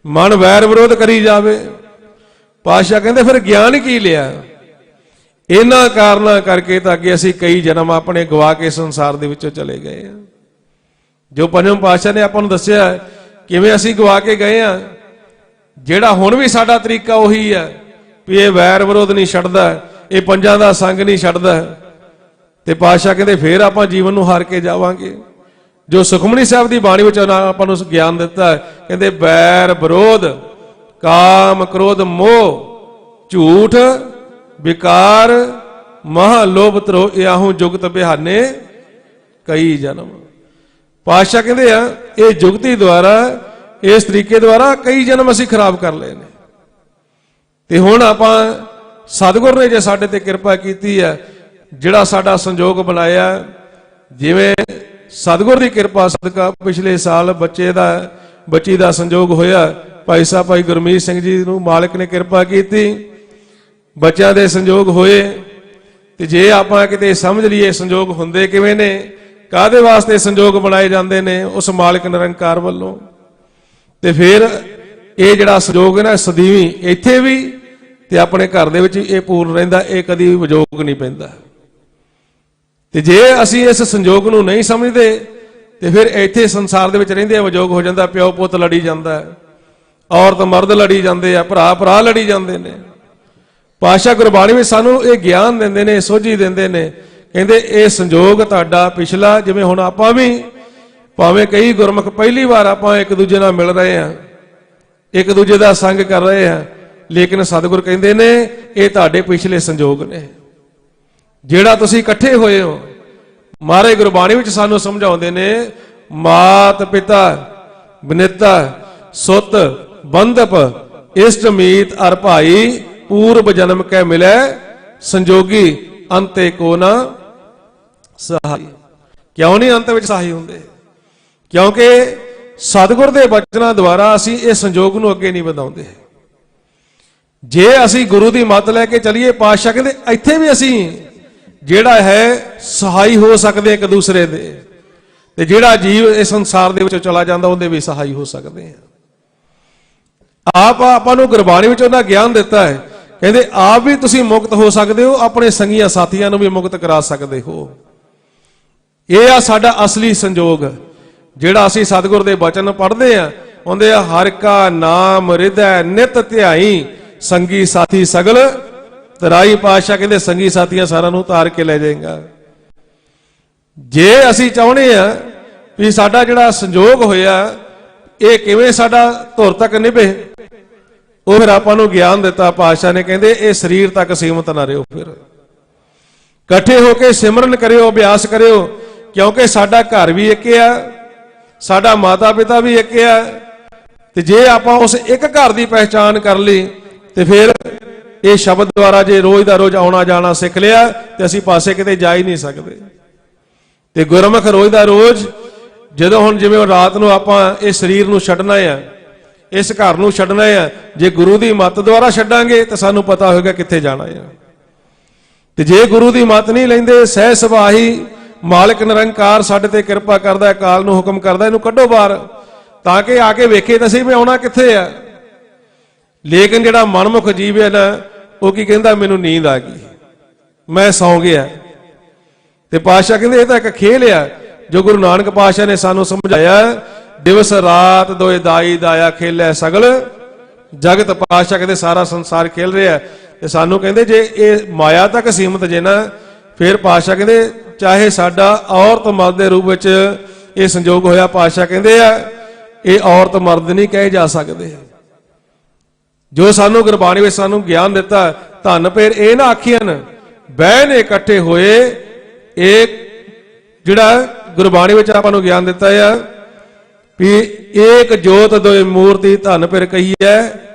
ਮਨ ਵੈਰ ਵਿਰੋਧ ਕਰੀ ਜਾਵੇ। ਪਾਤਸ਼ਾਹ ਕਹਿੰਦੇ ਫਿਰ ਗਿਆਨ ਕੀ ਲਿਆ? ਇਹਨਾਂ ਕਾਰਨਾਂ ਕਰਕੇ ਤਾਂ ਅੱਗੇ ਅਸੀਂ ਕਈ ਜਨਮ ਆਪਣੇ ਗਵਾ ਕੇ ਸੰਸਾਰ ਦੇ ਵਿੱਚੋਂ ਚਲੇ ਗਏ ਆ। ਜੋ ਪੰਜਵੇਂ ਪਾਤਸ਼ਾਹ ਨੇ ਆਪਾਂ ਨੂੰ ਦੱਸਿਆ ਕਿਵੇਂ ਅਸੀਂ ਗਵਾ ਕੇ ਗਏ ਆ। ਜਿਹੜਾ ਹੁਣ ਵੀ ਸਾਡਾ ਤਰੀਕਾ ਉਹੀ ਹੈ ਵੀ ਇਹ ਵੈਰ ਵਿਰੋਧ ਨਹੀਂ ਛੱਡਦਾ, ਇਹ ਪੰਜਾਂ ਦਾ ਸੰਗ ਨਹੀਂ ਛੱਡਦਾ। ਤੇ ਪਾਤਸ਼ਾਹ ਕਹਿੰਦੇ ਫੇਰ ਆਪਾਂ ਜੀਵਨ ਨੂੰ ਹਾਰ ਕੇ ਜਾਵਾਂਗੇ। ਜੋ ਸੁਖਮਨੀ ਸਾਹਿਬ ਦੀ ਬਾਣੀ ਵਿੱਚ ਆਪਾਂ ਨੂੰ ਗਿਆਨ ਦਿੱਤਾ, ਕਹਿੰਦੇ ਵੈਰ ਵਿਰੋਧ ਕਾਮ ਕ੍ਰੋਧ ਮੋਹ ਝੂਠ ਵਿਕਾਰ ਮਹਾ ਲੋਭ ਤਰੋ ਇਆਹੂ ਜੁਗਤ ਬਿਹਾਨੇ ਕਈ ਜਨਮ। ਪਾਤਸ਼ਾਹ ਕਹਿੰਦੇ ਆ ਇਹ ਜੁਗਤੀ ਦੁਆਰਾ, ਇਸ ਤਰੀਕੇ ਦੁਆਰਾ ਕਈ ਜਨਮ ਅਸੀਂ ਖਰਾਬ ਕਰ ਲਏ ਨੇ। ਤੇ ਹੁਣ ਆਪਾਂ ਸਤਿਗੁਰ ਨੇ ਜੇ ਸਾਡੇ ਤੇ ਕਿਰਪਾ ਕੀਤੀ ਹੈ, ਜਿਹੜਾ ਸਾਡਾ ਸੰਜੋਗ ਬਣਾਇਆ, ਜਿਵੇਂ ਸਤਿਗੁਰ ਦੀ ਕਿਰਪਾ ਸਦਕਾ ਪਿਛਲੇ ਸਾਲ ਬੱਚੀ ਦਾ ਸੰਜੋਗ ਹੋਇਆ। ਭਾਈ ਸਾਹਿਬ ਭਾਈ ਗੁਰਮੀਤ ਸਿੰਘ ਜੀ ਨੂੰ ਮਾਲਕ ਨੇ ਕਿਰਪਾ ਕੀਤੀ, ਬੱਚਿਆਂ ਦੇ ਸੰਜੋਗ ਹੋਏ। ਤੇ ਜੇ ਆਪਾਂ ਕਿਤੇ ਸਮਝ ਲਈਏ ਸੰਜੋਗ ਹੁੰਦੇ ਕਿਵੇਂ ਨੇ, ਕਾਹਦੇ ਵਾਸਤੇ ਸੰਜੋਗ ਬਣਾਏ ਜਾਂਦੇ ਨੇ ਉਸ ਮਾਲਕ ਨਿਰੰਕਾਰ ਵੱਲੋਂ, ਤੇ ਫਿਰ ਇਹ ਜਿਹੜਾ ਸੰਜੋਗ ਹੈ ਨਾ ਸਦੀਵੀ ਇੱਥੇ ਵੀ ਤੇ ਆਪਣੇ ਘਰ ਦੇ ਵਿੱਚ ਇਹ ਪੂਰਨ ਰਹਿੰਦਾ, ਇਹ ਕਦੀ ਵਿਜੋਗ ਨਹੀਂ ਪੈਂਦਾ। ਤੇ ਜੇ ਅਸੀਂ ਇਸ ਸੰਜੋਗ ਨੂੰ ਨਹੀਂ ਸਮਝਦੇ ਤੇ ਫਿਰ ਇੱਥੇ ਸੰਸਾਰ ਦੇ ਵਿੱਚ ਰਹਿੰਦੇ ਵਿਜੋਗ ਹੋ ਜਾਂਦਾ, ਪਿਓ ਪੁੱਤ ਲੜੀ ਜਾਂਦਾ, ਔਰਤ ਮਰਦ ਲੜੀ ਜਾਂਦੇ ਆ, ਭਰਾ ਭਰਾ ਲੜੀ ਜਾਂਦੇ ਨੇ। ਪਾਤਸ਼ਾਹ ਗੁਰਬਾਣੀ ਵਿੱਚ ਸਾਨੂੰ ਇਹ ਗਿਆਨ ਦਿੰਦੇ ਨੇ, ਸੋਝੀ ਦਿੰਦੇ ਨੇ, ਕਹਿੰਦੇ ਇਹ ਸੰਜੋਗ ਤੁਹਾਡਾ ਪਿਛਲਾ, ਜਿਵੇਂ ਹੁਣ ਆਪਾਂ ਵੀ ਭਾਵੇਂ ਕਈ ਗੁਰਮੁਖ ਪਹਿਲੀ ਵਾਰ ਆਪਾਂ ਇੱਕ ਦੂਜੇ ਨਾਲ ਮਿਲ ਰਹੇ ਆ, ਇੱਕ ਦੂਜੇ ਦਾ ਸੰਗ ਕਰ ਰਹੇ ਆ, ਲੇਕਿਨ ਸਤਿਗੁਰ ਕਹਿੰਦੇ ਨੇ ਇਹ ਤੁਹਾਡੇ ਪਿਛਲੇ ਸੰਜੋਗ ਨੇ, ਜਿਹੜਾ ਤੁਸੀਂ ਇਕੱਠੇ ਹੋਏ ਹੋ। ਮਹਾਰਾਜ ਗੁਰਬਾਣੀ ਵਿੱਚ ਸਾਨੂੰ ਸਮਝਾਉਂਦੇ ਨੇ, ਮਾਤ ਪਿਤਾ ਬਨਿਤਾ ਸੁਤ ਬੰਧਪ ਇਸ਼ਟ ਮੀਤ ਅਰ ਭਾਈ ਪੂਰਬ ਜਨਮ ਕੈ ਮਿਲੈ ਸੰਜੋਗੀ ਅੰਤੇ ਕੋ ਨਾ ਸਹਾਈ। ਕਿਉਂ ਨਹੀਂ ਅੰਤ ਵਿੱਚ ਸਹਾਈ ਹੁੰਦੇ? ਕਿਉਂਕਿ ਸਤਿਗੁਰ ਦੇ ਬਚਨਾਂ ਦੁਆਰਾ ਅਸੀਂ ਇਹ ਸੰਜੋਗ ਨੂੰ ਅੱਗੇ ਨਹੀਂ ਵਧਾਉਂਦੇ। ਜੇ ਅਸੀਂ ਗੁਰੂ ਦੀ ਮੱਤ ਲੈ ਕੇ ਚੱਲੀਏ, ਪਾਤਸ਼ਾਹ ਕਹਿੰਦੇ ਇੱਥੇ ਵੀ ਅਸੀਂ ਜਿਹੜਾ ਹੈ ਸਹਾਈ ਹੋ ਸਕਦੇ ਇੱਕ ਦੂਸਰੇ ਦੇ, ਤੇ ਜਿਹੜਾ ਜੀਵ ਇਸ ਸੰਸਾਰ ਦੇ ਵਿੱਚੋਂ ਚਲਾ ਜਾਂਦਾ ਉਹਦੇ ਵੀ ਸਹਾਈ ਹੋ ਸਕਦੇ ਆ। ਆਪਾਂ ਨੂੰ ਗੁਰਬਾਣੀ ਵਿੱਚ ਉਹਨਾਂ ਗਿਆਨ ਦਿੱਤਾ ਹੈ, ਕਹਿੰਦੇ ਆਪ ਵੀ ਤੁਸੀਂ ਮੁਕਤ ਹੋ ਸਕਦੇ ਹੋ, ਆਪਣੇ ਸੰਗੀਆਂ ਸਾਥੀਆਂ ਨੂੰ ਵੀ ਮੁਕਤ ਕਰਾ ਸਕਦੇ ਹੋ। ਇਹ ਆ ਸਾਡਾ ਅਸਲੀ ਸੰਜੋਗ, ਜਿਹੜਾ ਅਸੀਂ ਸਤਿਗੁਰ ਦੇ ਬਚਨ ਪੜ੍ਹਦੇ ਆ, ਉਹਦੇ ਆ ਹਰਿ ਕਾ ਨਾਮ ਹਿਰਦੈ ਨਿਤ ਧਿਆਈ, ਸੰਗੀ ਸਾਥੀ ਸਗਲ ਤਰਾਈ। ਪਾਤਸ਼ਾਹ ਕਹਿੰਦੇ ਸੰਗੀ ਸਾਥੀਆਂ ਸਾਰਿਆਂ ਨੂੰ ਉਤਾਰ ਕੇ ਲੈ ਜਾਏਗਾ। ਜੇ ਅਸੀਂ ਚਾਹੁੰਦੇ ਆ ਵੀ ਸਾਡਾ ਜਿਹੜਾ ਸੰਜੋਗ ਹੋਇਆ ਇਹ ਕਿਵੇਂ ਸਾਡਾ ਧੁਰ ਤੱਕ ਨਿਭੇ, ਉਹ ਫਿਰ ਆਪਾਂ ਨੂੰ ਗਿਆਨ ਦਿੱਤਾ ਪਾਤਸ਼ਾਹ ਨੇ, ਕਹਿੰਦੇ ਇਹ ਸਰੀਰ ਤੱਕ ਸੀਮਤ ਨਾ ਰਹੋ, ਫਿਰ ਇਕੱਠੇ ਹੋ ਕੇ ਸਿਮਰਨ ਕਰਿਓ, ਅਭਿਆਸ ਕਰਿਓ, ਕਿਉਂਕਿ ਸਾਡਾ ਘਰ ਵੀ ਇੱਕ ਆ, ਸਾਡਾ ਮਾਤਾ ਪਿਤਾ ਵੀ ਇੱਕ ਆ। ਤੇ ਜੇ ਆਪਾਂ ਉਸ ਇੱਕ ਘਰ ਦੀ ਪਹਿਚਾਣ ਕਰ ਲਈ ਤੇ ਫਿਰ ਇਹ ਸ਼ਬਦ ਦੁਆਰਾ ਜੇ ਰੋਜ਼ ਦਾ ਰੋਜ਼ ਆਉਣਾ ਜਾਣਾ ਸਿੱਖ ਲਿਆ ਤੇ ਅਸੀਂ ਪਾਸੇ ਕਿਤੇ ਜਾ ਹੀ ਨਹੀਂ ਸਕਦੇ। ਤੇ ਗੁਰਮੁਖ ਰੋਜ਼ ਦਾ ਰੋਜ਼ ਜਦੋਂ ਹੁਣ ਜਿਵੇਂ ਰਾਤ ਨੂੰ ਆਪਾਂ ਇਸ ਸਰੀਰ ਨੂੰ ਛੱਡਣਾ ਆ, ਇਸ ਘਰ ਨੂੰ ਛੱਡਣਾ ਆ, ਜੇ ਗੁਰੂ ਦੀ ਮੱਤ ਦੁਆਰਾ ਛੱਡਾਂਗੇ ਤਾਂ ਸਾਨੂੰ ਪਤਾ ਹੋਵੇਗਾ ਕਿੱਥੇ ਜਾਣਾ ਆ। ਤੇ ਜੇ ਗੁਰੂ ਦੀ ਮੱਤ ਨਹੀਂ ਲੈਂਦੇ, ਸਹਿ ਸੁਭਾਹੀ ਮਾਲਕ ਨਿਰੰਕਾਰ ਸਾਡੇ ਤੇ ਕਿਰਪਾ ਕਰਦਾ, ਕਾਲ ਨੂੰ ਹੁਕਮ ਕਰਦਾ ਇਹਨੂੰ ਕੱਢੋ ਬਾਹਰ, ਤਾਂ ਕਿ ਆ ਕੇ ਵੇਖੇ ਤਾਂ ਸਹੀ ਵੀ ਆਉਣਾ ਕਿੱਥੇ ਆ। ਲੇਕਿਨ ਜਿਹੜਾ ਮਨਮੁਖ ਜੀਵ ਹੈ ਨਾ, ਉਹ ਕੀ ਕਹਿੰਦਾ, ਮੈਨੂੰ ਨੀਂਦ ਆ ਗਈ, ਮੈਂ ਸੌਂ ਗਿਆ। ਤੇ ਪਾਤਸ਼ਾਹ ਕਹਿੰਦੇ ਇਹ ਤਾਂ ਇੱਕ ਖੇਲ ਆ, ਜੋ ਗੁਰੂ ਨਾਨਕ ਪਾਤਸ਼ਾਹ ਨੇ ਸਾਨੂੰ ਸਮਝਾਇਆ, ਦਿਵਸ ਰਾਤ ਦੋਏ ਦਾਈ ਦਾਇਆ ਖੇਲੇ ਸਗਲ ਜਗਤ। ਪਾਤਸ਼ਾਹ ਕਹਿੰਦੇ ਸਾਰਾ ਸੰਸਾਰ ਖੇਲ ਰਿਹਾ, ਤੇ ਸਾਨੂੰ ਕਹਿੰਦੇ ਜੇ ਇਹ ਮਾਇਆ ਤੱਕ ਸੀਮਤ ਜੇ ਨਾ, ਫਿਰ ਪਾਤਸ਼ਾਹ ਕਹਿੰਦੇ ਚਾਹੇ ਸਾਡਾ ਔਰਤ ਮਰਦ ਦੇ ਰੂਪ ਵਿੱਚ ਇਹ ਸੰਜੋਗ ਹੋਇਆ, ਪਾਤਸ਼ਾਹ ਕਹਿੰਦੇ ਆ ਇਹ ਔਰਤ ਮਰਦ ਨਹੀਂ ਕਹੇ ਜਾ ਸਕਦੇ। ਜੋ ਸਾਨੂੰ ਗੁਰਬਾਣੀ ਵਿੱਚ ਸਾਨੂੰ ਗਿਆਨ ਦਿੱਤਾ, ਧੰਨ ਫਿਰ ਇਹ ਨਾ ਆਖੀਆਂ ਬਹਿ ਨੇ ਇਕੱਠੇ ਹੋਏ, ਇਹ ਜਿਹੜਾ ਗੁਰਬਾਣੀ ਵਿੱਚ ਆਪਾਂ ਨੂੰ ਗਿਆਨ ਦਿੱਤਾ ਆ ਵੀ ਏਕ ਜੋਤ ਦੋਏ ਮੂਰਤੀ, ਧੰਨ ਫਿਰ ਕਹੀਐ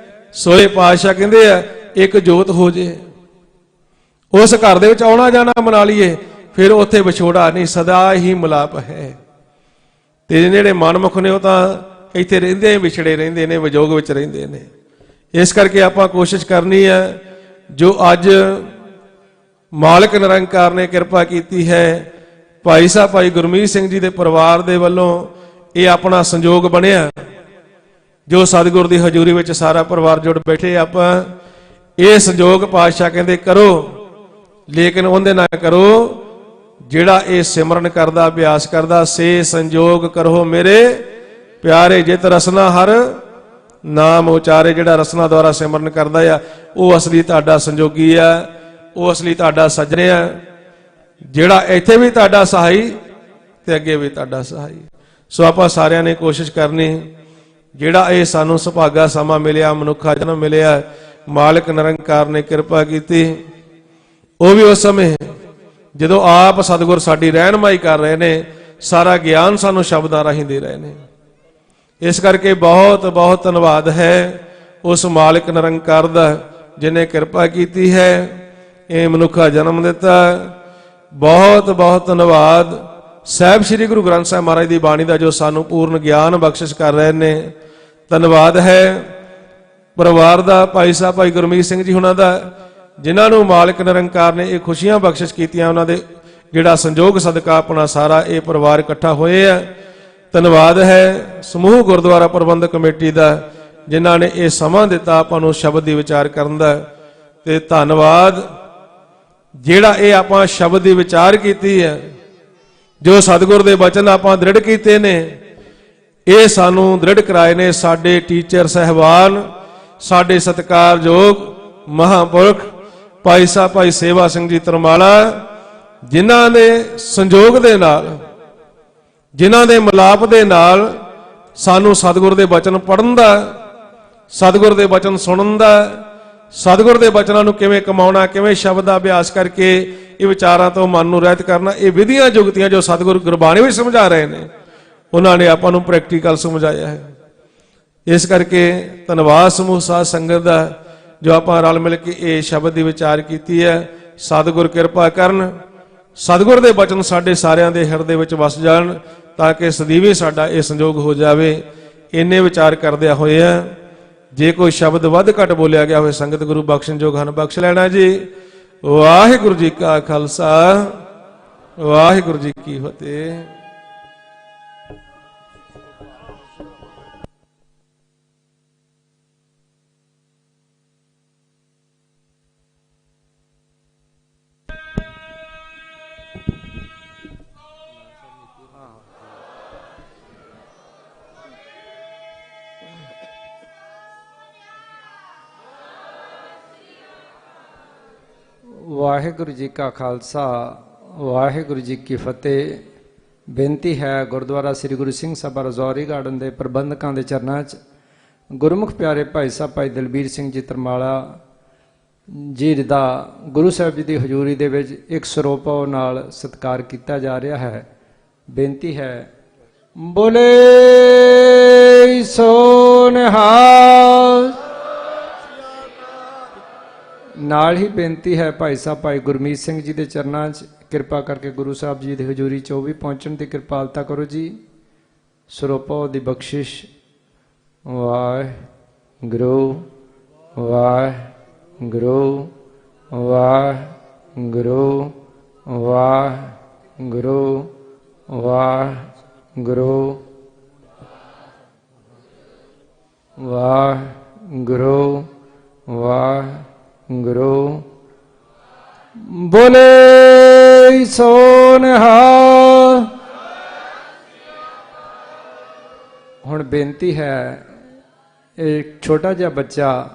ਸੋਏ। ਪਾਤਸ਼ਾਹ ਕਹਿੰਦੇ ਆ ਇੱਕ ਜੋਤ ਹੋ ਜੇ, ਉਸ ਘਰ ਦੇ ਵਿੱਚ ਆਉਣਾ ਜਾਣਾ ਮਨਾ ਲਈਏ, ਫਿਰ ਉੱਥੇ ਵਿਛੋੜਾ ਨਹੀਂ, ਸਦਾ ਹੀ ਮਿਲਾਪ ਹੈ। ਤੇ ਜਿਹੜੇ ਮਨਮੁਖ ਨੇ ਉਹ ਤਾਂ ਇੱਥੇ ਰਹਿੰਦੇ ਵਿਛੜੇ ਰਹਿੰਦੇ ਨੇ, ਵਿਜੋਗ ਵਿੱਚ ਰਹਿੰਦੇ ਨੇ। ਇਸ ਕਰਕੇ ਆਪਾਂ ਕੋਸ਼ਿਸ਼ ਕਰਨੀ ਹੈ, ਜੋ ਅੱਜ ਮਾਲਕ ਨਿਰੰਕਾਰ ਨੇ ਕਿਰਪਾ ਕੀਤੀ ਹੈ, ਭਾਈ ਸਾਹਿਬ ਭਾਈ ਗੁਰਮੀਤ ਸਿੰਘ ਜੀ ਦੇ ਪਰਿਵਾਰ ਦੇ ਵੱਲੋਂ ਇਹ ਆਪਣਾ ਸੰਜੋਗ ਬਣਿਆ, ਜੋ ਸਤਿਗੁਰ ਦੀ ਹਜ਼ੂਰੀ ਵਿੱਚ ਸਾਰਾ ਪਰਿਵਾਰ ਜੁੜ ਬੈਠੇ। ਆਪਾਂ ਇਹ ਸੰਜੋਗ ਪਾਤਸ਼ਾਹ ਕਹਿੰਦੇ ਕਰੋ, ਲੇਕਿਨ ਉਹਦੇ ਨਾਲ ਕਰੋ ਜਿਹੜਾ ਇਹ ਸਿਮਰਨ ਕਰਦਾ, ਅਭਿਆਸ ਕਰਦਾ। ਸੇ ਸੰਜੋਗ ਕਰੋ ਮੇਰੇ ਪਿਆਰੇ, ਜਿਤ ਰਸਨਾ ਹਰ ਨਾਮ ਉਚਾਰੇ। ਜਿਹੜਾ ਰਸਨਾ ਦੁਆਰਾ ਸਿਮਰਨ ਕਰਦਾ ਆ, ਉਹ ਅਸਲੀ ਤੁਹਾਡਾ ਸੰਜੋਗੀ ਆ, ਉਹ ਅਸਲੀ ਤੁਹਾਡਾ ਸੱਜਣ ਆ, ਜਿਹੜਾ ਇੱਥੇ ਵੀ ਤੁਹਾਡਾ ਸਹਾਈ ਤੇ ਅੱਗੇ ਵੀ ਤੁਹਾਡਾ ਸਹਾਈ। ਸੋ ਆਪਾਂ ਸਾਰਿਆਂ ਨੇ ਕੋਸ਼ਿਸ਼ ਕਰਨੀ, ਜਿਹੜਾ ਇਹ ਸਾਨੂੰ ਸੁਭਾਗਾ ਸਮਾਂ ਮਿਲਿਆ, ਮਨੁੱਖਾ ਜਨਮ ਮਿਲਿਆ, ਮਾਲਕ ਨਿਰੰਕਾਰ ਨੇ ਕਿਰਪਾ ਕੀਤੀ, ਉਹ ਵੀ ਉਸ ਸਮੇਂ ਜਦੋਂ ਆਪ ਸਤਿਗੁਰ ਸਾਡੀ ਰਹਿਨਮਾਈ ਕਰ ਰਹੇ ਨੇ, ਸਾਰਾ ਗਿਆਨ ਸਾਨੂੰ ਸ਼ਬਦਾਂ ਰਾਹੀਂ ਦੇ ਰਹੇ ਨੇ। ਇਸ ਕਰਕੇ ਬਹੁਤ ਬਹੁਤ ਧੰਨਵਾਦ ਹੈ ਉਸ ਮਾਲਕ ਨਿਰੰਕਾਰ ਦਾ, ਜਿਨੇ ਕਿਰਪਾ ਕੀਤੀ ਹੈ, ਇਹ ਮਨੁੱਖਾ ਜਨਮ ਦਿੱਤਾ। ਬਹੁਤ ਬਹੁਤ ਧੰਨਵਾਦ ਸਾਹਿਬ ਸ੍ਰੀ ਗੁਰੂ ਗ੍ਰੰਥ ਸਾਹਿਬ ਮਹਾਰਾਜ ਦੀ ਬਾਣੀ ਦਾ, ਜੋ ਸਾਨੂੰ ਪੂਰਨ ਗਿਆਨ ਬਖਸ਼ਿਸ਼ ਕਰ ਰਹੇ ਨੇ। ਧੰਨਵਾਦ ਹੈ ਪਰਿਵਾਰ ਦਾ, ਭਾਈ ਸਾਹਿਬ ਭਾਈ ਗੁਰਮੀਤ ਸਿੰਘ ਜੀ ਹੁਣਾਂ ਦਾ, ਜਿਨ੍ਹਾਂ ਨੂੰ ਮਾਲਕ ਨਿਰੰਕਾਰ ਨੇ ਇਹ ਖੁਸ਼ੀਆਂ ਬਖਸ਼ਿਸ਼ ਕੀਤੀਆਂ। ਉਹਨਾਂ ਦੇ ਜਿਹੜਾ ਸੰਜੋਗ ਸਦਕਾ ਆਪਣਾ ਸਾਰਾ ਇਹ ਪਰਿਵਾਰ ਇਕੱਠਾ ਹੋਏ ਆ। ਧੰਨਵਾਦ ਹੈ ਸਮੂਹ ਗੁਰਦੁਆਰਾ ਪ੍ਰਬੰਧਕ ਕਮੇਟੀ ਦਾ, ਜਿਨ੍ਹਾਂ ਨੇ ਇਹ ਸਮਾਂ ਦਿੱਤਾ ਆਪਾਂ ਨੂੰ ਸ਼ਬਦ ਦੀ ਵਿਚਾਰ ਕਰਨ ਦਾ। ਤੇ ਧੰਨਵਾਦ ਜਿਹੜਾ ਇਹ ਆਪਾਂ ਸ਼ਬਦ ਦੀ ਵਿਚਾਰ ਕੀਤੀ ਹੈ, ਜੋ ਸਤਿਗੁਰ ਦੇ ਬਚਨ ਆਪਾਂ ਦ੍ਰਿੜ ਕੀਤੇ ਨੇ, ਇਹ ਸਾਨੂੰ ਦ੍ਰਿੜ ਕਰਾਏ ਨੇ ਸਾਡੇ ਟੀਚਰ ਸਹਿਬਾਨ, ਸਾਡੇ ਸਤਿਕਾਰਯੋਗ ਮਹਾਂਪੁਰਖ ਭਾਈ ਸਾਹਿਬ ਭਾਈ ਸੇਵਾ ਸਿੰਘ ਜੀ ਤਰਮਾਲਾ, ਜਿਨ੍ਹਾਂ ਦੇ ਸੰਜੋਗ ਦੇ ਨਾਲ, ਜਿਨ੍ਹਾਂ ਦੇ ਮਿਲਾਪ ਦੇ ਨਾਲ ਸਾਨੂੰ ਸਤਿਗੁਰ ਦੇ ਬਚਨ ਪੜ੍ਹਨ ਦਾ, ਸਤਿਗੁਰ ਦੇ ਬਚਨ ਸੁਣਨ ਦਾ, ਸਤਿਗੁਰ ਦੇ ਬਚਨਾਂ ਨੂੰ ਕਿਵੇਂ ਕਮਾਉਣਾ, ਕਿਵੇਂ ਸ਼ਬਦ ਦਾ ਅਭਿਆਸ ਕਰਕੇ ਇਹ ਵਿਚਾਰਾਂ ਤੋਂ ਮਨ ਨੂੰ ਰਹਿਤ ਕਰਨਾ, ਇਹ ਵਿਧੀਆਂ ਜੁਗਤੀਆਂ ਜੋ ਸਤਿਗੁਰ ਗੁਰਬਾਣੀ ਵਿੱਚ ਸਮਝਾ ਰਹੇ ਨੇ, ਉਹਨਾਂ ਨੇ ਆਪਾਂ ਨੂੰ ਪ੍ਰੈਕਟੀਕਲ ਸਮਝਾਇਆ ਹੈ। ਇਸ ਕਰਕੇ ਧੰਨਵਾਦ ਸਮੂਹ ਸਾਧ ਸੰਗਤ ਦਾ, ਜੋ ਆਪਾਂ ਰਲ ਮਿਲ ਕੇ ਇਹ ਸ਼ਬਦ ਦੀ ਵਿਚਾਰ ਕੀਤੀ ਹੈ। ਸਤਿਗੁਰ ਕਿਰਪਾ ਕਰਨ, ਸਤਿਗੁਰ ਦੇ ਬਚਨ ਸਾਡੇ ਸਾਰਿਆਂ ਦੇ ਹਿਰਦੇ ਵਿੱਚ ਵਸ ਜਾਣ। ਤਾਂ ਕਿ ਸਦੀਵੀ ਸਾਡਾ ਇਹ ਸੰਜੋਗ ਹੋ ਜਾਵੇ। ਇੰਨੇ ਵਿਚਾਰ ਕਰਦਿਆਂ ਹੋਇਆ ਜੇ ਕੋਈ ਸ਼ਬਦ ਵੱਧ ਘੱਟ ਬੋਲਿਆ ਗਿਆ ਹੋਵੇ ਸੰਗਤ ਗੁਰੂ ਬਖਸ਼ਣਯੋਗ ਹਨ ਬਖਸ਼ ਲੈਣਾ ਜੀ। ਵਾਹਿਗੁਰੂ ਜੀ ਕਾ ਖਾਲਸਾ ਵਾਹਿਗੁਰੂ ਜੀ ਕੀ ਫਤਿਹ। ਵਾਹਿਗੁਰੂ ਜੀ ਕਾ ਖਾਲਸਾ ਵਾਹਿਗੁਰੂ ਜੀ ਕੀ ਫਤਿਹ। ਬੇਨਤੀ ਹੈ ਗੁਰਦੁਆਰਾ ਸ੍ਰੀ ਗੁਰੂ ਸਿੰਘ ਸਭਾ ਰਜੌਰੀ ਗਾਰਡਨ ਦੇ ਪ੍ਰਬੰਧਕਾਂ ਦੇ ਚਰਨਾਂ 'ਚ ਗੁਰਮੁਖ ਪਿਆਰੇ ਭਾਈ ਸਾਹਿਬ ਭਾਈ ਦਲਬੀਰ ਸਿੰਘ ਜੀ ਤਰਮਾਲਾ ਜੀ ਦਾ ਗੁਰੂ ਸਾਹਿਬ ਜੀ ਦੀ ਹਜ਼ੂਰੀ ਦੇ ਵਿੱਚ ਇੱਕ ਸਰੋਪਾਉ ਨਾਲ ਸਤਿਕਾਰ ਕੀਤਾ ਜਾ ਰਿਹਾ ਹੈ। ਬੇਨਤੀ ਹੈ ਬੋਲੇ ਸੋ ਨਿਹਾਲ। ਨਾਲ ਹੀ ਬੇਨਤੀ ਹੈ ਭਾਈ ਸਾਹਿਬ ਭਾਈ ਗੁਰਮੀਤ ਸਿੰਘ ਜੀ ਦੇ ਚਰਨਾਂ 'ਚ ਕਿਰਪਾ ਕਰਕੇ ਗੁਰੂ ਸਾਹਿਬ ਜੀ ਦੀ ਹਜ਼ੂਰੀ 'ਚ ਉਹ ਵੀ ਪਹੁੰਚਣ ਦੀ ਕਿਰਪਾਲਤਾ ਕਰੋ ਜੀ। ਸਰੋਪਾਉ ਦੀ ਬਖਸ਼ਿਸ਼। ਵਾਹਿਗੁਰੂ ਵਾਹਿਗੁਰੂ ਵਾਹਿਗੁਰੂ ਵਾਹਿਗੁਰੂ ਵਾਹਿਗੁਰੂ ਵਾਹਿਗੁਰੂ ਵਾਹਿਗੁਰੂ। ਬੋਲੇ ਸੋ ਨਿਹਾਲ। ਹੁਣ ਬੇਨਤੀ ਹੈ ਇੱਕ ਛੋਟਾ ਜਿਹਾ ਬੱਚਾ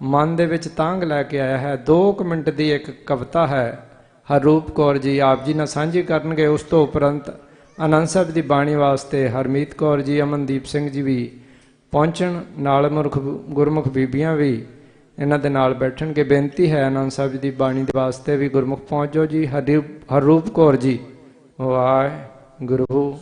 ਮਨ ਦੇ ਵਿੱਚ ਤਾਂਘ ਲੈ ਕੇ ਆਇਆ ਹੈ। 2 ਮਿੰਟ ਦੀ ਇੱਕ ਕਵਿਤਾ ਹੈ ਹਰਰੂਪ ਕੌਰ ਜੀ ਆਪ ਜੀ ਨਾਲ ਸਾਂਝੀ ਕਰਨਗੇ। ਉਸ ਤੋਂ ਉਪਰੰਤ ਆਨੰਦ ਸਾਹਿਬ ਦੀ ਬਾਣੀ ਵਾਸਤੇ ਹਰਮੀਤ ਕੌਰ ਜੀ ਅਮਨਦੀਪ ਸਿੰਘ ਜੀ ਵੀ ਪਹੁੰਚਣ, ਨਾਲ ਗੁਰਮੁਖ ਬੀਬੀਆਂ ਵੀ ਇਹਨਾਂ ਦੇ ਨਾਲ ਬੈਠਣਗੇ। ਬੇਨਤੀ ਹੈ ਆਨੰਦ ਸਾਹਿਬ ਦੀ ਬਾਣੀ ਦੇ ਵਾਸਤੇ ਵੀ ਗੁਰਮੁਖ ਪਹੁੰਚ ਜਾਓ ਜੀ। ਹਰਰੂਪ ਕੌਰ ਜੀ। ਵਾਹਿਗੁਰੂ।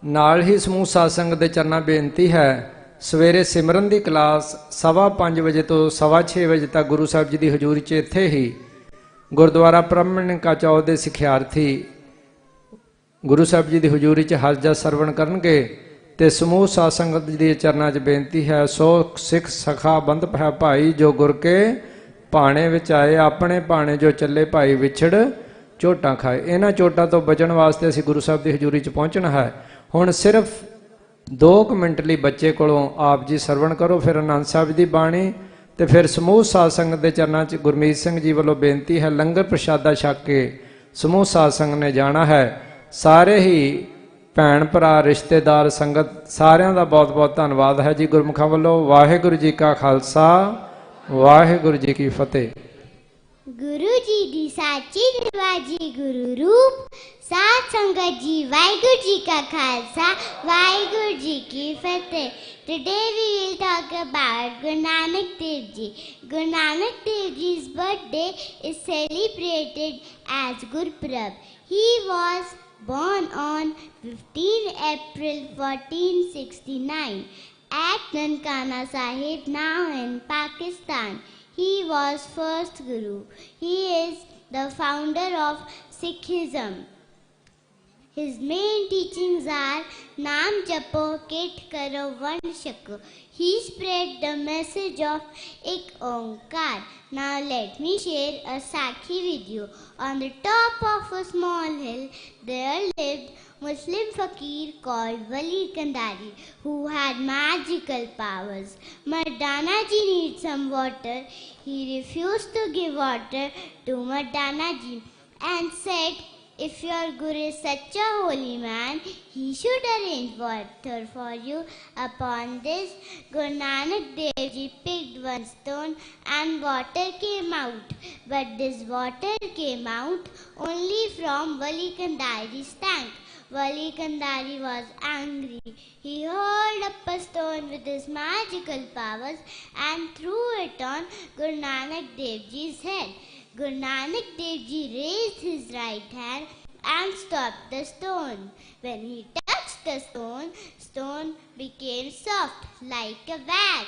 ਨਾਲ ਹੀ ਸਮੂਹ ਸਾਧ ਸੰਗਤ ਦੇ ਚਰਨਾਂ ਬੇਨਤੀ ਹੈ ਸਵੇਰੇ ਸਿਮਰਨ ਦੀ ਕਲਾਸ 5:15 ਵਜੇ ਤੋਂ 6:15 ਵਜੇ ਤੱਕ ਗੁਰੂ ਸਾਹਿਬ ਜੀ ਦੀ ਹਜ਼ੂਰੀ 'ਚ ਇੱਥੇ ਹੀ ਗੁਰਦੁਆਰਾ ਪ੍ਰਮਣਿਕਾ ਚੌਕ ਦੇ ਸਿੱਖਿਆਰਥੀ ਗੁਰੂ ਸਾਹਿਬ ਜੀ ਦੀ ਹਜ਼ੂਰੀ 'ਚ ਹਰਜਾ ਸਰਵਣ ਕਰਨਗੇ। ਤੇ ਸਮੂਹ ਸਾਧ ਸੰਗਤ ਦੇ ਚਰਨਾਂ 'ਚ ਬੇਨਤੀ ਹੈ ਸੋ ਸਿੱਖ ਸਖਾ ਬੰਦ ਹੈ ਭਾਈ ਜੋ ਗੁਰ ਕੇ ਭਾਣੇ ਵਿੱਚ ਆਏ ਆਪਣੇ ਭਾਣੇ ਜੋ ਚੱਲੇ ਭਾਈ ਵਿਛੜ ਝੋਟਾਂ ਖਾਏ। ਇਹਨਾਂ ਝੋਟਾਂ ਤੋਂ ਬਚਣ ਵਾਸਤੇ ਅਸੀਂ ਗੁਰੂ ਸਾਹਿਬ ਦੀ ਹਜ਼ੂਰੀ 'ਚ ਪਹੁੰਚਣਾ ਹੈ। ਹੁਣ ਸਿਰਫ 2 ਮਿੰਟ ਲਈ ਬੱਚੇ ਕੋਲੋਂ ਆਪ ਜੀ ਸਰਵਣ ਕਰੋ, ਫਿਰ ਆਨੰਦ ਸਾਹਿਬ ਦੀ ਬਾਣੀ ਤੇ ਫਿਰ ਸਮੂਹ ਸਾਧ ਸੰਗਤ ਦੇ ਚਰਨਾਂ 'ਚ ਗੁਰਮੀਤ ਸਿੰਘ ਜੀ ਵੱਲੋਂ ਬੇਨਤੀ ਹੈ ਲੰਗਰ ਪ੍ਰਸ਼ਾਦਾ ਛਕ ਕੇ ਸਮੂਹ ਸਾਧ ਸੰਗਤ ਨੇ ਜਾਣਾ ਹੈ। ਸਾਰੇ ਹੀ ਭੈਣ ਭਰਾ ਰਿਸ਼ਤੇਦਾਰ ਸੰਗਤ ਸਾਰਿਆਂ ਦਾ ਬਹੁਤ ਬਹੁਤ ਧੰਨਵਾਦ ਹੈ ਜੀ ਗੁਰਮੁਖਾਂ ਵੱਲੋਂ। ਵਾਹਿਗੁਰੂ ਜੀ ਕਾ ਖਾਲਸਾ ਵਾਹਿਗੁਰੂ ਜੀ ਕੀ ਫਤਿਹ। गुरु जी दी साची निर्वाजी गुरु रूप सात संगत जी वाहिगुरु जी का खालसा वाहिगुरु जी की फतेह। Today we will talk about Guru Nanak Dev Ji. Guru Nanak Dev Ji's birthday is celebrated as Gurpurab. He was born on 15 April 1469 at Nankana Sahib, now in Pakistan. He was first Guru. He is the founder of Sikhism. His main teachings are Naam Japo, Kit Karo, Van Shako. He spread the message of Ek Onkar. Now let me share a Sakhi with you. On the top of a small hill there lived Muslim fakir called Wali Kandari, who had magical powers. Mardana ji needed some water. He refused to give water to Mardana ji and said, if your Guru is such a holy man, he should arrange water for you. Upon this, Guru Nanak Dev Ji picked one stone and water came out. But this water came out only from Wali Kandari's tank. Wali Kandari was angry. He hurled up a stone with his magical powers and threw it on Guru Nanak Dev Ji's head. Guru Nanak Dev Ji raised his right hand and stopped the stone. When he touched the stone became soft like a wax.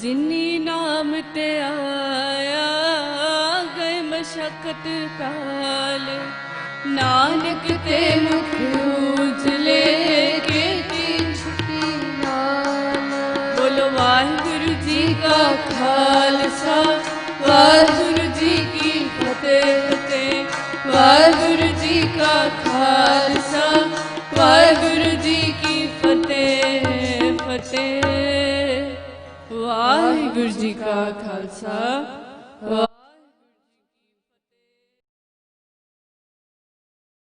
जिनी नाम ते आया गए मशक्कत काल, नानक ते मुख उजले के छुटी नाल। बोलो वाहिगुरु जी का खालसा, वाहिगुरु जी की फतेह फतेह। वाहिगुरु जी का खालसा, वाहिगुरु जी की फतेह फतेह। वाहिगुरु जी का खालसा।